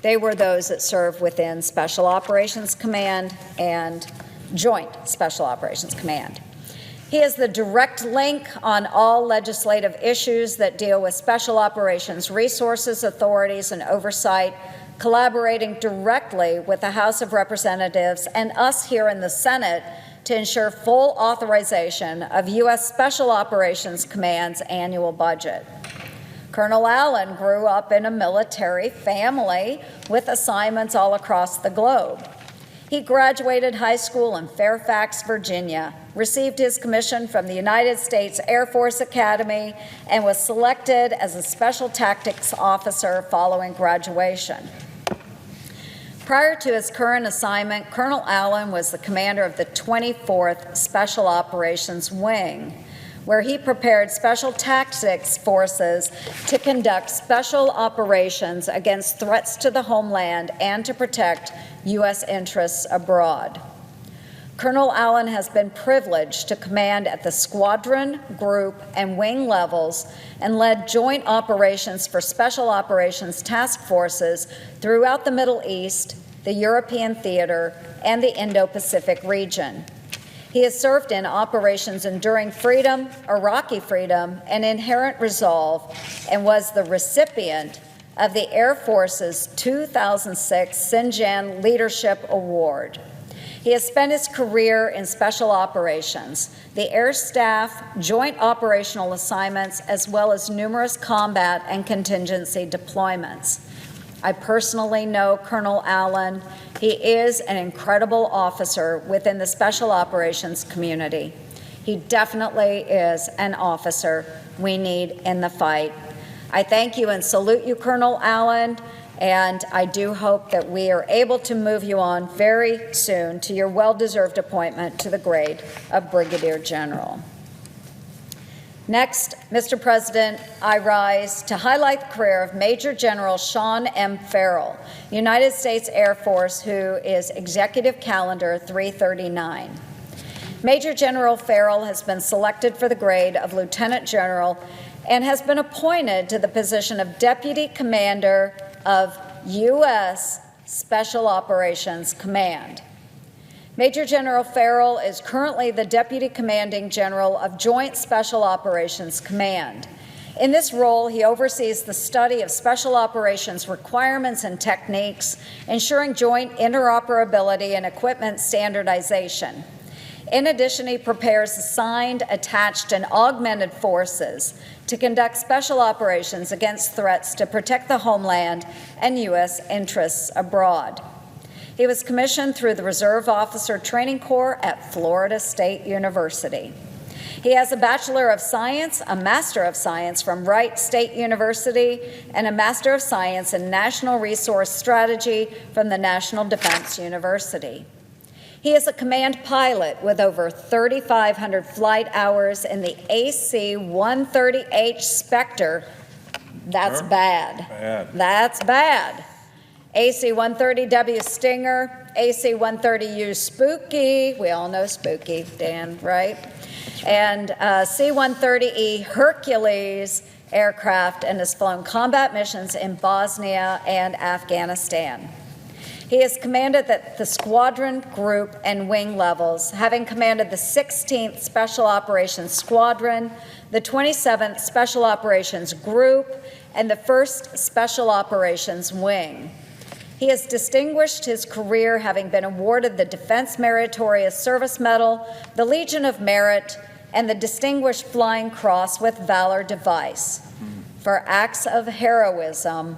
they were those that served within Special Operations Command and Joint Special Operations Command. He is the direct link on all legislative issues that deal with special operations resources, authorities, and oversight, collaborating directly with the House of Representatives and us here in the Senate to ensure full authorization of U.S. Special Operations Command's annual budget. Colonel Allen grew up in a military family with assignments all across the globe. He graduated high school in Fairfax, Virginia, received his commission from the United States Air Force Academy, and was selected as a Special Tactics Officer following graduation. Prior to his current assignment, Colonel Allen was the commander of the 24th Special Operations Wing, where he prepared special tactics forces to conduct special operations against threats to the homeland and to protect U.S. interests abroad. Colonel Allen has been privileged to command at the squadron, group, and wing levels and led joint operations for special operations task forces throughout the Middle East, the European theater, and the Indo-Pacific region. He has served in Operations Enduring Freedom, Iraqi Freedom, and Inherent Resolve, and was the recipient of the Air Force's 2006 Sinjan Leadership Award. He has spent his career in special operations, the Air Staff, joint operational assignments, as well as numerous combat and contingency deployments. I personally know Colonel Allen. He is an incredible officer within the special operations community. He definitely is an officer we need in the fight. I thank you and salute you, Colonel Allen, and I do hope that we are able to move you on very soon to your well-deserved appointment to the grade of Brigadier General. Next, Mr. President, I rise to highlight the career of Major General Sean M. Farrell, United States Air Force, who is Executive Calendar 339. Major General Farrell has been selected for the grade of Lieutenant General and has been appointed to the position of Deputy Commander of U.S. Special Operations Command. Major General Farrell is currently the Deputy Commanding General of Joint Special Operations Command. In this role, he oversees the study of special operations requirements and techniques, ensuring joint interoperability and equipment standardization. In addition, he prepares assigned, attached, and augmented forces to conduct special operations against threats to protect the homeland and U.S. interests abroad. He was commissioned through the Reserve Officer Training Corps at Florida State University. He has a Bachelor of Science, a Master of Science from Wright State University, and a Master of Science in National Resource Strategy from the National Defense University. He is a command pilot with over 3,500 flight hours in the AC-130H Spectre. That's bad. That's bad. AC-130W Stinger, AC-130U Spooky, we all know Spooky, Dan, right? And C-130E Hercules aircraft, and has flown combat missions in Bosnia and Afghanistan. He has commanded the squadron, group, and wing levels, having commanded the 16th Special Operations Squadron, the 27th Special Operations Group, and the 1st Special Operations Wing. He has distinguished his career, having been awarded the Defense Meritorious Service Medal, the Legion of Merit, and the Distinguished Flying Cross with Valor Device for acts of heroism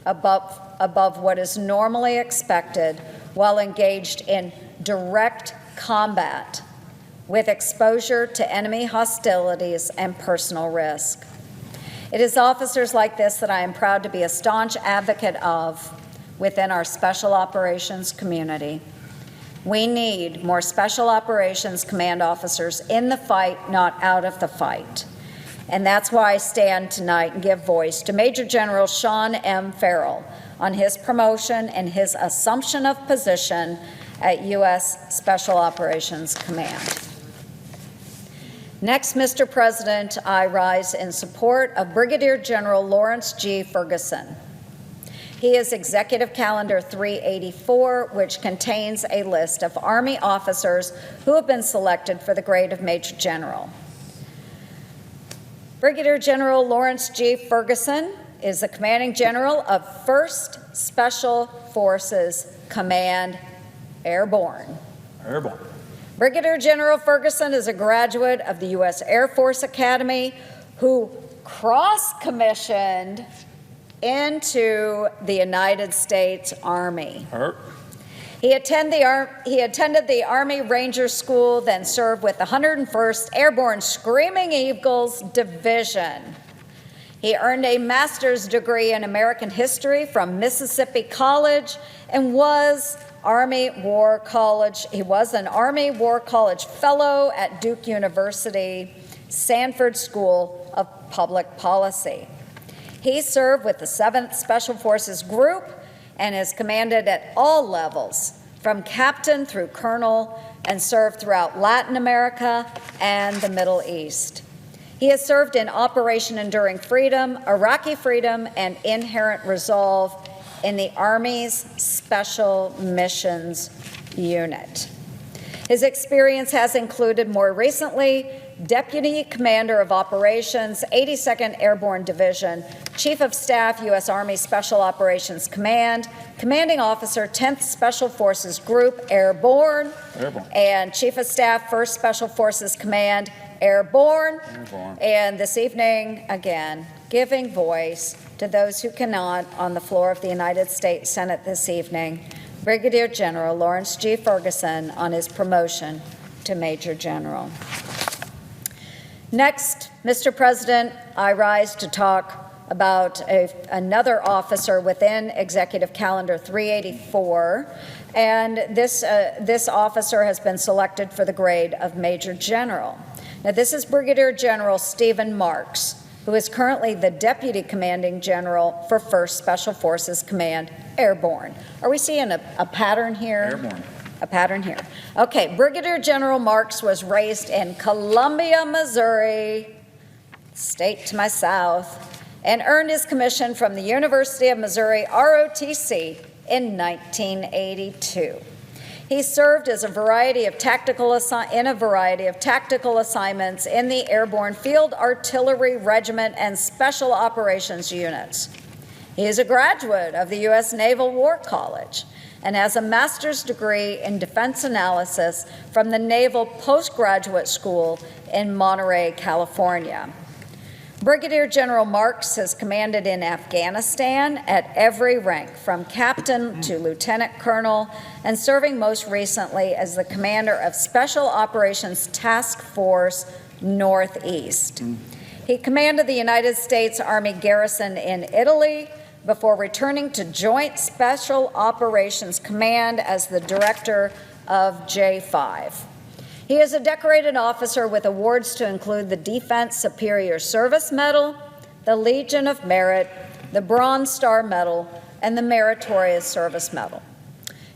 above what is normally expected while engaged in direct combat with exposure to enemy hostilities and personal risk. It is officers like this that I am proud to be a staunch advocate of within our special operations community. We need more special operations command officers in the fight, not out of the fight. And that's why I stand tonight and give voice to Major General Sean M. Farrell on his promotion and his assumption of position at U.S. Special Operations Command. Next, Mr. President, I rise in support of Brigadier General Lawrence G. Ferguson. He is Executive Calendar 384, which contains a list of Army officers who have been selected for the grade of Major General. Brigadier General Lawrence G. Ferguson is the Commanding General of 1st Special Forces Command, Airborne. Brigadier General Ferguson is a graduate of the U.S. Air Force Academy who cross-commissioned into the United States Army. He attended the Army Ranger School, then served with the 101st Airborne Screaming Eagles Division. He earned a master's degree in American history from Mississippi College and was an Army War College Fellow at Duke University, Sanford School of Public Policy. He served with the 7th Special Forces Group and has commanded at all levels, from captain through colonel, and served throughout Latin America and the Middle East. He has served in Operation Enduring Freedom, Iraqi Freedom, and Inherent Resolve in the Army's Special Missions Unit. His experience has included, more recently, Deputy Commander of Operations, 82nd Airborne Division, Chief of Staff, U.S. Army Special Operations Command, Commanding Officer, 10th Special Forces Group, Airborne, and Chief of Staff, 1st Special Forces Command, Airborne. And this evening, again, giving voice to those who cannot on the floor of the United States Senate this evening, Brigadier General Lawrence G. Ferguson on his promotion to Major General. Next, Mr. President, I rise to talk about another officer within Executive Calendar 384, and this officer has been selected for the grade of Major General. Now, this is Brigadier General Stephen Marks, who is currently the Deputy Commanding General for 1st Special Forces Command, Airborne. Are we seeing a pattern here? Airborne. A pattern here. Okay, Brigadier General Marks was raised in Columbia, Missouri, state to my south, and earned his commission from the University of Missouri, ROTC, in 1982. He served as in a variety of tactical assignments in the Airborne Field Artillery Regiment and Special Operations Units. He is a graduate of the U.S. Naval War College and has a master's degree in defense analysis from the Naval Postgraduate School in Monterey, California. Brigadier General Marks has commanded in Afghanistan at every rank, from captain to lieutenant colonel, and serving most recently as the commander of Special Operations Task Force Northeast. He commanded the United States Army garrison in Italy before returning to Joint Special Operations Command as the director of J5. He is a decorated officer with awards to include the Defense Superior Service Medal, the Legion of Merit, the Bronze Star Medal, and the Meritorious Service Medal.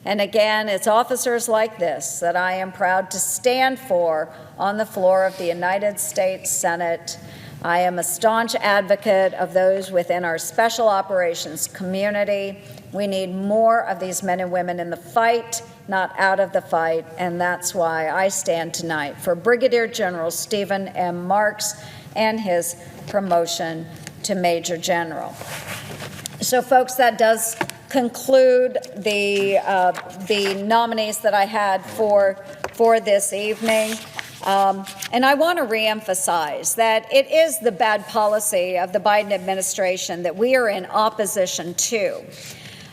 And again, it's officers like this that I am proud to stand for on the floor of the United States Senate. I am a staunch advocate of those within our special operations community. We need more of these men and women in the fight, not out of the fight, and that's why I stand tonight for Brigadier General Stephen M. Marks and his promotion to Major General. So, folks, that does conclude the nominees that I had for this evening. And I want to reemphasize that it is the bad policy of the Biden administration that we are in opposition to.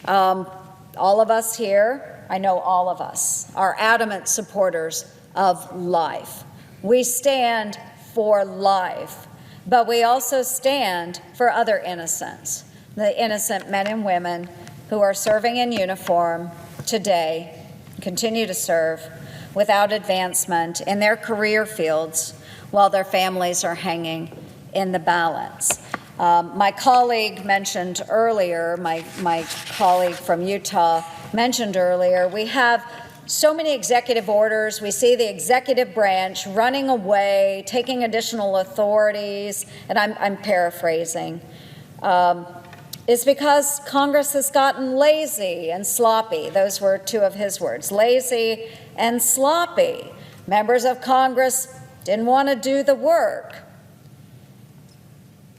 All of us here, I know all of us, are adamant supporters of life. We stand for life, but we also stand for other innocents, the innocent men and women who are serving in uniform today, continue to serve without advancement in their career fields while their families are hanging in the balance. My colleague mentioned earlier, my colleague from Utah mentioned earlier, we have so many executive orders. We see the executive branch running away, taking additional authorities, and I'm paraphrasing. It's because Congress has gotten lazy and sloppy. Those were two of his words, lazy and sloppy. Members of Congress didn't want to do the work.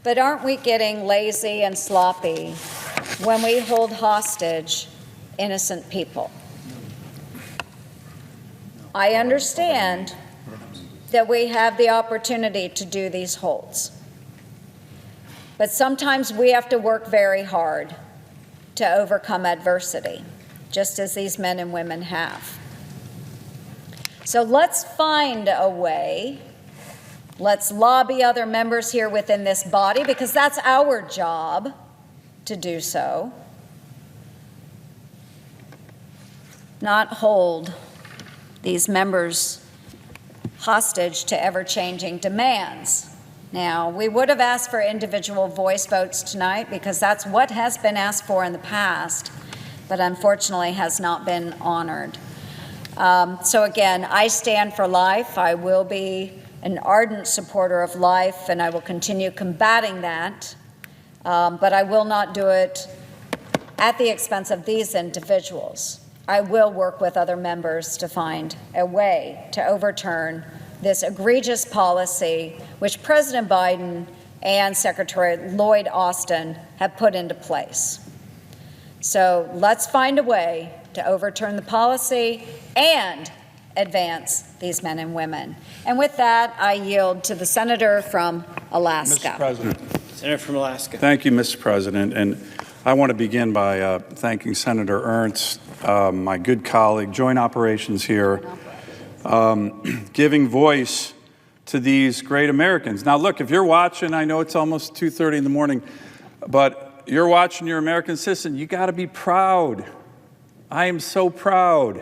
But aren't we getting lazy and sloppy when we hold hostage innocent people? I understand that we have the opportunity to do these holds. But sometimes we have to work very hard to overcome adversity, just as these men and women have. So let's find a way. Let's lobby other members here within this body, because that's our job to do so. Not hold these members hostage to ever-changing demands. Now, we would have asked for individual voice votes tonight because that's what has been asked for in the past, but unfortunately has not been honored. So again, I stand for life. I will be an ardent supporter of life, and I will continue combating that, but I will not do it at the expense of these individuals. I will work with other members to find a way to overturn this egregious policy which President Biden and Secretary Lloyd Austin have put into place. So let's find a way to overturn the policy and advance these men and women. And with that, I yield to the senator from Alaska. Mr. President. Senator from Alaska. Thank you, Mr. President. And I want to begin by thanking Senator Ernst, my good colleague, Joint Operations here, giving voice to these great Americans. Now, look, if you're watching, I know it's almost 2:30 in the morning, but you're watching your American citizen, you got to be proud. I am so proud.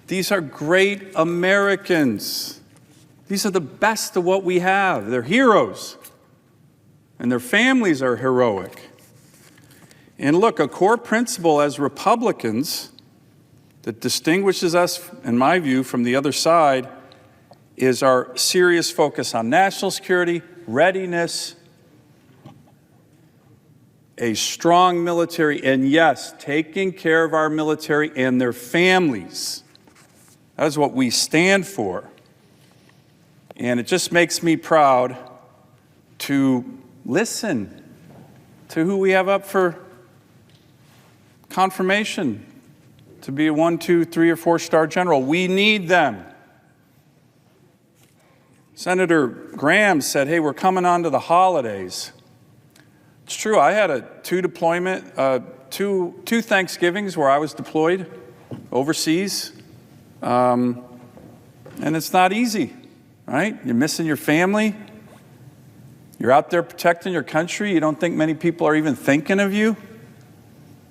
These are great Americans. These are the best of what we have. They're heroes, and their families are heroic. And look, a core principle as Republicans that distinguishes us, in my view, from the other side is our serious focus on national security, readiness, a strong military, and yes, taking care of our military and their families. That is what we stand for. And it just makes me proud to listen to who we have up for confirmation to be a 1, 2, 3, or 4-star general. We need them. Senator Graham said, hey, we're coming on to the holidays. It's true. I had two Thanksgivings where I was deployed overseas. And it's not easy, right? You're missing your family. You're out there protecting your country. You don't think many people are even thinking of you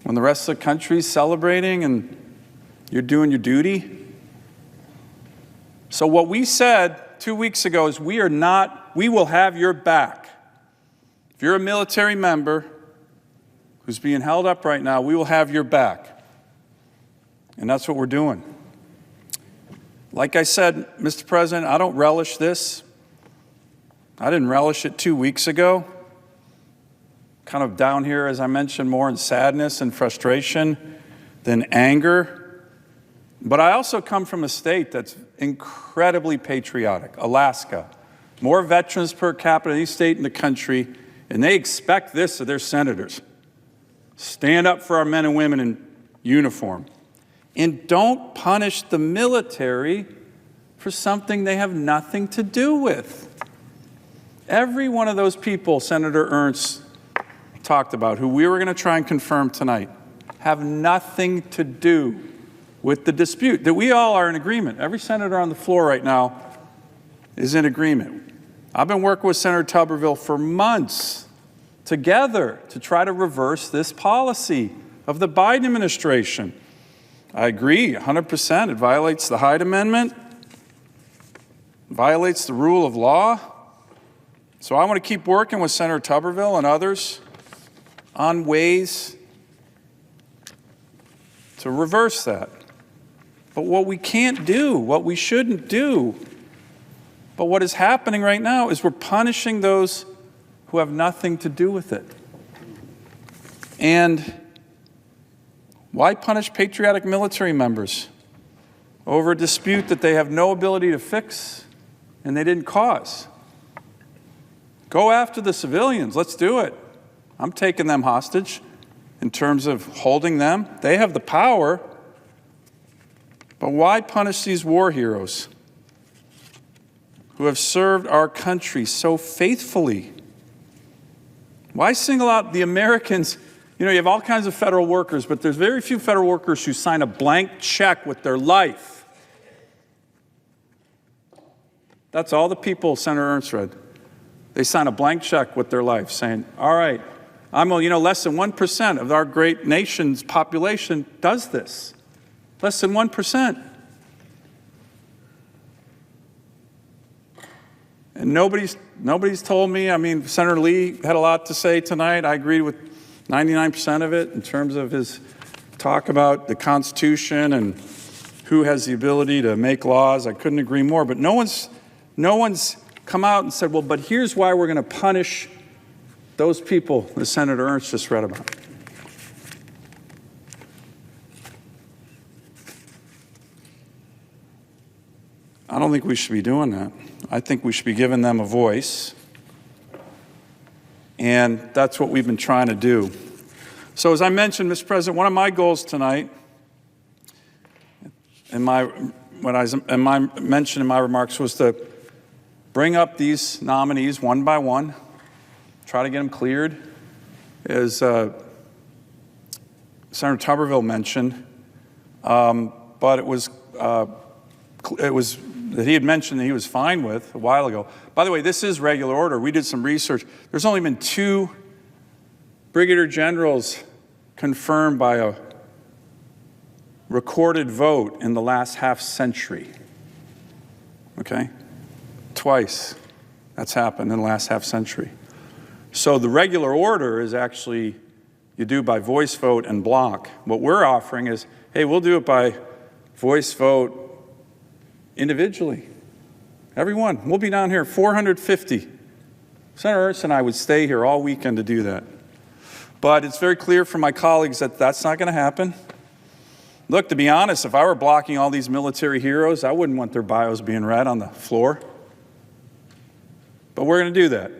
when the rest of the country's celebrating and you're doing your duty. So what we said 2 weeks ago is we will have your back. If you're a military member who's being held up right now, we will have your back. And that's what we're doing. Like I said, Mr. President, I don't relish this. I didn't relish it 2 weeks ago. Kind of down here, as I mentioned, more in sadness and frustration than anger. But I also come from a state that's incredibly patriotic, Alaska. More veterans per capita than any state in the country, and they expect this of their senators. Stand up for our men and women in uniform. And don't punish the military for something they have nothing to do with. Every one of those people Senator Ernst talked about, who we were going to try and confirm tonight, have nothing to do with the dispute, that we all are in agreement. Every senator on the floor right now is in agreement. I've been working with Senator Tuberville for months together to try to reverse this policy of the Biden administration. I agree 100%. It violates the Hyde Amendment, violates the rule of law. So I want to keep working with Senator Tuberville and others on ways to reverse that. But what we can't do, what we shouldn't do, but what is happening right now is we're punishing those who have nothing to do with it. And why punish patriotic military members over a dispute that they have no ability to fix and they didn't cause? Go after the civilians. Let's do it. I'm taking them hostage in terms of holding them. They have the power. But why punish these war heroes who have served our country so faithfully? Why single out the Americans? You know, you have all kinds of federal workers, but there's very few federal workers who sign a blank check with their life. That's all the people Senator Ernst read. They sign a blank check with their life saying, all right, less than 1% of our great nation's population does this. Less than 1%. And nobody's told me. Senator Lee had a lot to say tonight. I agreed with 99% of it in terms of his talk about the Constitution and who has the ability to make laws. I couldn't agree more. But no one's come out and said, well, but here's why we're going to punish those people that Senator Ernst just read about. I don't think we should be doing that. I think we should be giving them a voice. And that's what we've been trying to do. So as I mentioned, Mr. President, one of my goals tonight, what I mentioned in my remarks, was to bring up these nominees one by one, try to get them cleared. As Senator Tuberville mentioned, but it was that he had mentioned that he was fine with a while ago. By the way, this is regular order. We did some research. There's only been 2 brigadier generals confirmed by a recorded vote in the last half century. Okay? Twice that's happened in the last half century. So the regular order is actually you do by voice vote and block. What we're offering is, hey, we'll do it by voice vote individually. Everyone. We'll be down here 450. Senator Ernst and I would stay here all weekend to do that. But it's very clear from my colleagues that that's not going to happen. Look, to be honest, if I were blocking all these military heroes, I wouldn't want their bios being read on the floor. But we're going to do that.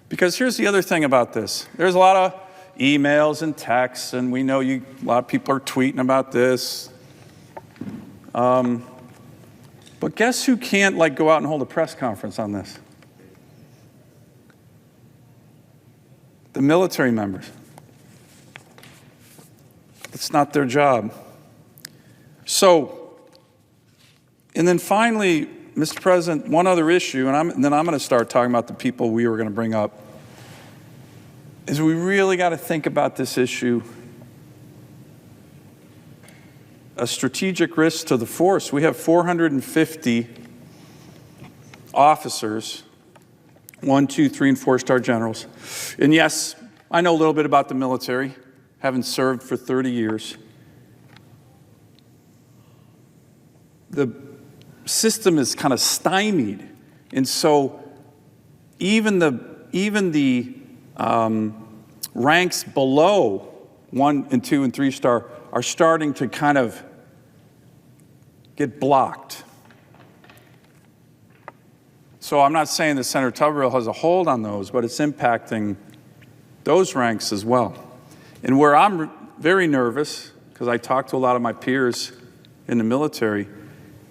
Because here's the other thing about this. There's a lot of emails and texts, and we know a lot of people are tweeting about this. But guess who can't go out and hold a press conference on this? The military members. It's not their job. So, and then finally, Mr. President, one other issue, and then I'm going to start talking about the people we were going to bring up, is we really got to think about this issue, a strategic risk to the force. We have 450 officers, 1, 2, 3, and 4-star generals. And yes, I know a little bit about the military, having served for 30 years. The system is kind of stymied, and so even the ranks below 1 and 2 and 3-star are starting to kind of get blocked. So I'm not saying that Senator Tuberville has a hold on those, but it's impacting those ranks as well. And where I'm very nervous, because I talk to a lot of my peers in the military,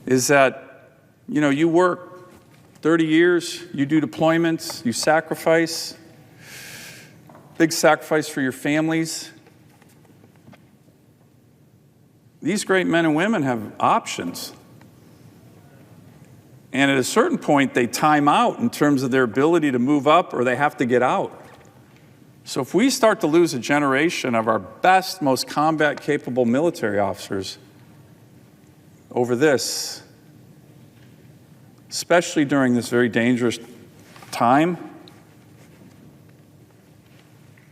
is that, you work 30 years, you do deployments, you sacrifice, big sacrifice for your families. These great men and women have options. And at a certain point, they time out in terms of their ability to move up, or they have to get out. So if we start to lose a generation of our best, most combat-capable military officers over this, especially during this very dangerous time,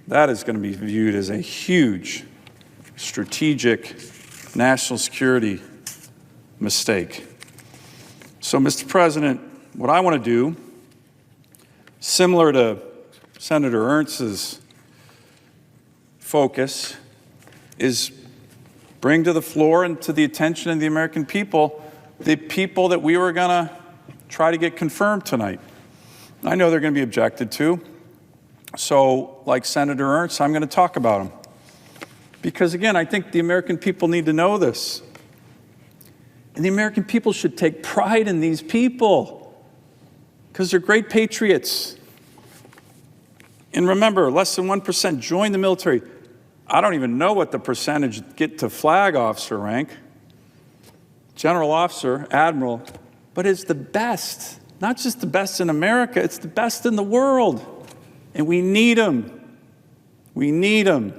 that is going to be viewed as a huge strategic national security mistake. So, Mr. President, what I want to do, similar to Senator Ernst's focus, is bring to the floor and to the attention of the American people the people that we were going to try to get confirmed tonight. I know they're going to be objected to. So, like Senator Ernst, I'm going to talk about them. Because, again, I think the American people need to know this. And the American people should take pride in these people because they're great patriots. And remember, less than 1% join the military. I don't even know what the percentage get to flag officer rank, general officer, admiral, but it's the best. Not just the best in America, it's the best in the world. And we need them. We need them.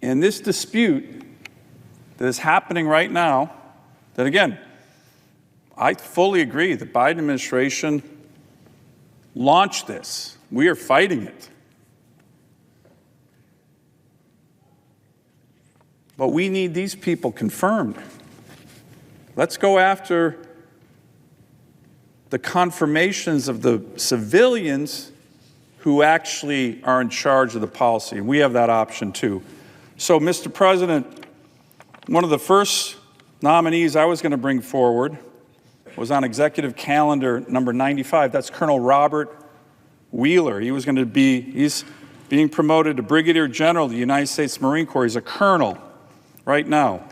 And this dispute that is happening right now, that again, I fully agree the Biden administration launched this. We are fighting it. But we need these people confirmed. Let's go after the confirmations of the civilians who actually are in charge of the policy. And we have that option too. So, Mr. President, one of the first nominees I was going to bring forward was on executive calendar number 95. That's Colonel Robert Wheeler. He's being promoted to Brigadier General of the United States Marine Corps. He's a colonel right now.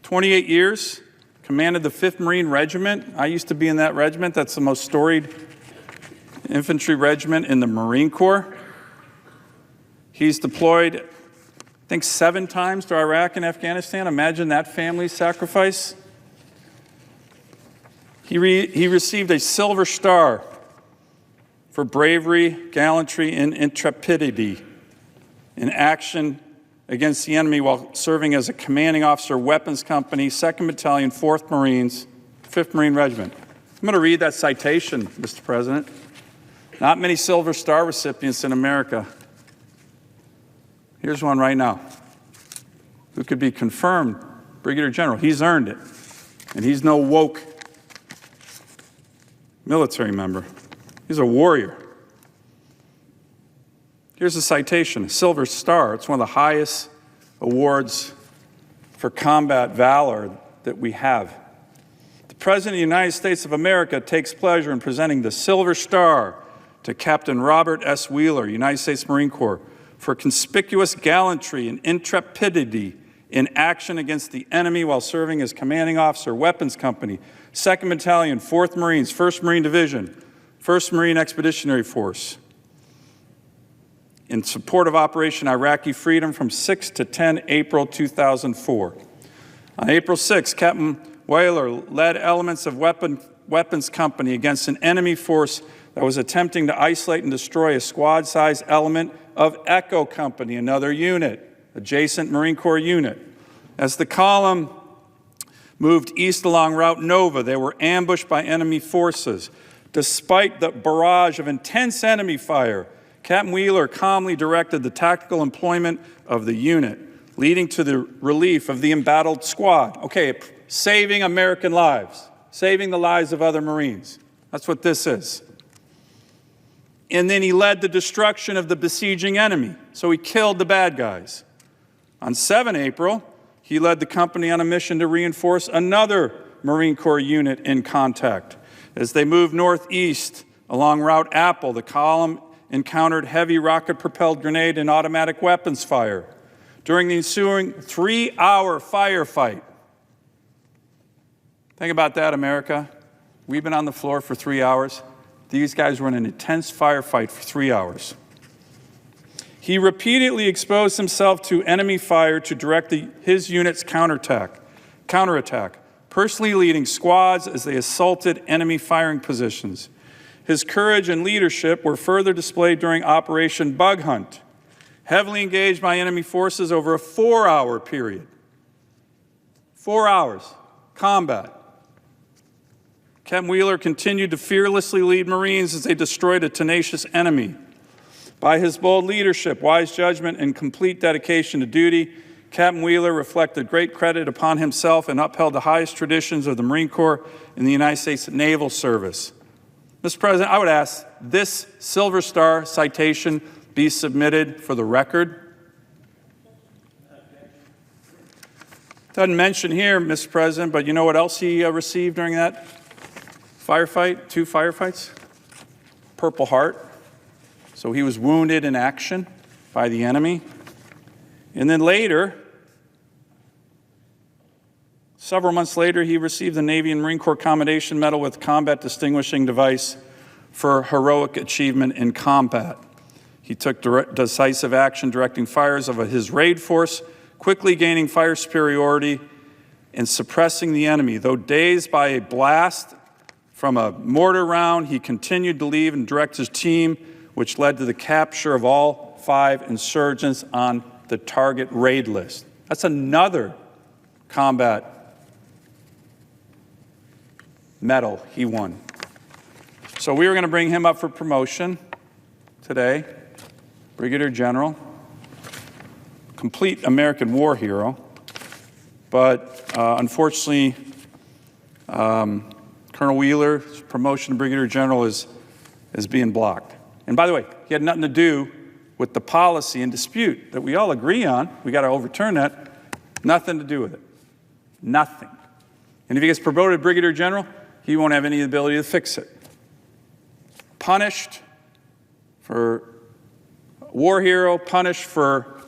28 years, commanded the 5th Marine Regiment. I used to be in that regiment. That's the most storied infantry regiment in the Marine Corps. He's deployed, I think, 7 times to Iraq and Afghanistan. Imagine that family's sacrifice. He received a Silver Star for bravery, gallantry, and intrepidity in action against the enemy while serving as a commanding officer, Weapons Company, 2nd Battalion, 4th Marines, 5th Marine Regiment. I'm going to read that citation, Mr. President. Not many Silver Star recipients in America. Here's one right now, who could be confirmed Brigadier General. He's earned it, and he's no woke military member. He's a warrior. Here's a citation, a Silver Star. It's one of the highest awards for combat valor that we have. The President of the United States of America takes pleasure in presenting the Silver Star to Captain Robert S. Wheeler, United States Marine Corps, for conspicuous gallantry and intrepidity in action against the enemy while serving as commanding officer, Weapons Company, 2nd Battalion, 4th Marines, 1st Marine Division, 1st Marine Expeditionary Force, in support of Operation Iraqi Freedom from 6 to 10 April 2004. On April 6, Captain Wheeler led elements of Weapons Company against an enemy force that was attempting to isolate and destroy a squad-sized element of Echo Company, another unit, adjacent Marine Corps unit. As the column moved east along Route Nova, they were ambushed by enemy forces. Despite the barrage of intense enemy fire, Captain Wheeler calmly directed the tactical employment of the unit, leading to the relief of the embattled squad. Okay, saving American lives, saving the lives of other Marines. That's what this is. And then he led the destruction of the besieging enemy. So he killed the bad guys. On 7 April, he led the company on a mission to reinforce another Marine Corps unit in contact. As they moved northeast along Route Apple, the column encountered heavy rocket-propelled grenade and automatic weapons fire. During the ensuing 3-hour firefight, think about that, America. We've been on the floor for 3 hours. These guys were in an intense firefight for 3 hours. He repeatedly exposed himself to enemy fire to direct his unit's counterattack, personally leading squads as they assaulted enemy firing positions. His courage and leadership were further displayed during Operation Bug Hunt, heavily engaged by enemy forces over a 4-hour period. 4 hours, combat. Captain Wheeler continued to fearlessly lead Marines as they destroyed a tenacious enemy. By his bold leadership, wise judgment, and complete dedication to duty, Captain Wheeler reflected great credit upon himself and upheld the highest traditions of the Marine Corps and the United States Naval Service. Mr. President, I would ask this Silver Star citation be submitted for the record. Doesn't mention here, Mr. President, but you know what else he received during that firefight, 2 firefights? Purple Heart. So he was wounded in action by the enemy. And then later, several months later, he received the Navy and Marine Corps Commendation Medal with Combat Distinguishing Device for heroic achievement in combat. He took decisive action directing fires of his raid force, quickly gaining fire superiority and suppressing the enemy. Though dazed by a blast from a mortar round, he continued to lead and direct his team, which led to the capture of all 5 insurgents on the target raid list. That's another combat medal he won. So we were going to bring him up for promotion today, Brigadier General, complete American war hero, but unfortunately, Colonel Wheeler's promotion to Brigadier General is being blocked. And by the way, he had nothing to do with the policy and dispute that we all agree on. We got to overturn that. Nothing to do with it. Nothing. And if he gets promoted to brigadier general, he won't have any ability to fix it. Punished for war hero, punished for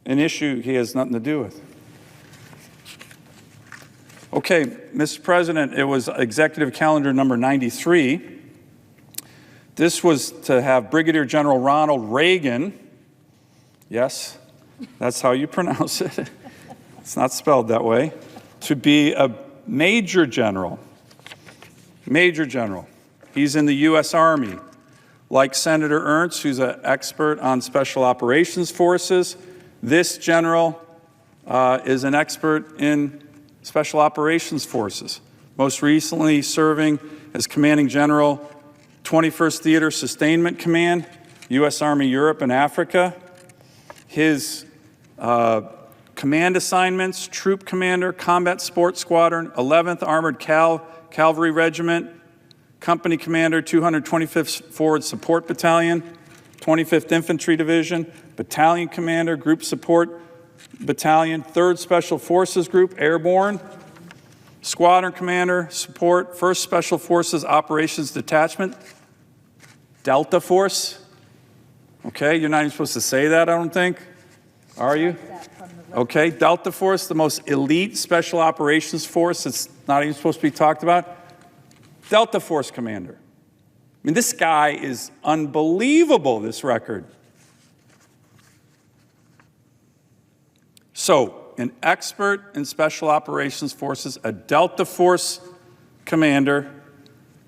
an issue he has nothing to do with. Okay, Mr. President, it was executive calendar number 93. This was to have Brigadier General Ronald Reagan, yes, that's how you pronounce it, it's not spelled that way, to be a major general. Major general. He's in the U.S. Army. Like Senator Ernst, who's an expert on special operations forces, this general is an expert in special operations forces, most recently serving as commanding general, 21st Theater Sustainment Command, U.S. Army Europe and Africa. His command assignments: Troop Commander, Combat Sports Squadron, 11th Armored Cavalry Regiment, Company Commander, 225th Forward Support Battalion, 25th Infantry Division, Battalion Commander, Group Support Battalion, 3rd Special Forces Group, Airborne, Squadron Commander, Support, 1st Special Forces Operations Detachment, Delta Force. Okay, you're not even supposed to say that, I don't think. Are you? Okay, Delta Force, the most elite special operations force that's not even supposed to be talked about. Delta Force Commander. I mean, this guy is unbelievable, this record. So, an expert in special operations forces, a Delta Force Commander,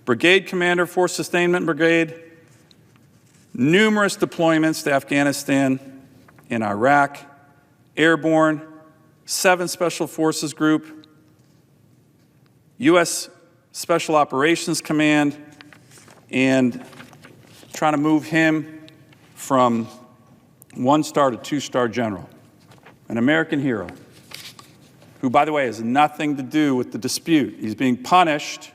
Brigade Commander, Force Sustainment Brigade, numerous deployments to Afghanistan and Iraq, Airborne, 7th Special Forces Group, U.S. Special Operations Command, and trying to move him from 1-star to 2-star general. An American hero, who, by the way, has nothing to do with the dispute. He's being punished,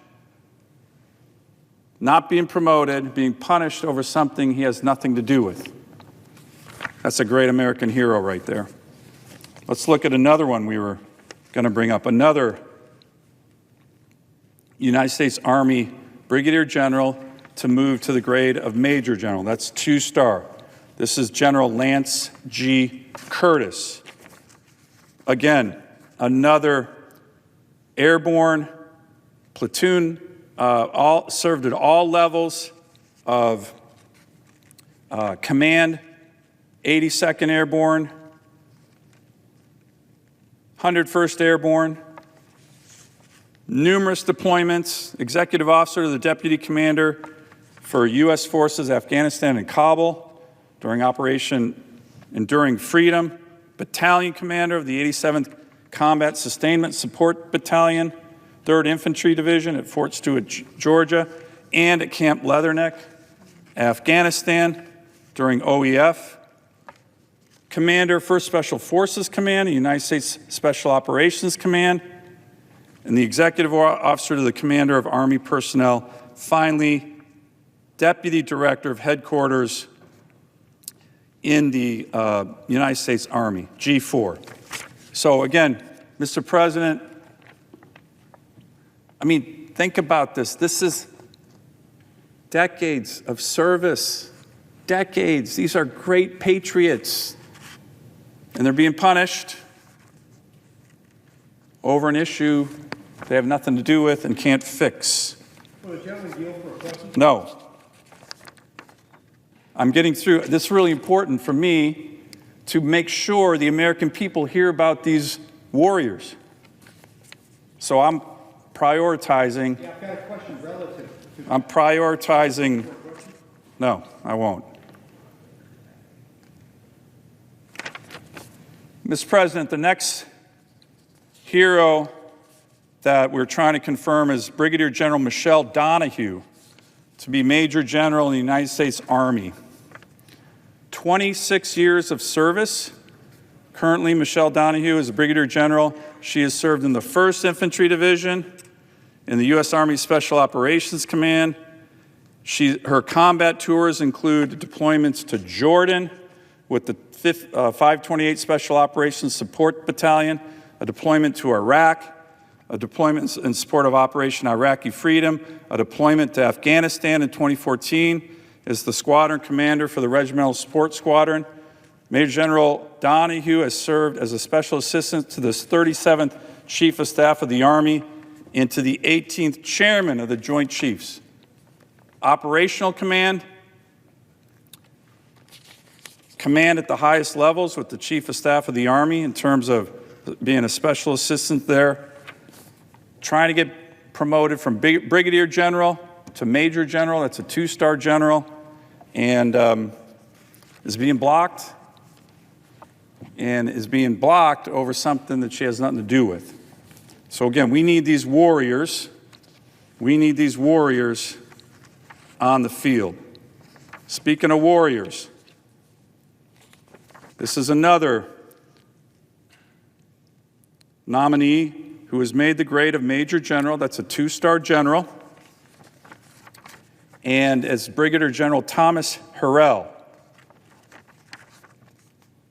not being promoted, being punished over something he has nothing to do with. That's a great American hero right there. Let's look at another one we were going to bring up. Another United States Army Brigadier General to move to the grade of Major General. That's 2-star. This is General Lance G. Curtis. Again, another airborne platoon, served at all levels of command, 82nd Airborne, 101st Airborne, numerous deployments, executive officer to the deputy commander for U.S. forces, Afghanistan and Kabul during Operation Enduring Freedom, battalion commander of the 87th Combat Sustainment Support Battalion, 3rd Infantry Division at Fort Stewart, Georgia, and at Camp Leatherneck, Afghanistan during OEF, commander, 1st Special Forces Command, the United States Special Operations Command, and the executive officer to the commander of Army personnel, finally, deputy director of headquarters in the United States Army, G4. So again, Mr. President, I mean, think about this. This is decades of service, decades. These are great patriots, and they're being punished over an issue they have nothing to do with and can't fix. Will the gentleman yield for a question? No. I'm getting through. This is really important for me to make sure the American people hear about these warriors. So I'm prioritizing. Yeah, I've got a question relative to I'm prioritizing. No, I won't. Mr. President, the next hero that we're trying to confirm is Brigadier General Michelle Donahue to be Major General in the United States Army. 26 years of service. Currently, Michelle Donahue is a Brigadier General. She has served in the 1st Infantry Division, in the U.S. Army Special Operations Command. Her combat tours include deployments to Jordan, with the 528 Special Operations Support Battalion, a deployment to Iraq, a deployment in support of Operation Iraqi Freedom, a deployment to Afghanistan in 2014 as the squadron commander for the Regimental Support Squadron. Major General Donahue has served as a special assistant to the 37th Chief of Staff of the Army and to the 18th Chairman of the Joint Chiefs. Operational command at the highest levels with the Chief of Staff of the Army in terms of being a special assistant there, trying to get promoted from Brigadier General to Major General. That's a 2-star general, and is being blocked over something that she has nothing to do with. So again, we need these warriors. We need these warriors on the field. Speaking of warriors, this is another nominee who has made the grade of Major General. That's a 2-star general. And as Brigadier General Thomas Harrell.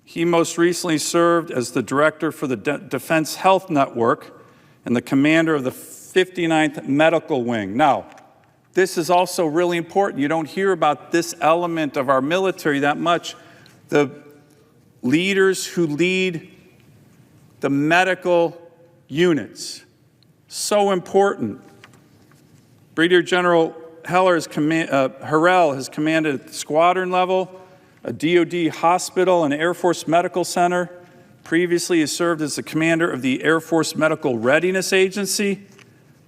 He most recently served as the director for the Defense Health Network and the commander of the 59th Medical Wing. Now, this is also really important. You don't hear about this element of our military that much. The leaders who lead the medical units, so important. Brigadier General Harrell has commanded at the squadron level, a DoD hospital and Air Force Medical Center. Previously, he served as the commander of the Air Force Medical Readiness Agency,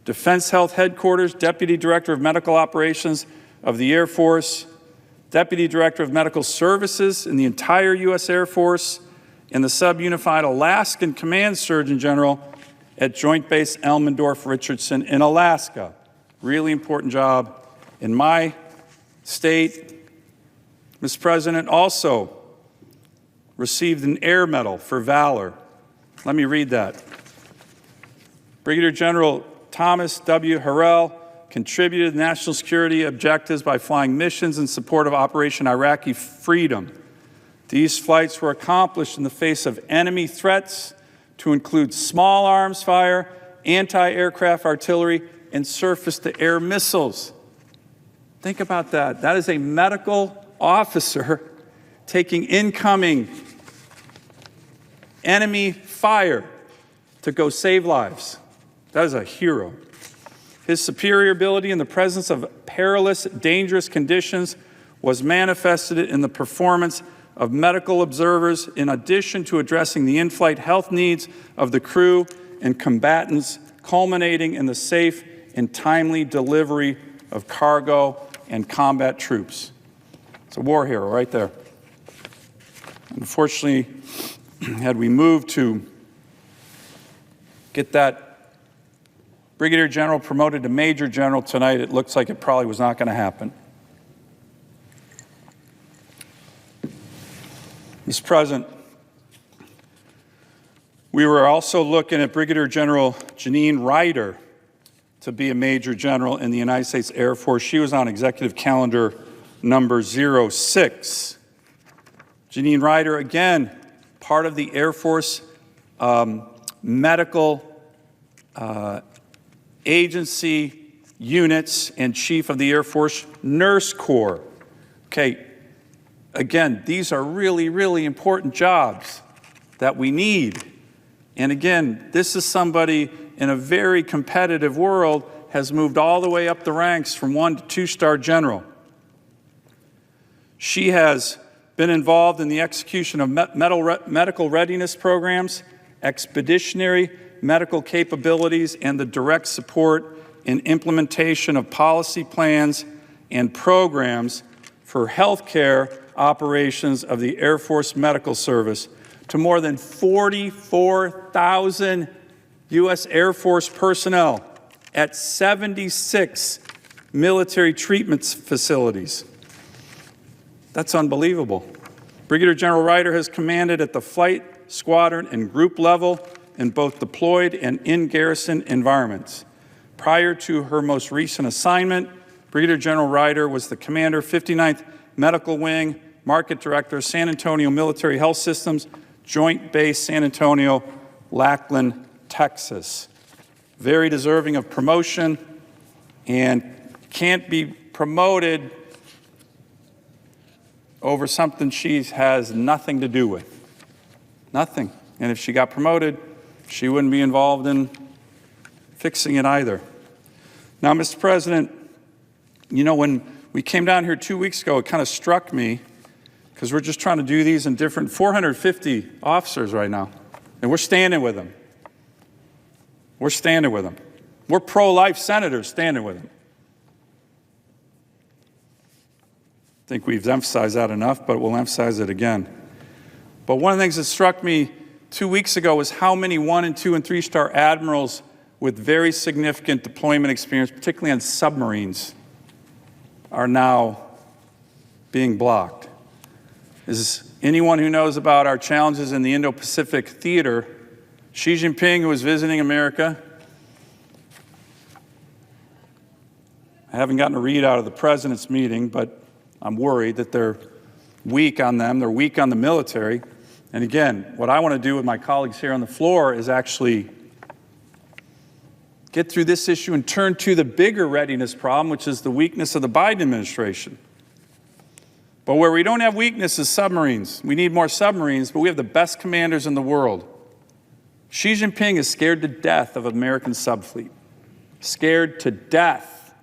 Defense Health Headquarters, Deputy Director of Medical Operations of the Air Force, Deputy Director of Medical Services in the entire U.S. Air Force, and the Sub-Unified Alaskan Command Surgeon General at Joint Base Elmendorf-Richardson in Alaska. Really important job in my state. Mr. President also received an Air Medal for Valor. Let me read that. Brigadier General Thomas W. Harrell contributed to national security objectives by flying missions in support of Operation Iraqi Freedom. These flights were accomplished in the face of enemy threats to include small arms fire, anti-aircraft artillery, and surface-to-air missiles. Think about that. That is a medical officer taking incoming enemy fire to go save lives. That is a hero. His superior ability in the presence of perilous, dangerous conditions was manifested in the performance of medical observers, in addition to addressing the in-flight health needs of the crew and combatants, culminating in the safe and timely delivery of cargo and combat troops. It's a war hero right there. Unfortunately, had we moved to get that Brigadier General promoted to Major General tonight, it looks like it probably was not going to happen. Mr. President, we were also looking at Brigadier General Janine Ryder to be a Major General in the United States Air Force. She was on executive calendar number 06. Janine Ryder, again, part of the Air Force medical agency units and chief of the Air Force Nurse Corps. Okay, again, these are really, really important jobs that we need. And again, this is somebody in a very competitive world has moved all the way up the ranks from 1 to 2-star general. She has been involved in the execution of medical readiness programs, expeditionary medical capabilities, and the direct support and implementation of policy plans and programs for healthcare operations of the Air Force Medical Service to more than 44,000 U.S. Air Force personnel at 76 military treatment facilities. That's unbelievable. Brigadier General Ryder has commanded at the flight, squadron, and group level in both deployed and in-garrison environments. Prior to her most recent assignment, Brigadier General Ryder was the commander of 59th Medical Wing Market Director, San Antonio Military Health Systems, Joint Base San Antonio, Lackland, Texas. Very deserving of promotion and can't be promoted over something she has nothing to do with. Nothing. And if she got promoted, she wouldn't be involved in fixing it either. Now, Mr. President, you know, when we came down here 2 weeks ago, it kind of struck me, because we're just trying to do these in different 450 officers right now, and we're standing with them. We're standing with them. We're pro-life senators standing with them. I think we've emphasized that enough, but we'll emphasize it again. But one of the things that struck me 2 weeks ago was how many 1-, 2-, and 3-star admirals with very significant deployment experience, particularly on submarines, are now being blocked. Is anyone who knows about our challenges in the Indo-Pacific theater, Xi Jinping, who was visiting America, I haven't gotten a read out of the president's meeting, but I'm worried that they're weak on them. They're weak on the military. And again, what I want to do with my colleagues here on the floor is actually get through this issue and turn to the bigger readiness problem, which is the weakness of the Biden administration. But where we don't have weakness is submarines. We need more submarines, but we have the best commanders in the world. Xi Jinping is scared to death of American subfleet. Scared to death.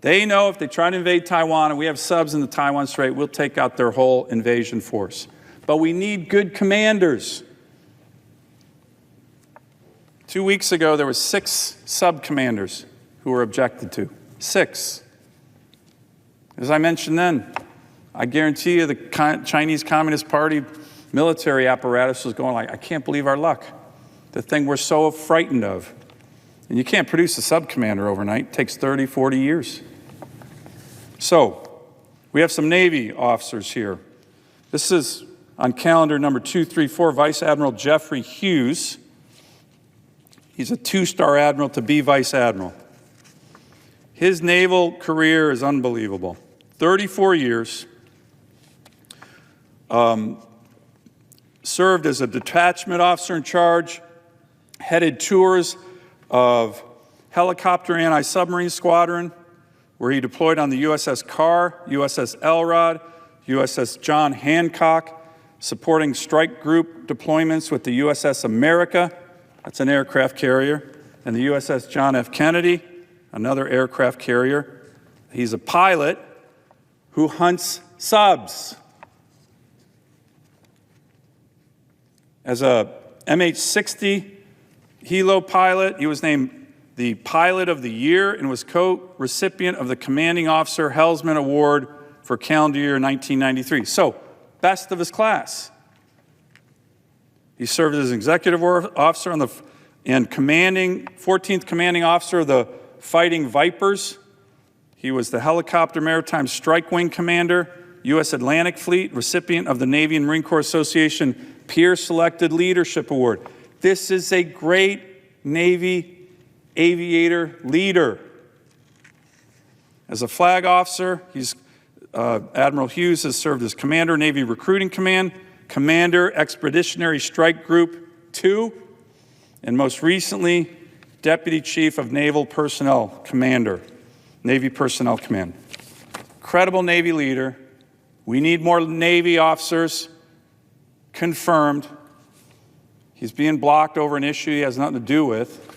They know if they try to invade Taiwan and we have subs in the Taiwan Strait, we'll take out their whole invasion force. But we need good commanders. 2 weeks ago, there were 6 sub-commanders who were objected to. 6. As I mentioned then, I guarantee you the Chinese Communist Party military apparatus was going like, I can't believe our luck. The thing we're so frightened of. And you can't produce a sub-commander overnight. It takes 30, 40 years. So, we have some Navy officers here. This is on calendar number 234, Vice Admiral Jeffrey Hughes. He's a 2-star admiral to be vice admiral. His naval career is unbelievable. 34 years. Served as a detachment officer in charge, headed tours of helicopter anti-submarine squadron, where he deployed on the USS Carr, USS Elrod, USS John Hancock, supporting strike group deployments with the USS America, that's an aircraft carrier, and the USS John F. Kennedy, another aircraft carrier. He's a pilot who hunts subs. As a MH-60 Hilo pilot, he was named the Pilot of the Year and was co-recipient of the Commanding Officer Helsman Award for calendar year 1993. So, best of his class. He served as executive officer and 14th commanding officer of the Fighting Vipers. He was the Helicopter Maritime Strike Wing Commander, U.S. Atlantic Fleet, recipient of the Navy and Marine Corps Association Peer Selected Leadership Award. This is a great Navy aviator leader. As a flag officer, Admiral Hughes has served as Commander, Navy Recruiting Command, Commander, Expeditionary Strike Group 2, and most recently, Deputy Chief of Naval Personnel Commander, Navy Personnel Command. Credible Navy leader. We need more Navy officers. Confirmed. He's being blocked over an issue he has nothing to do with.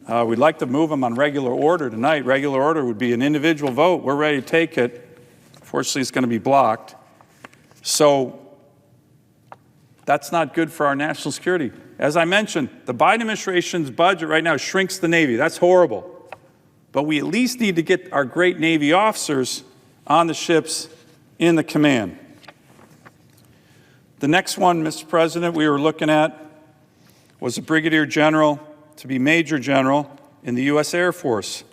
We'd like to move him on regular order tonight. Regular order would be an individual vote. We're ready to take it. Fortunately, it's going to be blocked. So that's not good for our national security. As I mentioned, the Biden administration's budget right now shrinks the Navy. That's horrible. But we at least need to get our great Navy officers on the ships in the command. The next one, Mr. President, we were looking at was a brigadier general to be major general in the U.S. Air Force.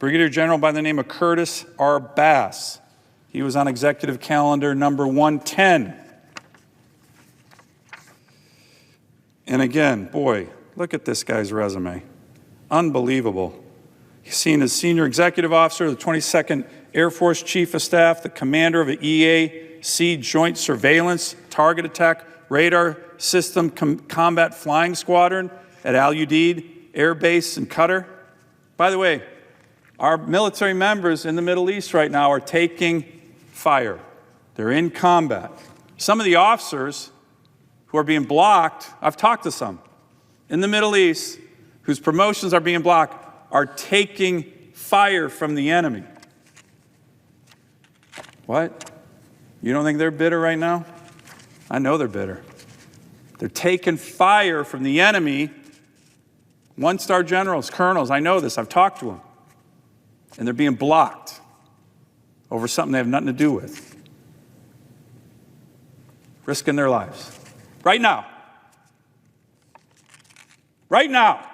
Brigadier General by the name of Curtis R. Bass. He was on executive calendar number 110. And again, boy, look at this guy's resume. Unbelievable. He's seen as Senior Executive Officer of the 22nd Air Force Chief of Staff, the commander of the EAC Joint Surveillance Target Attack Radar System Combat Flying Squadron at Al Udeid Air Base in Qatar. By the way, our military members in the Middle East right now are taking fire. They're in combat. Some of the officers who are being blocked, I've talked to some, in the Middle East whose promotions are being blocked, are taking fire from the enemy. What? You don't think they're bitter right now? I know they're bitter. They're taking fire from the enemy. One-star generals, colonels, I know this, I've talked to them. And they're being blocked over something they have nothing to do with. Risking their lives. Right now. Right now.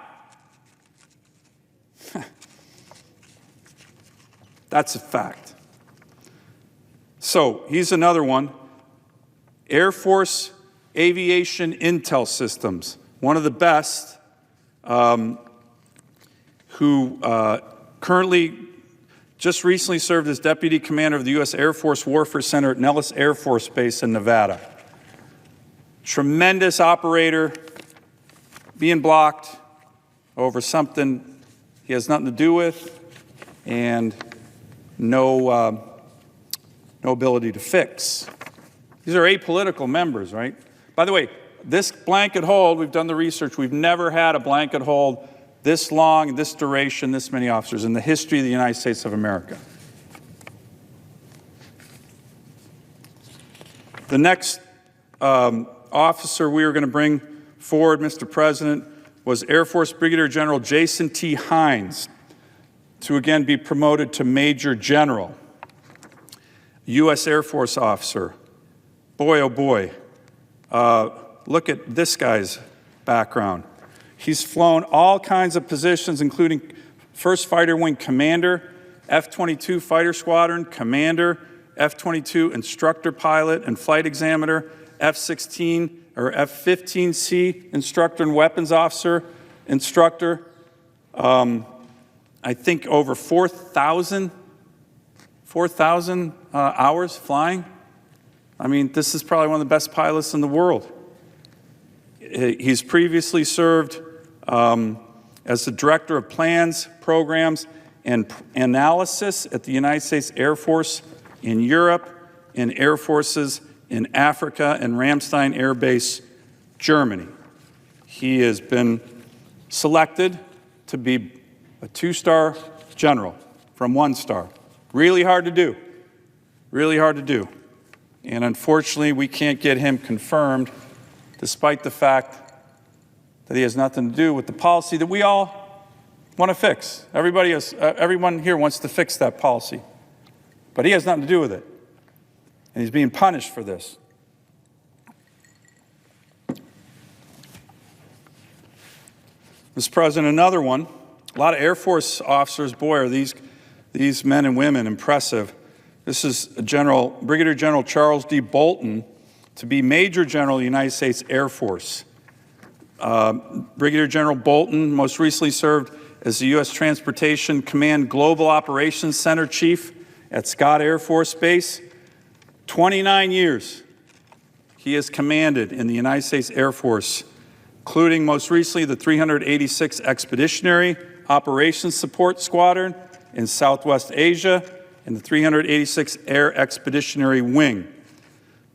That's a fact. So, he's another one. Air Force Aviation Intel Systems, one of the best, who currently just recently served as Deputy Commander of the U.S. Air Force Warfare Center at Nellis Air Force Base in Nevada. Tremendous operator, being blocked over something he has nothing to do with and no ability to fix. These are apolitical members, right? By the way, this blanket hold, we've done the research, we've never had a blanket hold this long, this duration, this many officers in the history of the United States of America. The next officer we are going to bring forward, Mr. President, was Air Force Brigadier General Jason T. Hines, to again be promoted to Major General. U.S. Air Force officer. Boy, oh boy. Look at this guy's background. He's flown all kinds of positions, including 1st Fighter Wing Commander, F-22 Fighter Squadron Commander, F-22 Instructor Pilot and Flight Examiner, F-16 or F-15C Instructor and Weapons Officer Instructor. I think over 4,000 hours flying. I mean, this is probably one of the best pilots in the world. He's previously served as the Director of Plans, Programs, and Analysis at the United States Air Force in Europe, in Air Forces in Africa, and Ramstein Air Base, Germany. He has been selected to be a 2-star general from 1-star. Really hard to do. Really hard to do. And unfortunately, we can't get him confirmed, despite the fact that he has nothing to do with the policy that we all want to fix. Everyone here wants to fix that policy. But he has nothing to do with it. And he's being punished for this. Mr. President, another one. A lot of Air Force officers, boy, are these men and women impressive. This is Brigadier General Charles D. Bolton to be Major General of the United States Air Force. Brigadier General Bolton most recently served as the U.S. Transportation Command Global Operations Center Chief at Scott Air Force Base. 29 years he has commanded in the United States Air Force, including most recently the 386 Expeditionary Operations Support Squadron in Southwest Asia and the 386 Air Expeditionary Wing.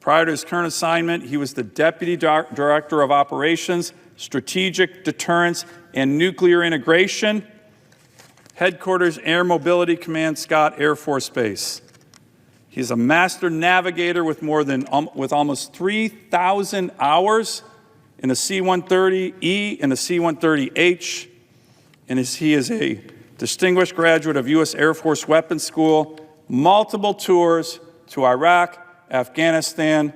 Prior to his current assignment, he was the Deputy Director of Operations, Strategic Deterrence, and Nuclear Integration, Headquarters Air Mobility Command, Scott Air Force Base. He's a master navigator with almost 3,000 hours in a C-130E and a C-130H, and he is a distinguished graduate of U.S. Air Force Weapons School, multiple tours to Iraq, Afghanistan,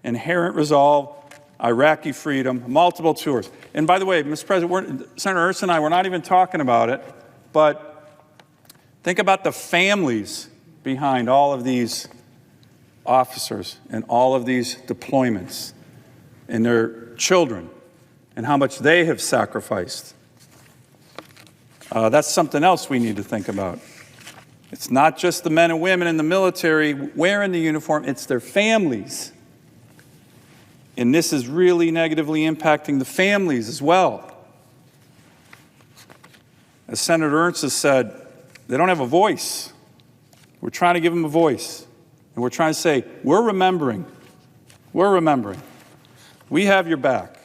Inherent Resolve, Iraqi Freedom, multiple tours. And by the way, Mr. President, Senator Ernst and I, we're not even talking about it, but think about the families behind all of these officers and all of these deployments and their children and how much they have sacrificed. That's something else we need to think about. It's not just the men and women in the military wearing the uniform, it's their families. And this is really negatively impacting the families as well. As Senator Ernst has said, they don't have a voice. We're trying to give them a voice. And we're trying to say, we're remembering. We're remembering. We have your back.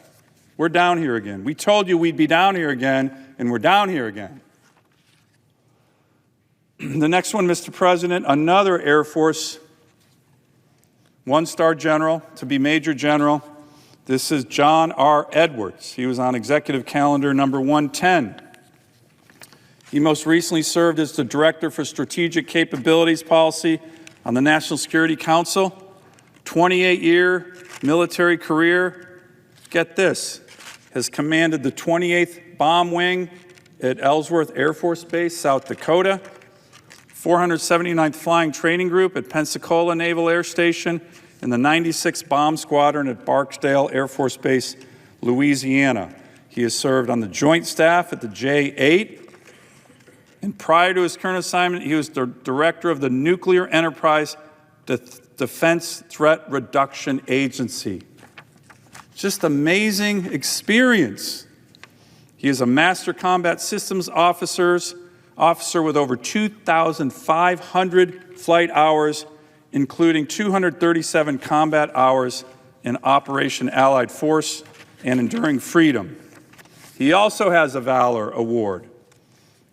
We're down here again. We told you we'd be down here again, and we're down here again. The next one, Mr. President, another Air Force one-star general to be Major General. This is John R. Edwards. He was on executive calendar number 110. He most recently served as the Director for Strategic Capabilities Policy on the National Security Council. 28-year military career. Get this, has commanded the 28th Bomb Wing at Ellsworth Air Force Base, South Dakota, 479th Flying Training Group at Pensacola Naval Air Station, and the 96th Bomb Squadron at Barksdale Air Force Base, Louisiana. He has served on the Joint Staff at the J-8, and prior to his current assignment, he was the Director of the Nuclear Enterprise Defense Threat Reduction Agency. Just amazing experience. He is a Master Combat Systems officer with over 2,500 flight hours, including 237 combat hours in Operation Allied Force and Enduring Freedom. He also has a Valor Award.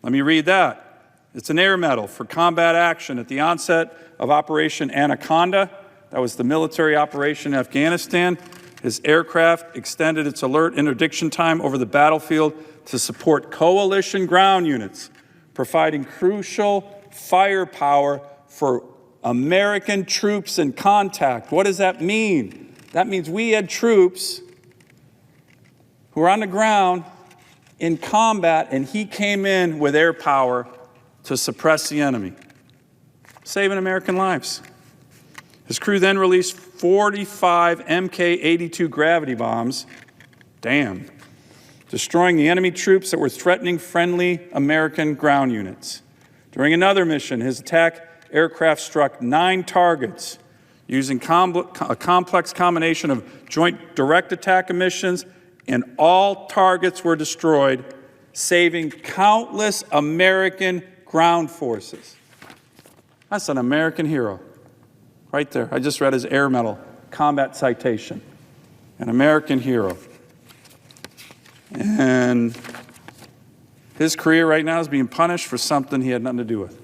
Let me read that. It's an Air Medal for combat action at the onset of Operation Anaconda. That was the military operation in Afghanistan. His aircraft extended its alert interdiction time over the battlefield to support coalition ground units, providing crucial firepower for American troops in contact. What does that mean? That means we had troops who were on the ground in combat, and he came in with air power to suppress the enemy, saving American lives. His crew then released 45 Mk-82 gravity bombs, destroying the enemy troops that were threatening friendly American ground units. During another mission, his attack aircraft struck 9 targets using a complex combination of joint direct attack missions, and all targets were destroyed, saving countless American ground forces. That's an American hero. Right there. I just read his Air Medal, combat citation. An American hero. And his career right now is being punished for something he had nothing to do with.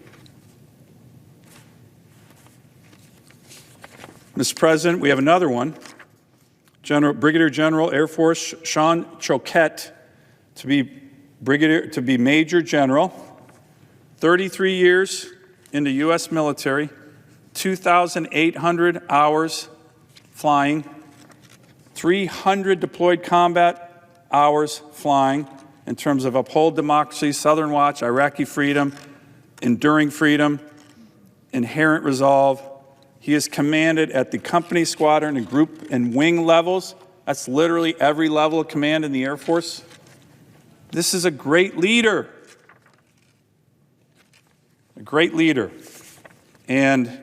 Mr. President, we have another one. Brigadier General Air Force Sean Choquette to be Major General, 33 years in the U.S. military, 2,800 hours flying, 300 deployed combat hours flying in terms of Uphold Democracy, Southern Watch, Iraqi Freedom, Enduring Freedom, Inherent Resolve. He is commanded at the company, squadron, and group and wing levels. That's literally every level of command in the Air Force. This is a great leader. A great leader. And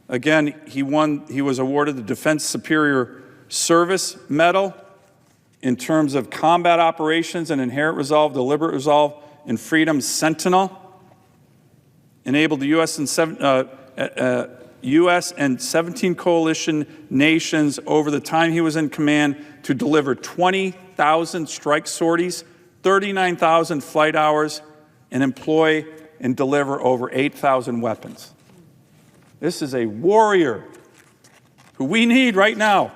again, he was awarded the Defense Superior Service Medal in terms of combat operations and Inherent Resolve, Deliberate Resolve, and Freedom Sentinel. Enabled the U.S. and 17 coalition nations over the time he was in command to deliver 20,000 strike sorties, 39,000 flight hours, and employ and deliver over 8,000 weapons. This is a warrior who we need right now,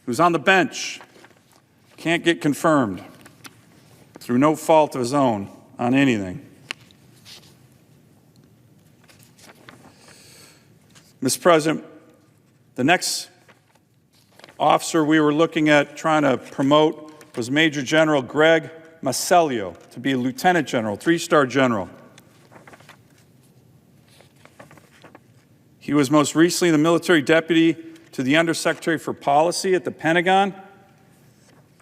who's on the bench, can't get confirmed through no fault of his own on anything. Mr. President, the next officer we were looking at trying to promote was Major General Greg Macelio to be a Lieutenant General, 3-star general. He was most recently the military deputy to the Undersecretary for Policy at the Pentagon.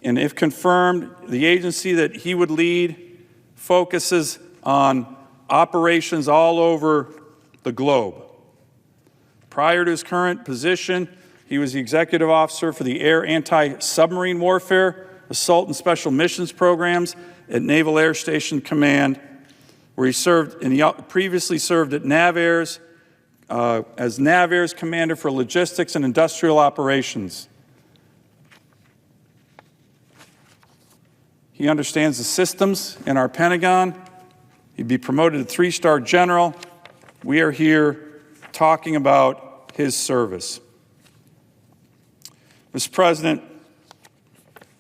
And if confirmed, the agency that he would lead focuses on operations all over the globe. Prior to his current position, he was the executive officer for the Air Anti-Submarine Warfare, Assault and Special Missions Programs at Naval Air Station Command, where he served, and he previously served at NAVAIRS as NAVAIRS Commander for Logistics and Industrial Operations. He understands the systems in our Pentagon. He'd be promoted to 3-star general. We are here talking about his service. Mr. President,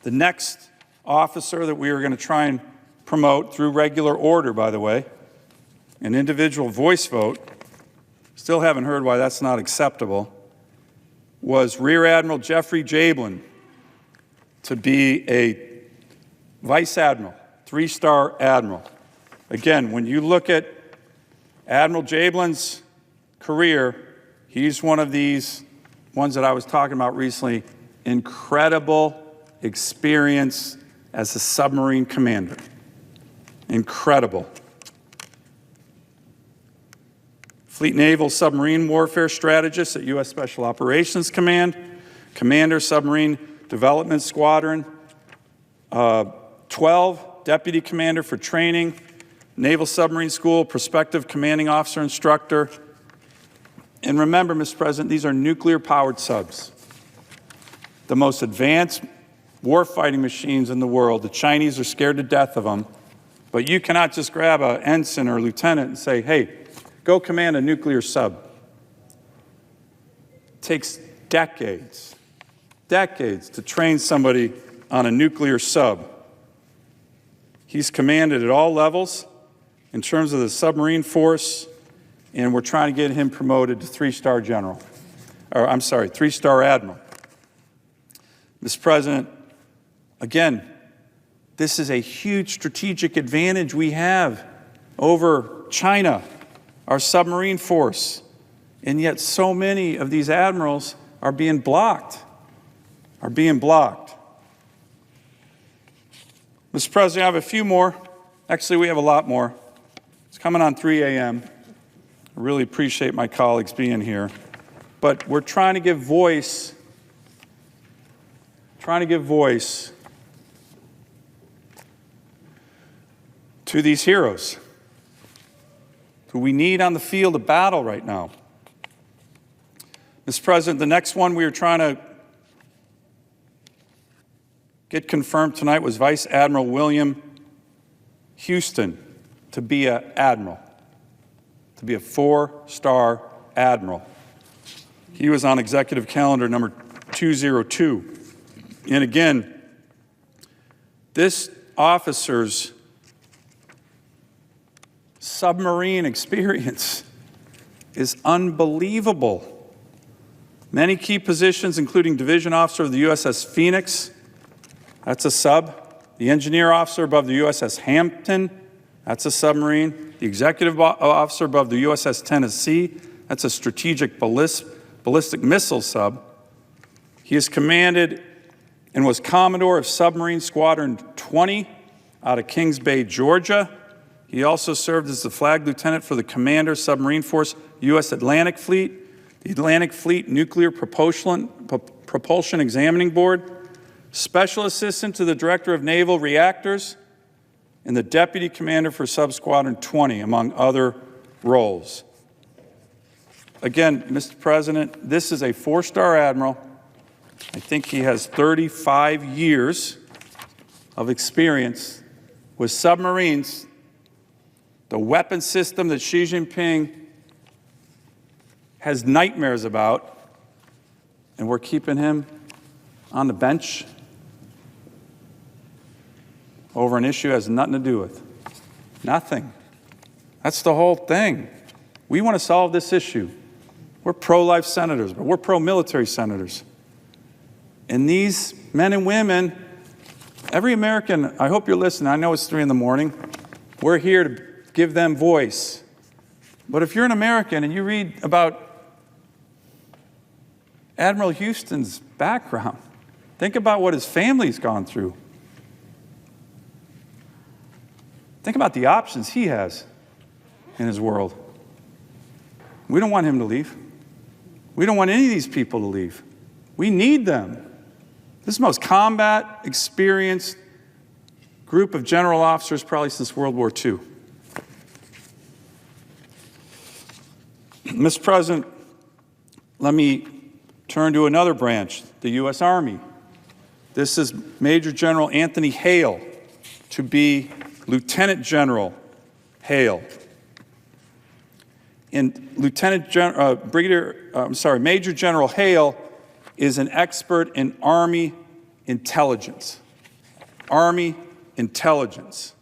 the next officer that we are going to try and promote through regular order, by the way, an individual voice vote, still haven't heard why that's not acceptable, was Rear Admiral Jeffrey Jablin to be a Vice Admiral, 3-star Admiral. Again, when you look at Admiral Jablin's career, he's one of these ones that I was talking about recently, incredible experience as a submarine commander. Incredible. Fleet Naval Submarine Warfare Strategist at U.S. Special Operations Command, Commander Submarine Development Squadron, 12, Deputy Commander for Training, Naval Submarine School, Prospective Commanding Officer Instructor. And remember, Mr. President, these are nuclear-powered subs. The most advanced warfighting machines in the world. The Chinese are scared to death of them. But you cannot just grab an ensign or a lieutenant and say, hey, go command a nuclear sub. It takes decades to train somebody on a nuclear sub. He's commanded at all levels in terms of the submarine force, and we're trying to get him promoted to 3-star general, or I'm sorry, 3-star admiral. Mr. President, again, this is a huge strategic advantage we have over China, our submarine force, and yet so many of these admirals are being blocked, Mr. President, I have a few more. Actually, we have a lot more. It's coming on 3 a.m. I really appreciate my colleagues being here. But we're trying to give voice to these heroes who we need on the field of battle right now. Mr. President, the next one we are trying to get confirmed tonight was Vice Admiral William Houston to be an admiral, to be a 4-star admiral. He was on executive calendar number 202. And again, this officer's submarine experience is unbelievable. Many key positions, including division officer of the USS Phoenix, that's a sub. The engineer officer above the USS Hampton, that's a submarine. The executive officer above the USS Tennessee, that's a strategic ballistic missile sub. He is commanded and was Commodore of Submarine Squadron 20 out of Kings Bay, Georgia. He also served as the flag lieutenant for the Commander Submarine Force, U.S. Atlantic Fleet, the Atlantic Fleet Nuclear Propulsion Examining Board, Special Assistant to the Director of Naval Reactors, and the Deputy Commander for Subsquadron 20, among other roles. Again, Mr. President, this is a 4-star admiral. I think he has 35 years of experience with submarines, the weapon system that Xi Jinping has nightmares about, and we're keeping him on the bench over an issue has nothing to do with. Nothing. That's the whole thing. We want to solve this issue. We're pro-life senators, but we're pro-military senators. And these men and women, every American, I hope you're listening. I know it's 3 in the morning. We're here to give them voice. But if you're an American and you read about Admiral Houston's background, think about what his family's gone through. Think about the options he has. in his world. We don't want him to leave. We don't want any of these people to leave. We need them. This is the most combat experienced group of general officers probably since World War II. Mr. President, let me turn to another branch, the U.S. Army. This is Major General Anthony Hale to be Lieutenant General Hale. And Major General Hale is an expert in Army intelligence. Army intelligence.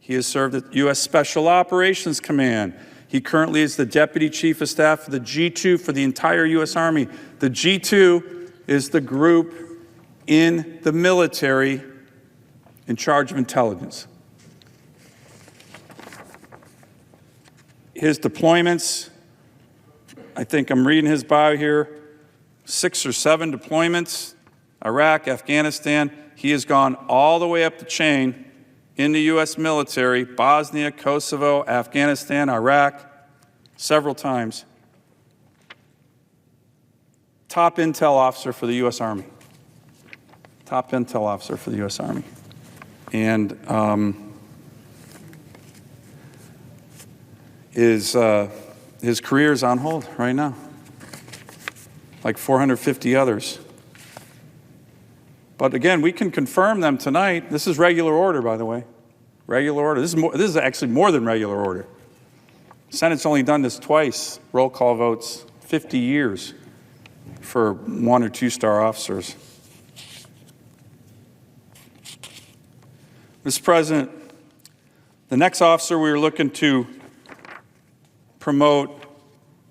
He has served at U.S. Special Operations Command. He currently is the Deputy Chief of Staff for the G2 for the entire U.S. Army. The G2 is the group in the military in charge of intelligence. His deployments, I think I'm reading his bio here, 6 or 7 deployments, Iraq, Afghanistan. He has gone all the way up the chain in the U.S. military, Bosnia, Kosovo, Afghanistan, Iraq, several times. Top intel officer for the U.S. Army. Top intel officer for the U.S. Army. And his career is on hold right now, like 450 others. But again, we can confirm them tonight. This is regular order, by the way. Regular order. This is actually more than regular order. The Senate's only done this twice, roll call votes, 50 years for 1- or 2-star officers. Mr. President, the next officer we were looking to promote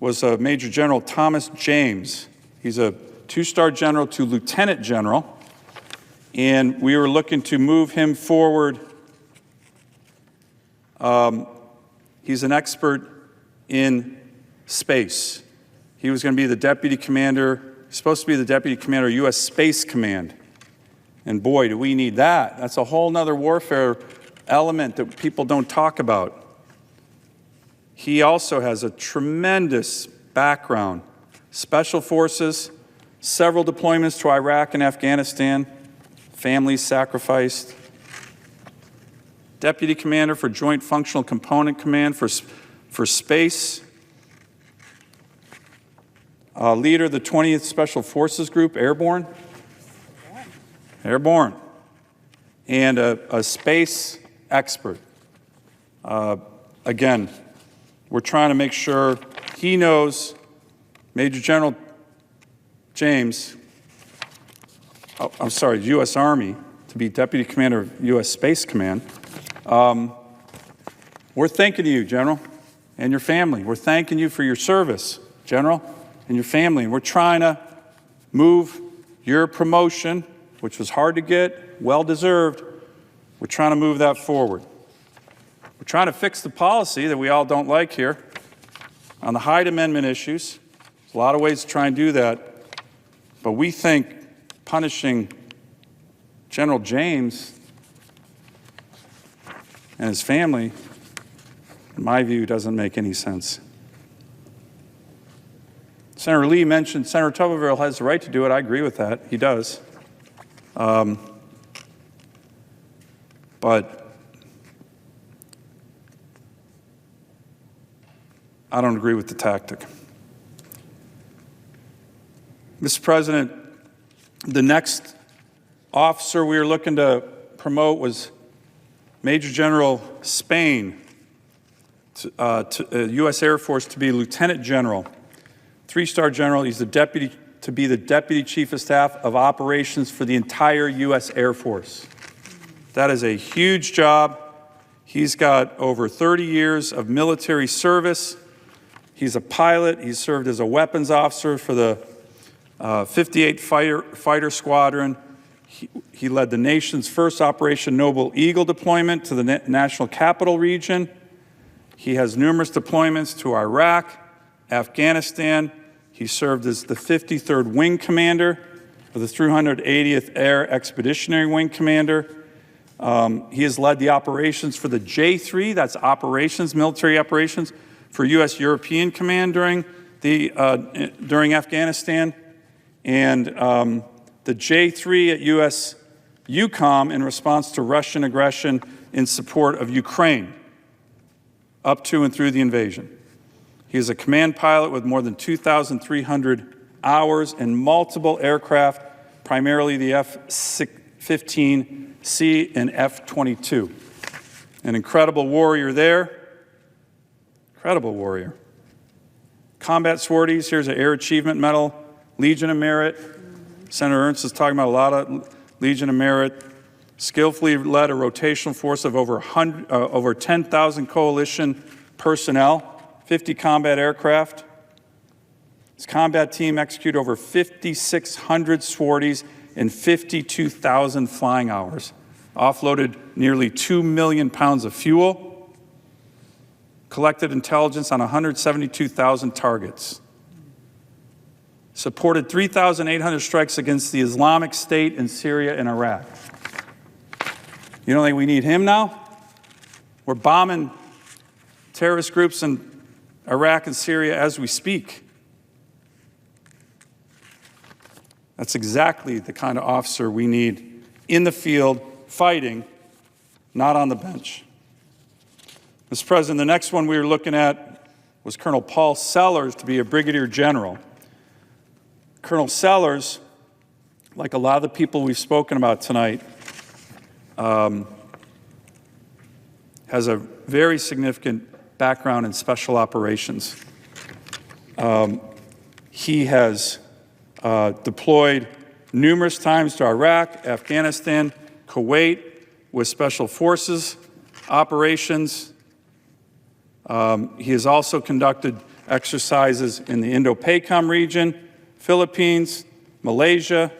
was Major General Thomas James. He's a 2-star general to lieutenant general. And we were looking to move him forward. He's an expert in space. He was going to be the deputy commander, supposed to be the deputy commander of U.S. Space Command. And boy, do we need that. That's a whole nother warfare element that people don't talk about. He also has a tremendous background. Special forces, several deployments to Iraq and Afghanistan, families sacrificed. Deputy Commander for Joint Functional Component Command for Space. Leader of the 20th Special Forces Group, Airborne. Airborne. And a space expert. Again, we're trying to make sure he knows Major General James, U.S. Army, to be Deputy Commander of U.S. Space Command. We're thanking you, General, and your family. We're thanking you for your service, General, and your family. And we're trying to move your promotion, which was hard to get, well-deserved. We're trying to move that forward. We're trying to fix the policy that we all don't like here on the Hyde Amendment issues. There's a lot of ways to try and do that. But we think punishing General James and his family, in my view, doesn't make any sense. Senator Lee mentioned Senator Tuberville has the right to do it. I agree with that. He does. But I don't agree with the tactic. Mr. President, the next officer we were looking to promote was Major General Spain, U.S. Air Force, to be Lieutenant General, 3-star general. He's to be the Deputy Chief of Staff of Operations for the entire U.S. Air Force. That is a huge job. He's got over 30 years of military service. He's a pilot. He's served as a weapons officer for the 58 Fighter Squadron. He led the nation's first Operation Noble Eagle deployment to the National Capital Region. He has numerous deployments to Iraq, Afghanistan. He served as the 53rd Wing Commander of the 380th Air Expeditionary Wing Commander. He has led the operations for the J3, that's operations, military operations, for U.S. European Command during Afghanistan, and the J3 at U.S. EUCOM in response to Russian aggression in support of Ukraine, up to and through the invasion. He is a command pilot with more than 2,300 hours and multiple aircraft, primarily the F-15C and F-22. An incredible warrior there. Incredible warrior. Combat sorties, here's an Air Achievement Medal, Legion of Merit. Senator Ernst is talking about a lot of Legion of Merit. Skillfully led a rotational force of over 10,000 coalition personnel, 50 combat aircraft. His combat team executed over 5,600 sorties and 52,000 flying hours, offloaded nearly 2 million pounds of fuel, collected intelligence on 172,000 targets, supported 3,800 strikes against the Islamic State in Syria and Iraq. You don't think we need him now? We're bombing terrorist groups in Iraq and Syria as we speak. That's exactly the kind of officer we need in the field, fighting, not on the bench. Mr. President, the next one we were looking at was Colonel Paul Sellers to be a brigadier general. Colonel Sellers, like a lot of the people we've spoken about tonight, has a very significant background in special operations. He has deployed numerous times to Iraq, Afghanistan, Kuwait with special forces operations. He has also conducted exercises in the Indo-PACOM region, Philippines, Malaysia,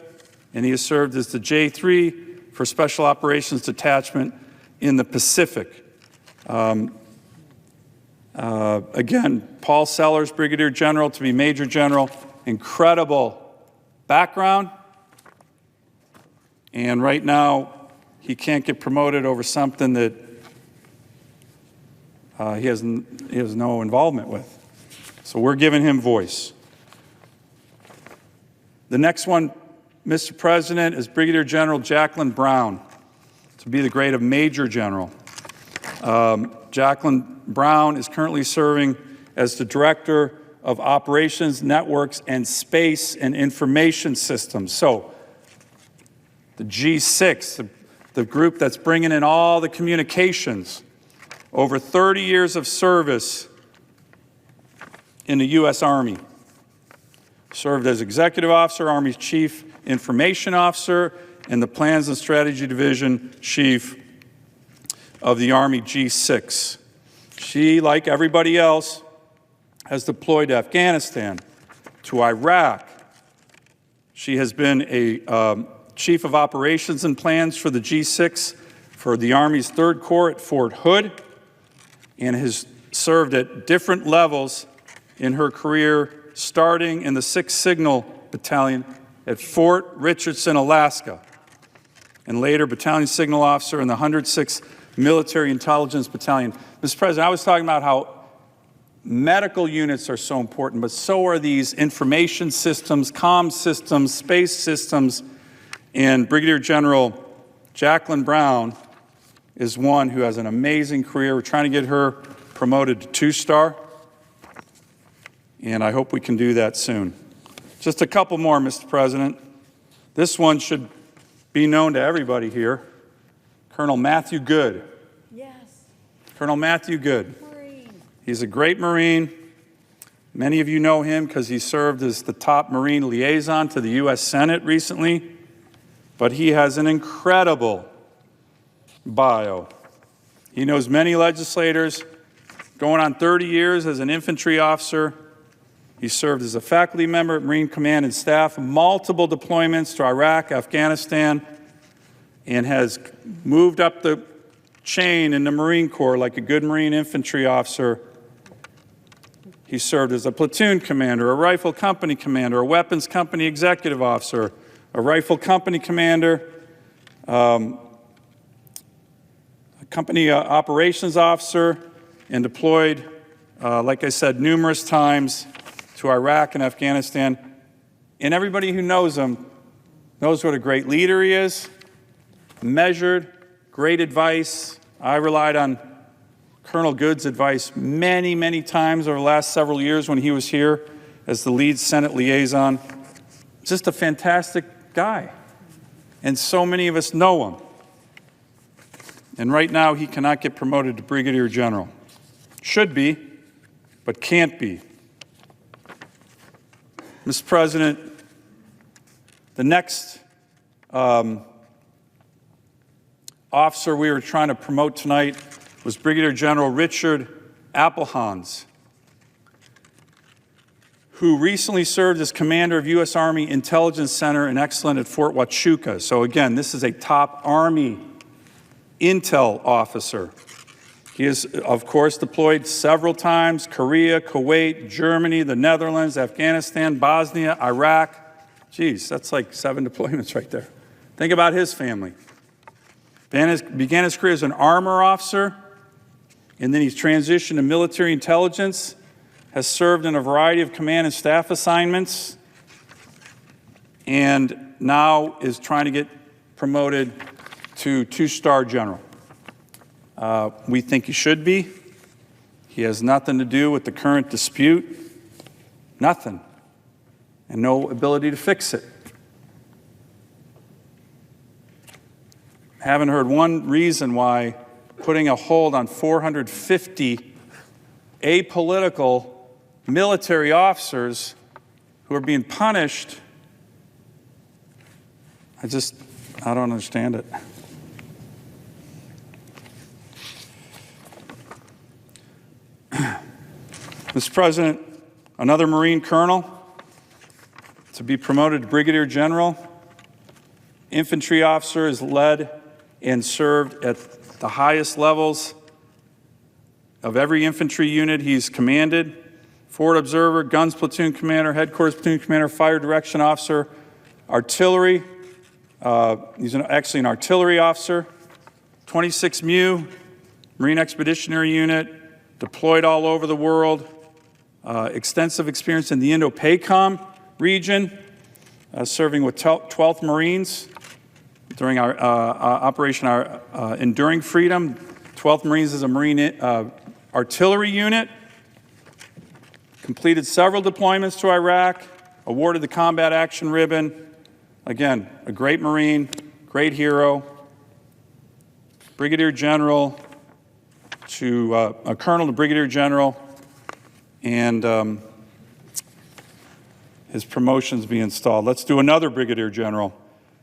and he has served as the J3 for Special Operations Detachment in the Pacific. Again, Paul Sellers, Brigadier General to be Major General, incredible background, and right now he can't get promoted over something that he has no involvement with. So we're giving him voice. The next one, Mr. President, is Brigadier General Jacqueline Brown to be the grade of Major General. Jacqueline Brown is currently serving as the Director of Operations, Networks, and Space and Information Systems. So the G6, the group that's bringing in all the communications, over 30 years of service in the U.S. Army. Served as Executive Officer, Army Chief Information Officer, and the Plans and Strategy Division Chief of the Army G6. She, like everybody else, has deployed to Afghanistan, to Iraq. She has been a Chief of Operations and Plans for the G6 for the Army's 3rd Corps at Fort Hood, and has served at different levels in her career, starting in the 6th Signal Battalion at Fort Richardson, Alaska, and later Battalion Signal Officer in the 106th Military Intelligence Battalion. Mr. President, I was talking about how medical units are so important, but so are these information systems, comm systems, space systems, and Brigadier General Jacqueline Brown is one who has an amazing career. We're trying to get her promoted to 2-star, and I hope we can do that soon. Just a couple more, Mr. President. This one should be known to everybody here. Colonel Matthew Good. Yes. Colonel Matthew Good. Marine. He's a great Marine. Many of you know him because he served as the top Marine liaison to the U.S. Senate recently, but he has an incredible bio. He knows many legislators, going on 30 years as an infantry officer. He served as a faculty member at Marine Command and Staff, multiple deployments to Iraq, Afghanistan, and has moved up the chain in the Marine Corps like a good Marine infantry officer. He served as a platoon commander, a rifle company commander, a weapons company executive officer, a rifle company commander, company operations officer and deployed, like I said, numerous times to Iraq and Afghanistan. And everybody who knows him knows what a great leader he is, measured, great advice. I relied on Colonel Good's advice many, many times over the last several years when he was here as the lead Senate liaison. Just a fantastic guy. And so many of us know him. And right now, he cannot get promoted to Brigadier General. Should be, but can't be. Mr. President, the next officer we were trying to promote tonight was Brigadier General Richard Applehans, who recently served as commander of U.S. Army Intelligence Center and Excellent at Fort Huachuca. So again, this is a top Army intel officer. He is, of course, deployed several times: Korea, Kuwait, Germany, the Netherlands, Afghanistan, Bosnia, Iraq. Geez, that's like 7 deployments right there. Think about his family. Began his career as an armor officer, and then he's transitioned to military intelligence, has served in a variety of command and staff assignments, and now is trying to get promoted to 2-star general. We think he should be. He has nothing to do with the current dispute, nothing, and no ability to fix it. Haven't heard one reason why putting a hold on 450 apolitical military officers who are being punished. I don't understand it. Mr. President, another Marine colonel to be promoted to Brigadier General. Infantry officer has led and served at the highest levels of every infantry unit he's commanded. Forward observer, guns platoon commander, headquarters platoon commander, fire direction officer, artillery. He's actually an artillery officer. 26 MU, Marine Expeditionary Unit, deployed all over the world. Extensive experience in the Indo-PACOM region, serving with 12th Marines during our Operation Enduring Freedom. 12th Marines is a Marine artillery unit. Completed several deployments to Iraq, awarded the Combat Action Ribbon. Again, a great Marine, great hero. Brigadier General to a Colonel to Brigadier General, and his promotions be installed. Let's do another Brigadier General,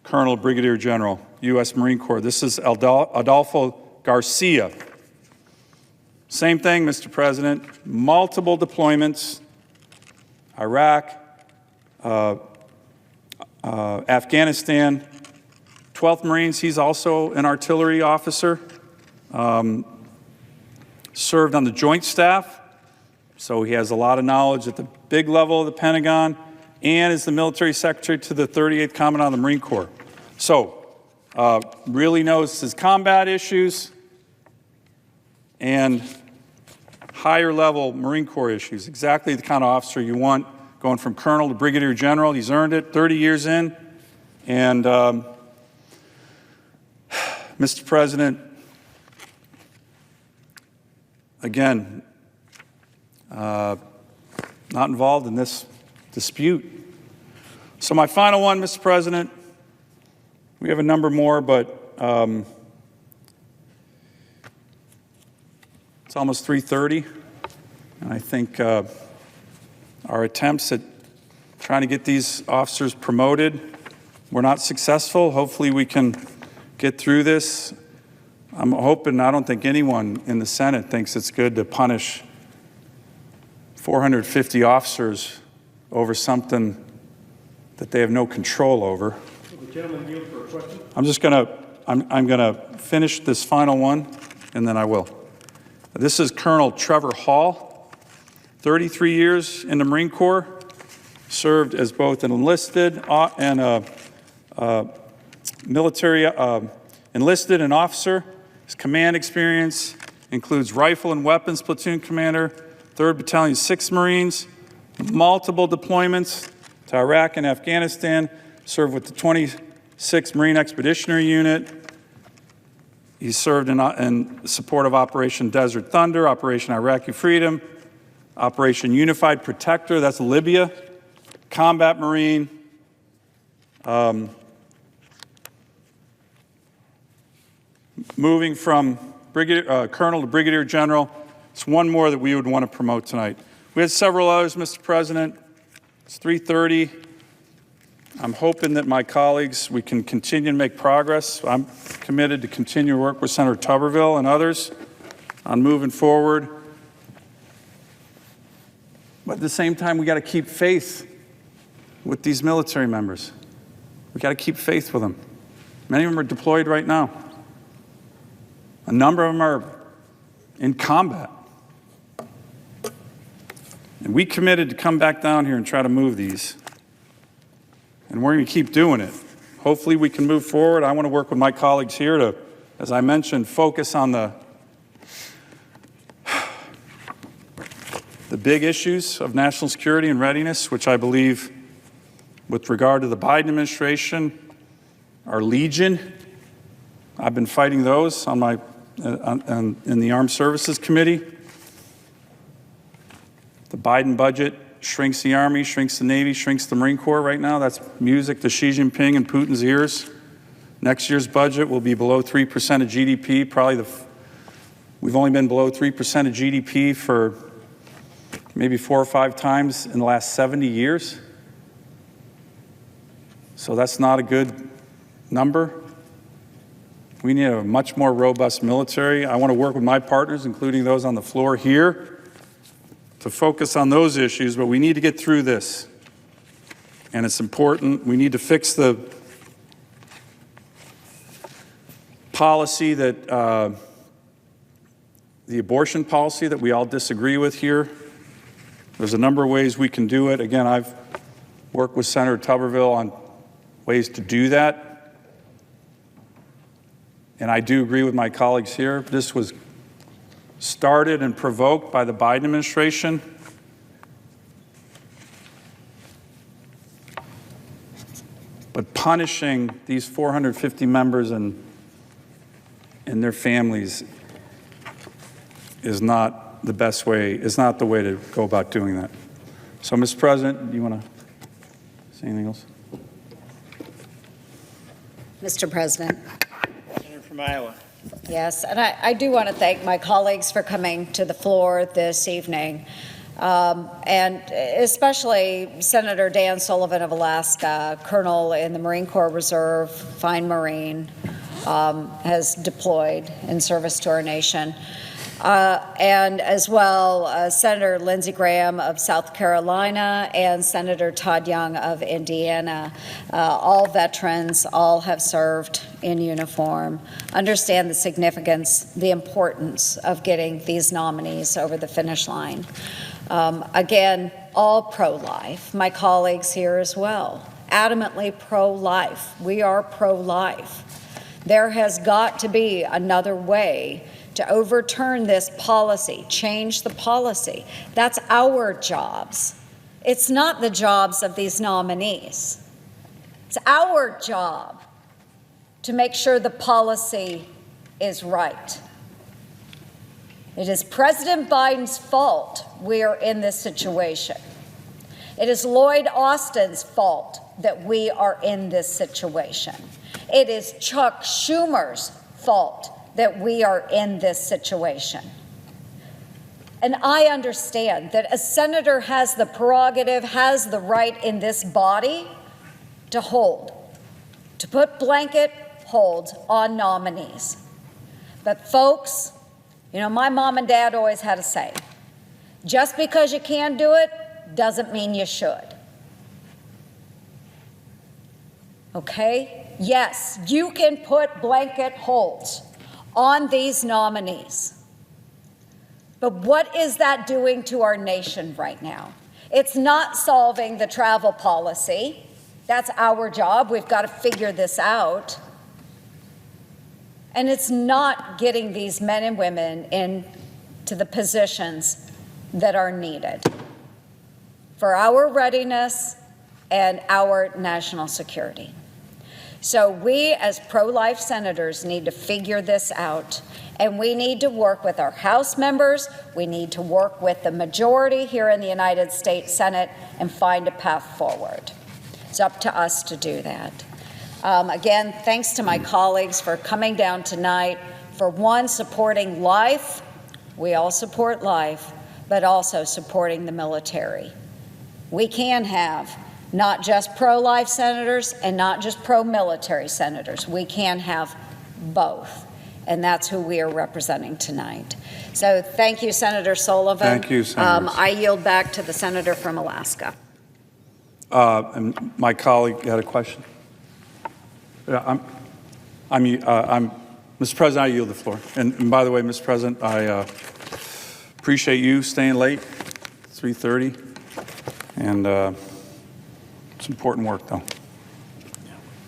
Colonel, Brigadier General, U.S. Marine Corps. This is Adolfo Garcia. Same thing, Mr. President, multiple deployments, Iraq, Afghanistan, 12th Marines. He's also an artillery officer, served on the Joint Staff, so he has a lot of knowledge at the big level of the Pentagon, and is the military secretary to the 38th Commandant of the Marine Corps. So, really knows his combat issues and higher level Marine Corps issues. Exactly the kind of officer you want, going from Colonel to Brigadier General. He's earned it, 30 years in. And Mr. President, again, not involved in this dispute. So my final one, Mr. President, we have a number more, but it's almost 3:30, and I think our attempts at trying to get these officers promoted were not successful. Hopefully we can get through this. I'm hoping, I don't think anyone in the Senate thinks it's good to punish 450 officers over something that they have no control over. Will the gentleman yield for a question? I'm gonna finish this final one, and then I will. This is Colonel Trevor Hall, 33 years in the Marine Corps, served as both an enlisted and a military enlisted and officer, His command experience includes rifle and weapons platoon commander, 3rd Battalion, 6th Marines, multiple deployments to Iraq and Afghanistan, served with the 26th Marine Expeditionary Unit. He served in support of Operation Desert Thunder, Operation Iraqi Freedom, Operation Unified Protector, that's Libya, Combat Marine, moving from Colonel to Brigadier General. It's one more that we would want to promote tonight. We had several others, Mr. President. It's 3:30. I'm hoping that my colleagues, we can continue to make progress. I'm committed to continue to work with Senator Tuberville and others on moving forward. But at the same time, we got to keep faith with these military members. We got to keep faith with them. Many of them are deployed right now. A number of them are in combat. And we committed to come back down here and try to move these. And we're going to keep doing it. Hopefully we can move forward. I want to work with my colleagues here to, as I mentioned, focus on the big issues of national security and readiness, which I believe, with regard to the Biden administration, are legion. I've been fighting those on my in the Armed Services Committee. The Biden budget shrinks the Army, shrinks the Navy, shrinks the Marine Corps right now. That's music to Xi Jinping and Putin's ears. Next year's budget will be below 3% of GDP. We've only been below 3% of GDP for maybe 4 or 5 times in the last 70 years. So that's not a good number. We need a much more robust military. I want to work with my partners, including those on the floor here, to focus on those issues, but we need to get through this. And it's important. We need to fix the policy that, the abortion policy that we all disagree with here. There's a number of ways we can do it. Again, I've worked with Senator Tuberville on ways to do that. And I do agree with my colleagues here. This was started and provoked by the Biden administration. But punishing these 450 members and their families is not the best way, is not the way to go about doing that. So, Mr. President, do you want to say anything else? Mr. President. Senator from Iowa. Yes, and I do want to thank my colleagues for coming to the floor this evening, and especially Senator Dan Sullivan of Alaska, Colonel in the Marine Corps Reserve, fine Marine, has deployed in service to our nation. And as well, Senator Lindsey Graham of South Carolina and Senator Todd Young of Indiana. All veterans, all have served in uniform, understand the significance, the importance of getting these nominees over the finish line. Again, all pro-life, my colleagues here as well, adamantly pro-life. We are pro-life. There has got to be another way to overturn this policy, change the policy. That's our jobs. It's not the jobs of these nominees. It's our job to make sure the policy is right. It is President Biden's fault we are in this situation. It is Lloyd Austin's fault that we are in this situation. It is Chuck Schumer's fault that we are in this situation. And I understand that a senator has the prerogative, has the right in this body to hold, to put blanket holds on nominees. But folks, you know, my mom and dad always had a saying, just because you can do it doesn't mean you should. Okay? Yes, you can put blanket holds on these nominees. But what is that doing to our nation right now? It's not solving the travel policy. That's our job. We've got to figure this out. And it's not getting these men and women into the positions that are needed for our readiness and our national security. So we as pro-life senators need to figure this out, and we need to work with our House members, we need to work with the majority here in the United States Senate and find a path forward. It's up to us to do that. Again, thanks to my colleagues for coming down tonight, for one, supporting life. We all support life, but also supporting the military. We can have not just pro-life senators and not just pro-military senators. We can have both, and that's who we are representing tonight. So thank you, Senator Sullivan. Thank you, Senators. I yield back to the senator from Alaska. And my colleague had a question. Yeah, Mr. President, I yield the floor. And by the way, Mr. President, I appreciate you staying late, 3:30, and it's important work, though.